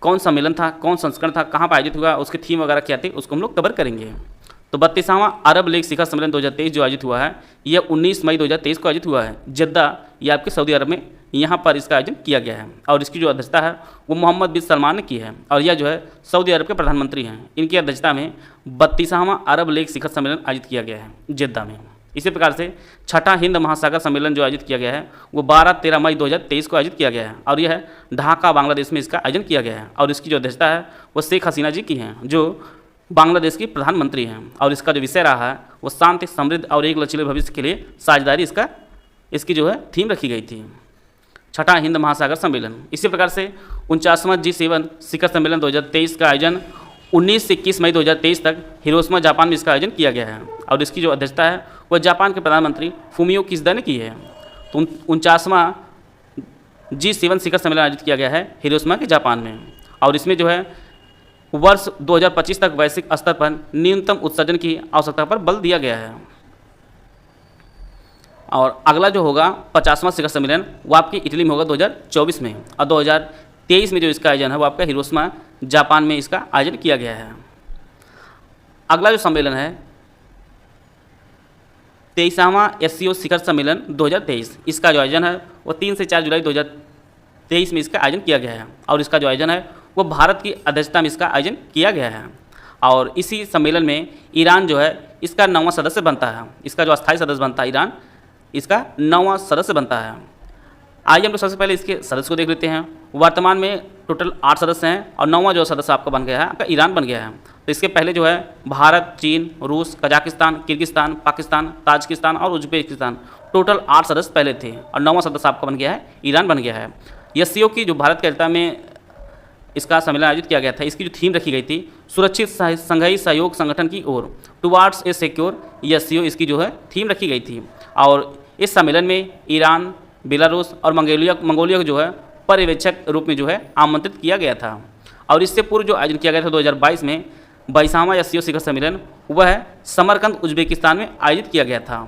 कौन सम्मेलन था, कौन संस्करण था, कहाँ पर आयोजित हुआ, उसके थीम वगैरह क्या थी, उसको हम लोग कवर करेंगे। तो 32वां अरब लीग शिखर सम्मेलन 2023 जो आयोजित हुआ है यह 19 मई 2023 को आयोजित हुआ है जद्दा, ये आपके सऊदी अरब में, यहाँ पर इसका आयोजन किया गया है। और इसकी जो अध्यक्षता है वो मोहम्मद बिन सलमान ने की है और यह जो है सऊदी अरब के प्रधानमंत्री हैं। इनकी अध्यक्षता में 32वां अरब लीग शिखर सम्मेलन आयोजित किया गया है जद्दा में। इसी प्रकार से छठा हिंद महासागर सम्मेलन जो आयोजित किया गया है वो 12-13 मई 2023 को आयोजित किया गया है और यह है ढाका बांग्लादेश में इसका आयोजन किया गया है। और इसकी जो अध्यक्षता है वो शेख हसीना जी की हैं जो बांग्लादेश की प्रधानमंत्री हैं। और इसका जो विषय रहा है वो शांति, समृद्ध और एक लचीले भविष्य के लिए साझेदारी इसकी जो है थीम रखी गई थी, छठा हिंद महासागर सम्मेलन। इसी प्रकार से 49वां G7 शिखर सम्मेलन 2023 का आयोजन 19 से 21 मई 2023 तक हिरोशिमा जापान में इसका आयोजन किया गया है और इसकी जो अध्यक्षता है वह जापान के प्रधानमंत्री फूमियो किशिदा ने की है। तो 49वां G7 शिखर सम्मेलन आयोजित किया गया है हिरोशिमा के जापान में और इसमें जो है वर्ष 2025 तक वैश्विक स्तर पर न्यूनतम उत्सर्जन की आवश्यकता पर बल दिया गया है। और अगला जो होगा 50वां शिखर सम्मेलन वो आपकी इटली में होगा 2024 में और 2023 में जो इसका आयोजन है वो आपका हिरोशिमा जापान में इसका आयोजन किया गया है। अगला जो सम्मेलन है 23वां SCO शिखर सम्मेलन 2023, इसका जो आयोजन है वो 3 से 4 जुलाई 2023 में इसका आयोजन किया गया है। और इसका जो आयोजन है वो भारत की अध्यक्षता में इसका आयोजन किया गया है। और इसी सम्मेलन में ईरान जो है इसका 9वां सदस्य बनता है। इसका जो अस्थायी सदस्य बनता है ईरान, इसका 9वां सदस्य बनता है। आइए हम लोग सबसे पहले इसके सदस्य को देख लेते हैं। वर्तमान में टोटल 8 सदस्य हैं और 9वां जो सदस्य आपका बन गया है आपका ईरान बन गया है। तो इसके पहले जो है भारत, चीन, रूस, कजाकिस्तान, किर्गिस्तान, पाकिस्तान, ताजिकिस्तान और उज्बेकिस्तान, टोटल 8 सदस्य पहले थे और 9वां सदस्य आपका बन गया है ईरान बन गया है। एससीओ की जो भारत की अध्यक्षता में इसका सम्मेलन आयोजित किया गया था, इसकी जो थीम रखी गई थी सुरक्षित संघीय सहयोग संगठन की ओर, टुवार्ड्स ए सिक्योर एससीओ, इसकी जो है थीम रखी गई थी। और इस सम्मेलन में ईरान, बेलारूस और मंगोलिया को जो है पर्यवेक्षक रूप में जो है आमंत्रित किया गया था। और इससे पूर्व जो आयोजन किया गया था 2022 में 22वां एससीओ शिखर सम्मेलन, वह समरकंद उज्बेकिस्तान में आयोजित किया गया था।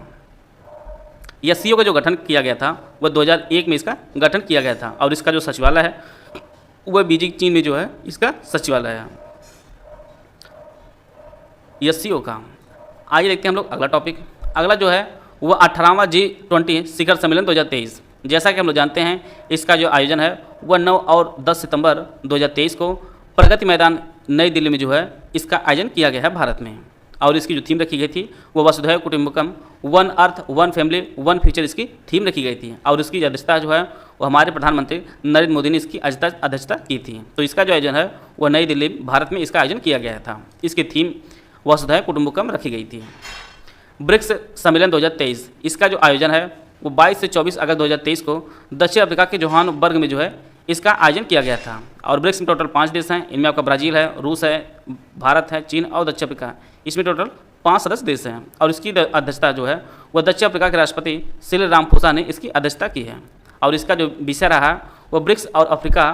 एससीओ का जो गठन किया गया था वह 2001 में इसका गठन किया गया था। और इसका जो सचिवालय है वह बीजिंग, चीन में जो है इसका सचिवालय है एससीओ का। आइए देखते हैं हम लोग अगला टॉपिक। अगला जो है वह 18वां G20 शिखर सम्मेलन 2023। जैसा कि हम लोग जानते हैं इसका जो आयोजन है वह 9 और 10 सितंबर 2023 को प्रगति मैदान नई दिल्ली में जो है इसका आयोजन किया गया है भारत में। और इसकी जो थीम रखी गई थी वो Vasudhaiva Kutumbakam, one earth, one family, one future, इसकी थीम रखी गई थी। और इसकी अध्यक्षता जो है वो हमारे प्रधानमंत्री नरेंद्र मोदी ने इसकी अध्यक्षता की थी। तो इसका जो आयोजन है वह नई दिल्ली भारत में इसका आयोजन किया गया था। इसकी थीम वसुधैव कुटुंबकम रखी गई थी। ब्रिक्स सम्मेलन 2023, इसका जो आयोजन है वो 22 से 24 अगस्त 2023 को दक्षिण अफ्रीका के जोहान्सबर्ग में जो है इसका आयोजन किया गया था। और ब्रिक्स में टोटल 5 देश हैं। इनमें आपका ब्राज़ील है, रूस है, भारत है, चीन और दक्षिण अफ्रीका। इसमें टोटल 5 सदस्य देश हैं। और इसकी अध्यक्षता जो है वह दक्षिण अफ्रीका के राष्ट्रपति सिरिल रामाफोसा ने इसकी अध्यक्षता की है। और इसका जो विषय रहा वह ब्रिक्स और अफ्रीका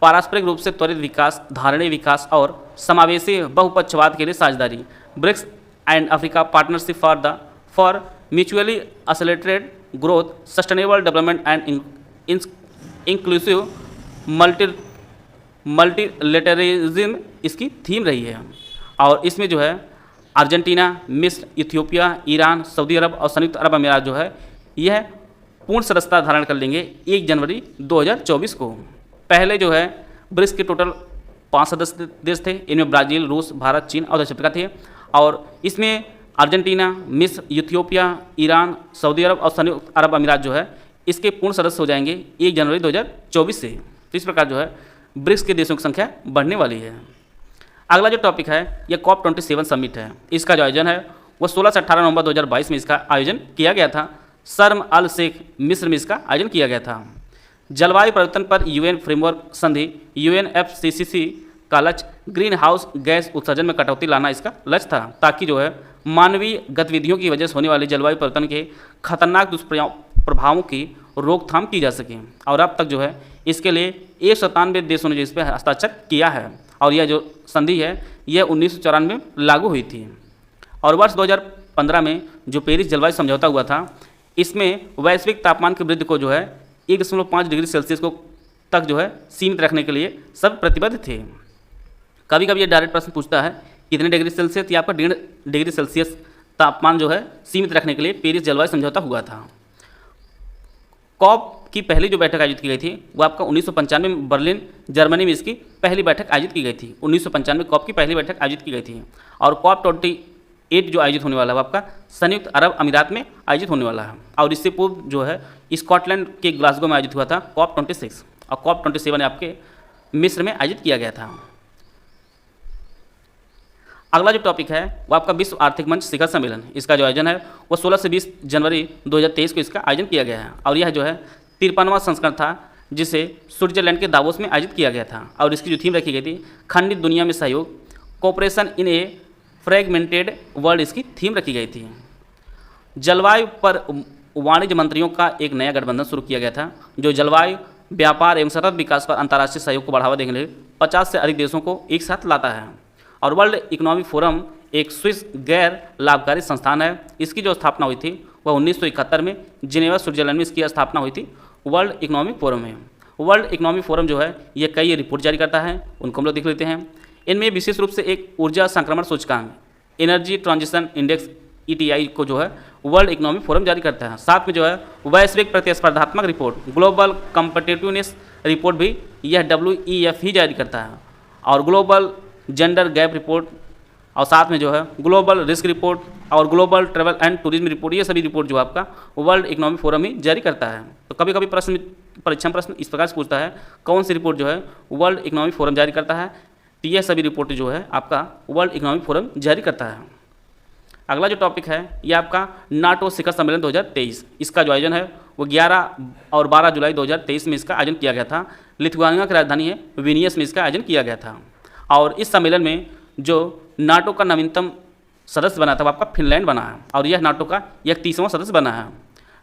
पारस्परिक रूप से त्वरित विकास, धारणीय विकास और समावेशी बहुपक्षवाद के लिए साझेदारी, BRICS and Africa partnership for mutually accelerated growth, sustainable development and inclusive multilateralism इसकी थीम रही है। और इसमें जो है अर्जेंटीना, मिस्र, इथियोपिया, ईरान, सऊदी अरब और संयुक्त अरब अमीरात जो है यह पूर्ण सदस्यता धारण कर लेंगे 1 जनवरी 2024 को। पहले जो है ब्रिक्स के टोटल 5 सदस्य देश थे। इनमें ब्राज़ील, रूस, भारत, चीन और दक्षिण अफ्रीका थे। और इसमें अर्जेंटीना, मिस्र, इथियोपिया, ईरान, सऊदी अरब और संयुक्त अरब अमीरात जो है इसके पूर्ण सदस्य हो जाएंगे 1 जनवरी 2024 से। तो इस प्रकार जो है ब्रिक्स के देशों की संख्या बढ़ने वाली है। अगला जो टॉपिक है यह COP27 समिट है। इसका जो आयोजन है वह 16 से 18 नवंबर 2022 में इसका आयोजन किया गया था। शर्म अल शेख, मिस्र में इसका आयोजन किया गया था। जलवायु परिवर्तन पर UN फ्रेमवर्क संधि UNFCCC का लक्ष्य ग्रीन हाउस गैस उत्सर्जन में कटौती लाना इसका लक्ष्य था, ताकि जो है मानवीय गतिविधियों की वजह से होने वाले जलवायु परिवर्तन के खतरनाक दुष्प्रभावों की रोकथाम की जा सके। और अब तक जो है इसके लिए 197 देशों ने जो इस पर हस्ताक्षर किया है। और यह जो संधि है यह 1994 में लागू हुई थी। और वर्ष 2015 में जो पेरिस जलवायु समझौता हुआ था, इसमें वैश्विक तापमान की वृद्धि को जो है 1.5 डिग्री सेल्सियस को तक जो है सीमित रखने के लिए सब प्रतिबद्ध थे। कभी कभी ये डायरेक्ट प्रश्न पूछता है कितने डिग्री सेल्सियस, या आपका 1.5 डिग्री सेल्सियस तापमान जो है सीमित रखने के लिए पेरिस जलवायु समझौता हुआ था। कॉप की पहली जो बैठक आयोजित की गई थी वो आपका 1995 में बर्लिन, जर्मनी में इसकी पहली बैठक आयोजित की गई थी। 1995 में कॉप की पहली बैठक आयोजित की गई थी। और COP28 जो आयोजित होने वाला है वो आपका संयुक्त अरब अमीरात में आयोजित होने वाला है। और इससे पूर्व जो है स्कॉटलैंड के ग्लासगो में आयोजित हुआ था COP26, और COP27 आपके मिस्र में आयोजित किया गया था। अगला जो टॉपिक है वो आपका विश्व आर्थिक मंच शिखर सम्मेलन। इसका जो आयोजन है वो 16 से 20 जनवरी 2023 को इसका आयोजन किया गया है। और यह जो है 53वां संस्करण था, जिसे स्विट्जरलैंड के दावोस में आयोजित किया गया था। और इसकी जो थीम रखी गई थी खंडित दुनिया में सहयोग, cooperation in a fragmented world, इसकी थीम रखी गई थी। जलवायु पर वाणिज्य मंत्रियों का एक नया गठबंधन शुरू किया गया था, जो जलवायु, व्यापार एवं सतत विकास पर अंतर्राष्ट्रीय सहयोग को बढ़ावा देने के लिए 50 से अधिक देशों को एक साथ लाता है। और वर्ल्ड इकोनॉमिक फोरम एक स्विस गैर लाभकारी संस्थान है। इसकी जो स्थापना हुई थी वह 1971 में जिनेवा, स्विट्जरलैंड में इसकी स्थापना हुई थी वर्ल्ड इकोनॉमिक फोरम में। वर्ल्ड इकोनॉमिक फोरम जो है ये कई रिपोर्ट जारी करता है, उनको हम लोग देख लेते हैं। इनमें विशेष रूप से एक ऊर्जा संक्रमण सूचकांक, एनर्जी ट्रांजिशन इंडेक्स ETI को जो है वर्ल्ड इकोनॉमिक फोरम जारी करता है। साथ में जो है वैश्विक प्रतिस्पर्धात्मक रिपोर्ट, ग्लोबल कम्पिटिटिवनेस रिपोर्ट भी यह WEF ही जारी करता है। और ग्लोबल जेंडर गैप रिपोर्ट और साथ में जो है ग्लोबल रिस्क रिपोर्ट और global travel and tourism report, ये सभी रिपोर्ट जो आपका वर्ल्ड इकोनॉमिक फोरम ही जारी करता है। तो कभी कभी परीक्षा प्रश्न इस प्रकार से पूछता है कौन सी रिपोर्ट जो है वर्ल्ड इकोनॉमिक फोरम जारी करता है, तो यह सभी रिपोर्ट जो है आपका वर्ल्ड इकोनॉमिक फोरम जारी करता है। अगला जो टॉपिक है ये आपका नाटो शिखर सम्मेलन 2023, इसका जो आयोजन है वो 11 और 12 जुलाई 2023 में इसका आयोजन किया गया था। लिथुआनिया की राजधानी है विनियस में इसका आयोजन किया गया था। और इस सम्मेलन में जो नाटो का नवीनतम सदस्य बना था वो आपका फिनलैंड बना है और यह नाटो का 31वां सदस्य बना है।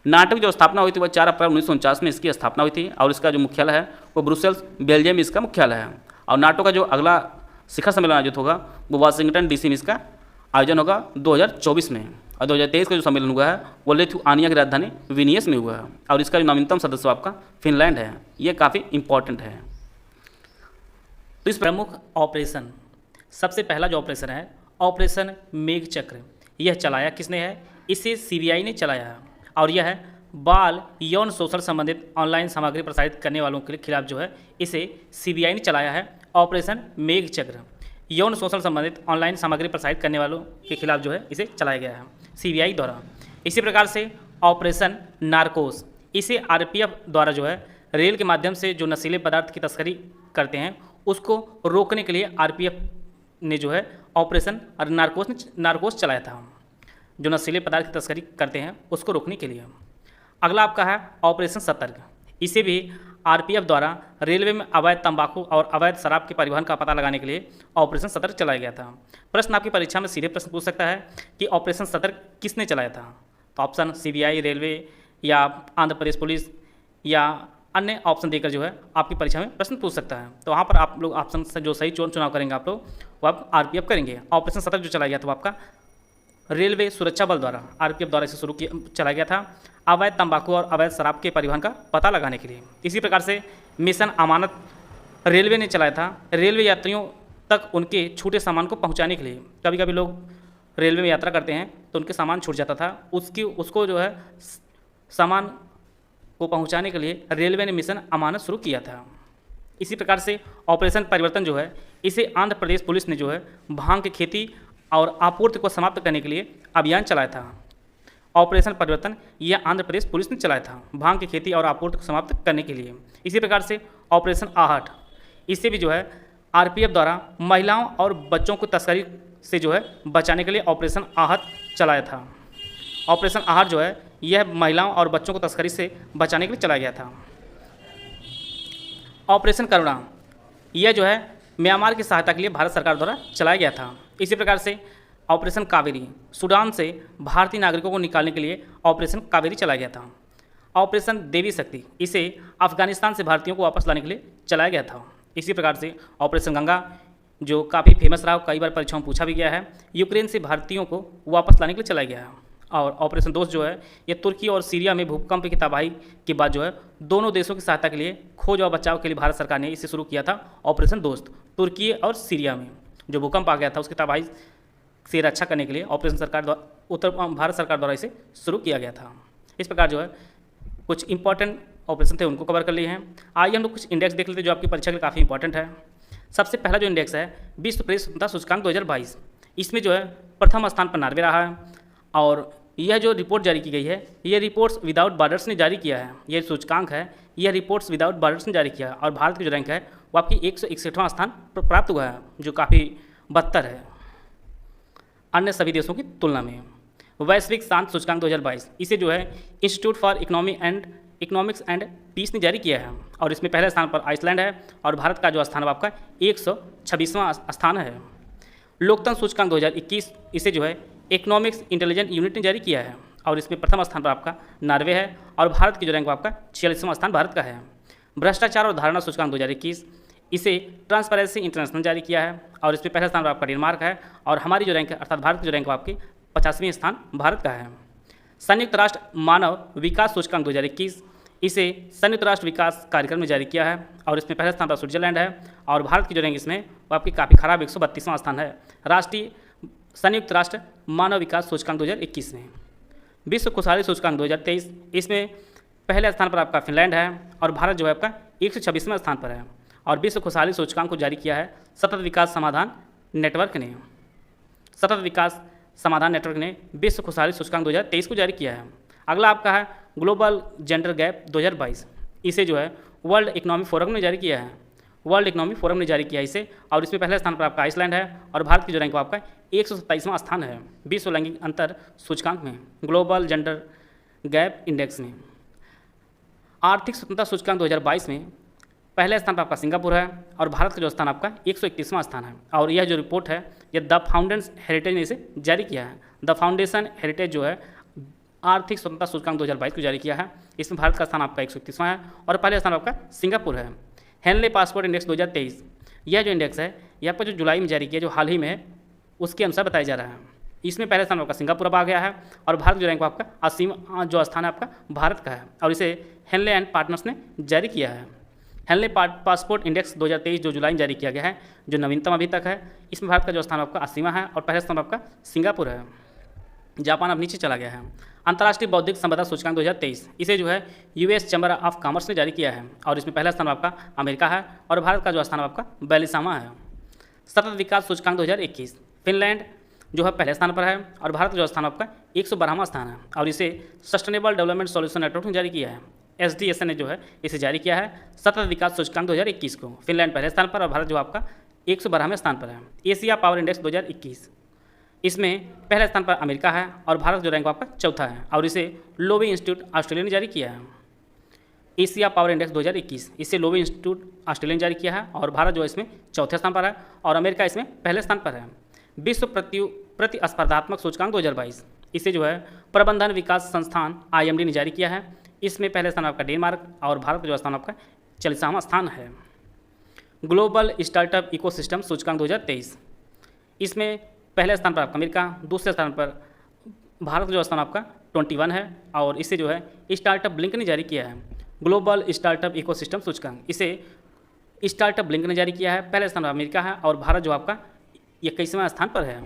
नाटो की जो स्थापना हुई थी वह 4 अप्रैल 1949 में इसकी स्थापना हुई थी और इसका जो मुख्यालय है वो ब्रुसेल्स बेल्जियम में इसका मुख्यालय है। और नाटो का जो अगला शिखर सम्मेलन आयोजित होगा वो वाशिंगटन DC में इसका आयोजन होगा 2024 में। और 2023 का जो सम्मेलन हुआ है वो लिथुआनिया की राजधानी विनियस में हुआ है और इसका जो नवीनतम सदस्य आपका फिनलैंड है। ये काफ़ी इंपॉर्टेंट है। तो इस प्रमुख ऑपरेशन, सबसे पहला जो ऑपरेशन है ऑपरेशन मेघचक्र, यह चलाया किसने है? इसे CBI ने चलाया है और यह है बाल यौन शोषण संबंधित ऑनलाइन सामग्री प्रसारित करने वालों के खिलाफ जो है इसे CBI ने चलाया है। ऑपरेशन मेघचक्र यौन शोषण संबंधित ऑनलाइन सामग्री प्रसारित करने वालों के खिलाफ जो है इसे चलाया गया है CBI द्वारा। इसी प्रकार से ऑपरेशन नार्कोस, इसे RPF द्वारा जो है रेल के माध्यम से जो नशीले पदार्थ की तस्करी करते हैं उसको रोकने के लिए RPF ने जो है ऑपरेशन नार्कोस चलाया था, जो नशीले पदार्थ की तस्करी करते हैं उसको रोकने के लिए। अगला आपका है ऑपरेशन सतर्क, इसे भी RPF द्वारा रेलवे में अवैध तंबाकू और अवैध शराब के परिवहन का पता लगाने के लिए ऑपरेशन सतर्क चलाया गया था। प्रश्न आपकी परीक्षा में सीधे प्रश्न पूछ सकता है कि ऑपरेशन सतर्क किसने चलाया था? तो ऑप्शन CBI, रेलवे या आंध्र प्रदेश पुलिस या अन्य ऑप्शन देकर जो है आपकी परीक्षा में प्रश्न पूछ सकता है। तो वहाँ पर आप लोग ऑप्शन से जो सही चुनाव करेंगे आप लोग वो आप RPF करेंगे। ऑपरेशन सतर्क जो चलाया गया था वो आपका रेलवे सुरक्षा बल द्वारा RPF द्वारा इसे चलाया गया था अवैध तंबाकू और अवैध शराब के परिवहन का पता लगाने के लिए। इसी प्रकार से मिशन अमानत रेलवे ने चलाया था रेलवे यात्रियों तक उनके छूटे सामान को पहुँचाने के लिए। कभी कभी लोग रेलवे में यात्रा करते हैं तो उनके सामान छूट जाता था, उसको जो है सामान को पहुंचाने के लिए रेलवे ने मिशन अमानत शुरू किया था। इसी प्रकार से ऑपरेशन परिवर्तन जो है इसे आंध्र प्रदेश पुलिस ने जो है भांग की खेती और आपूर्ति को समाप्त करने के लिए अभियान चलाया था। ऑपरेशन परिवर्तन यह आंध्र प्रदेश पुलिस ने चलाया था भांग की खेती और आपूर्ति को समाप्त करने के लिए। इसी प्रकार से ऑपरेशन आहट, इसे भी जो है RPF द्वारा महिलाओं और बच्चों को तस्करी से जो है बचाने के लिए ऑपरेशन आहट चलाया था। ऑपरेशन आहट जो है यह महिलाओं और बच्चों को तस्करी से बचाने के लिए चलाया गया था। ऑपरेशन करुणा, यह जो है म्यांमार की सहायता के लिए भारत सरकार द्वारा चलाया गया था। इसी प्रकार से ऑपरेशन कावेरी, सूडान से भारतीय नागरिकों को निकालने के लिए ऑपरेशन कावेरी चलाया गया था। ऑपरेशन देवी शक्ति, इसे अफगानिस्तान से भारतीयों को वापस लाने के लिए चलाया गया था। इसी प्रकार से ऑपरेशन गंगा जो काफ़ी फेमस रहा, कई बार परीक्षाओं में पूछा भी गया है, यूक्रेन से भारतीयों को वापस लाने के लिए चलाया गया है। और ऑपरेशन दोस्त जो है ये तुर्की और सीरिया में भूकंप की तबाही के बाद जो है दोनों देशों की सहायता के लिए खोज और बचाव के लिए भारत सरकार ने इसे शुरू किया था। ऑपरेशन दोस्त तुर्की और सीरिया में जो भूकंप आ गया था उसकी तबाही से रक्षा करने के लिए ऑपरेशन सरकार द्वारा भारत सरकार द्वारा इसे शुरू किया गया था। इस प्रकार जो है कुछ इंपॉर्टेंट ऑपरेशन थे उनको कवर कर लिए हैं। आइए हम लोग कुछ इंडेक्स देख लेते हैं जो आपकी परीक्षा के लिए काफ़ी इंपॉर्टेंट है। सबसे पहला जो इंडेक्स है विश्व प्रेस स्वतंत्रता सूचकांक 2022, इसमें जो है प्रथम स्थान पर नॉर्वे रहा है। और यह जो रिपोर्ट जारी की गई है यह रिपोर्ट्स विदाउट बॉर्डर्स ने जारी किया है। यह सूचकांक है यह रिपोर्ट्स विदाउट बॉर्डर्स ने जारी किया है और भारत की जो रैंक है वो आपकी 161वां स्थान प्राप्त हुआ है, जो काफ़ी बदतर है अन्य सभी देशों की तुलना में। वैश्विक शांति सूचकांक 2022, इसे जो है institute for economics and peace ने जारी किया है और इसमें पहले स्थान पर आइसलैंड है और भारत का जो स्थान है आपका 126वां स्थान है। लोकतंत्र सूचकांक 2021, इसे जो है इकोनॉमिक्स इंटेलिजेंस यूनिट ने जारी किया है और इसमें प्रथम स्थान पर आपका नॉर्वे है और भारत की जो रैंक आपका 46वां स्थान भारत का है। भ्रष्टाचार और धारणा सूचकांक 2021, इसे ट्रांसपेरेंसी इंटरनेशनल जारी किया है और इसमें पहला स्थान पर आपका डेनमार्क है और हमारी जो रैंक है अर्थात भारत की जो रैंक आपकी 50वें स्थान भारत का है। संयुक्त राष्ट्र मानव विकास सूचकांक 2021, इसे संयुक्त राष्ट्र विकास कार्यक्रम में जारी किया है और इसमें पहले स्थान पर स्विट्जरलैंड है और भारत की जो रैंक इसमें वो आपकी काफ़ी खराब 132वां स्थान है राष्ट्रीय संयुक्त राष्ट्र मानव विकास सूचकांक 2021 में। विश्व खुशहाली सूचकांक 2023, इसमें पहले स्थान पर आपका फिनलैंड है और भारत जो है आपका 126वें स्थान पर है। और विश्व खुशहाली सूचकांक को जारी किया है सतत विकास समाधान नेटवर्क ने। सतत विकास समाधान नेटवर्क ने विश्व खुशहाली सूचकांक 2023 को जारी किया है। अगला आपका है ग्लोबल जेंडर गैप 2022। इसे जो है वर्ल्ड इकोनॉमिक फोरम ने जारी किया है। वर्ल्ड इकोनॉमिक फोरम ने जारी किया इसे, और इसमें पहले स्थान पर आपका आइसलैंड है और भारत की जो रैंक आपका 127वां स्थान है विश्व लैंगिक अंतर सूचकांक में, ग्लोबल जेंडर गैप इंडेक्स में। आर्थिक स्वतंत्रता सूचकांक 2022 में पहले स्थान पर आपका सिंगापुर है और भारत का जो स्थान आपका 131वां स्थान है। और यह जो रिपोर्ट है यह द फाउंडेशन हेरिटेज ने इसे जारी किया है। द फाउंडेशन हेरिटेज जो है आर्थिक स्वतंत्रता सूचकांक 2022 को जारी किया है। इसमें भारत का स्थान आपका 131वां है और पहले स्थान आपका सिंगापुर है। हेनले पासपोर्ट इंडेक्स 2023, यह जो इंडेक्स है यह आपका जो जुलाई में जारी किया, जो हाल ही में है, उसके अनुसार बताया जा रहा है। इसमें पहले स्थान आपका सिंगापुर अब आ गया है और भारत जो रैंक आपका 80वां जो स्थान है आपका भारत का है, और इसे हेनले एंड पार्टनर्स ने जारी किया है। हेनले पासपोर्ट इंडेक्स 2023 जो जुलाई में जारी किया गया है, जो नवीनतम अभी तक है, इसमें भारत का जो स्थान आपका 80वां है और पहले स्थान आपका सिंगापुर है। जापान अब नीचे चला गया है। अंतर्राष्ट्रीय बौद्धिक संपदा सूचकांक 2023, इसे जो है यूएस चैम्बर ऑफ कॉमर्स ने जारी किया है और इसमें पहला स्थान आपका अमेरिका है और भारत का जो स्थान आपका 42वां है। सतत विकास सूचकांक 2021, फिनलैंड जो है पहले स्थान पर है और भारत का जो स्थान आपका 112वां स्थान है और इसे सस्टेनेबल डेवलपमेंट सॉल्यूशन नेटवर्क ने जारी किया है। SDSN ने जो है इसे जारी किया है सतत विकास सूचकांक 2021 को। फिनलैंड पहले स्थान पर और भारत जो आपका 112वें स्थान पर है। एशिया पावर इंडेक्स 2021, इसमें पहले स्थान पर अमेरिका है और भारत जो रैंक आपका चौथा है और इसे लोवी इंस्टीट्यूट ऑस्ट्रेलिया ने जारी किया है। एशिया पावर इंडेक्स 2021, इसे लोवी इंस्टीट्यूट ऑस्ट्रेलिया ने जारी किया है और भारत जो है इसमें चौथे स्थान पर है और अमेरिका इसमें पहले स्थान पर है। विश्व प्रतिस्पर्धात्मक सूचकांक 2022, इसे जो है प्रबंधन विकास संस्थान IMD ने जारी किया है। इसमें पहले स्थान आपका डेनमार्क और भारत का जो स्थान आपका 40वां स्थान है। ग्लोबल स्टार्टअप इकोसिस्टम सूचकांक 2023, इसमें पहले स्थान पर आपका अमेरिका, दूसरे स्थान पर भारत का जो स्थान आपका 21 है और इसे जो है स्टार्टअप ब्लिंक ने जारी किया है। ग्लोबल स्टार्टअप इकोसिस्टम सूचकांक, इसे स्टार्टअप ब्लिंक ने जारी किया है। पहले स्थान पर अमेरिका है और भारत जो आपका 21वें स्थान पर है।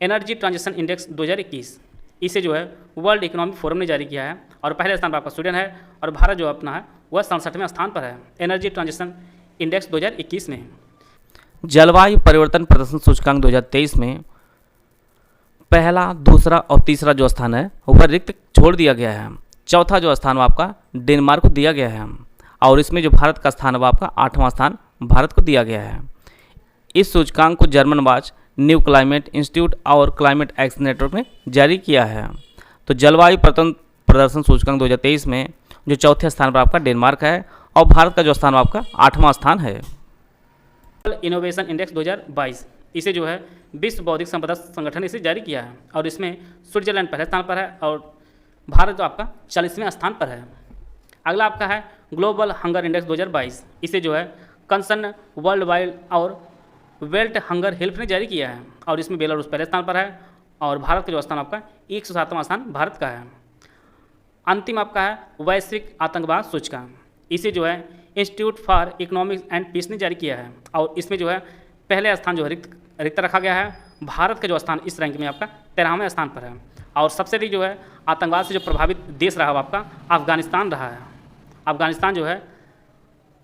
एनर्जी ट्रांजिशन इंडेक्स 2021, इसे जो है वर्ल्ड इकोनॉमिक फोरम ने जारी किया है और पहले स्थान पर आपका स्वीडन है और भारत जो अपना है वह 67वें स्थान पर है एनर्जी ट्रांजिशन इंडेक्स 2021 में। जलवायु परिवर्तन प्रदर्शन सूचकांक 2023 में पहला, दूसरा और तीसरा जो स्थान है वह रिक्त छोड़ दिया गया है। चौथा जो स्थान वह आपका डेनमार्क को दिया गया है और इसमें जो भारत का स्थान है वह आपका 8वां स्थान भारत को दिया गया है। इस सूचकांक को German watch, new climate institute और क्लाइमेट एक्शन नेटवर्क ने जारी किया है। तो जलवायु प्रदर्शन सूचकांक 2023 में जो चौथे स्थान पर आपका डेनमार्क है और भारत का जो स्थान आपका 8वां स्थान है। इनोवेशन इंडेक्स 2022, इसे जो है विश्व बौद्धिक संपदा संगठन ने इसे जारी किया है और इसमें स्विट्जरलैंड पहले स्थान पर है और भारत जो आपका 40वें स्थान पर है। अगला आपका है ग्लोबल हंगर इंडेक्स 2022, इसे जो है कंसर्न वर्ल्ड वाइड और वेल्ट हंगर हेल्प ने जारी किया है और इसमें बेलारूस पहले स्थान पर है और भारत का जो स्थान आपका 107वां स्थान भारत का है। अंतिम आपका है वैश्विक आतंकवाद सूचकांक, इसे जो है institute for economics and peace ने जारी किया है और इसमें जो है पहले स्थान जो है रिक्त रखा गया है। भारत का जो स्थान इस रैंक में आपका 13वें स्थान पर है और सबसे अधिक जो है आतंकवाद से जो प्रभावित देश रहा है आपका अफगानिस्तान रहा है। अफगानिस्तान जो है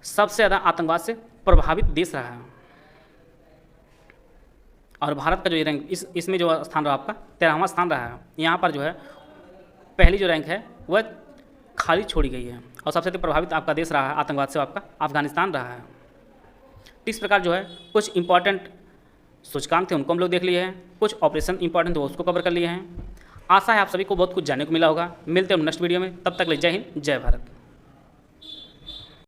सबसे ज़्यादा आतंकवाद से प्रभावित देश रहा है और भारत का जो ये रैंक इसमें जो स्थान रहा आपका 13वां स्थान रहा है। यहाँ पर जो है पहली जो रैंक है वह खाली छोड़ी गई है और सबसे अधिक प्रभावित आपका देश रहा है आतंकवाद से आपका अफगानिस्तान रहा है। इस प्रकार जो है कुछ इंपॉर्टेंट सूचकांक थे उनको हम लोग देख लिए हैं, कुछ ऑपरेशन इंपॉर्टेंट थे उसको कवर कर लिए हैं। आशा है आप सभी को बहुत कुछ जानने को मिला होगा। मिलते हैं नेक्स्ट वीडियो में, तब तक ले जय हिंद, जय भारत।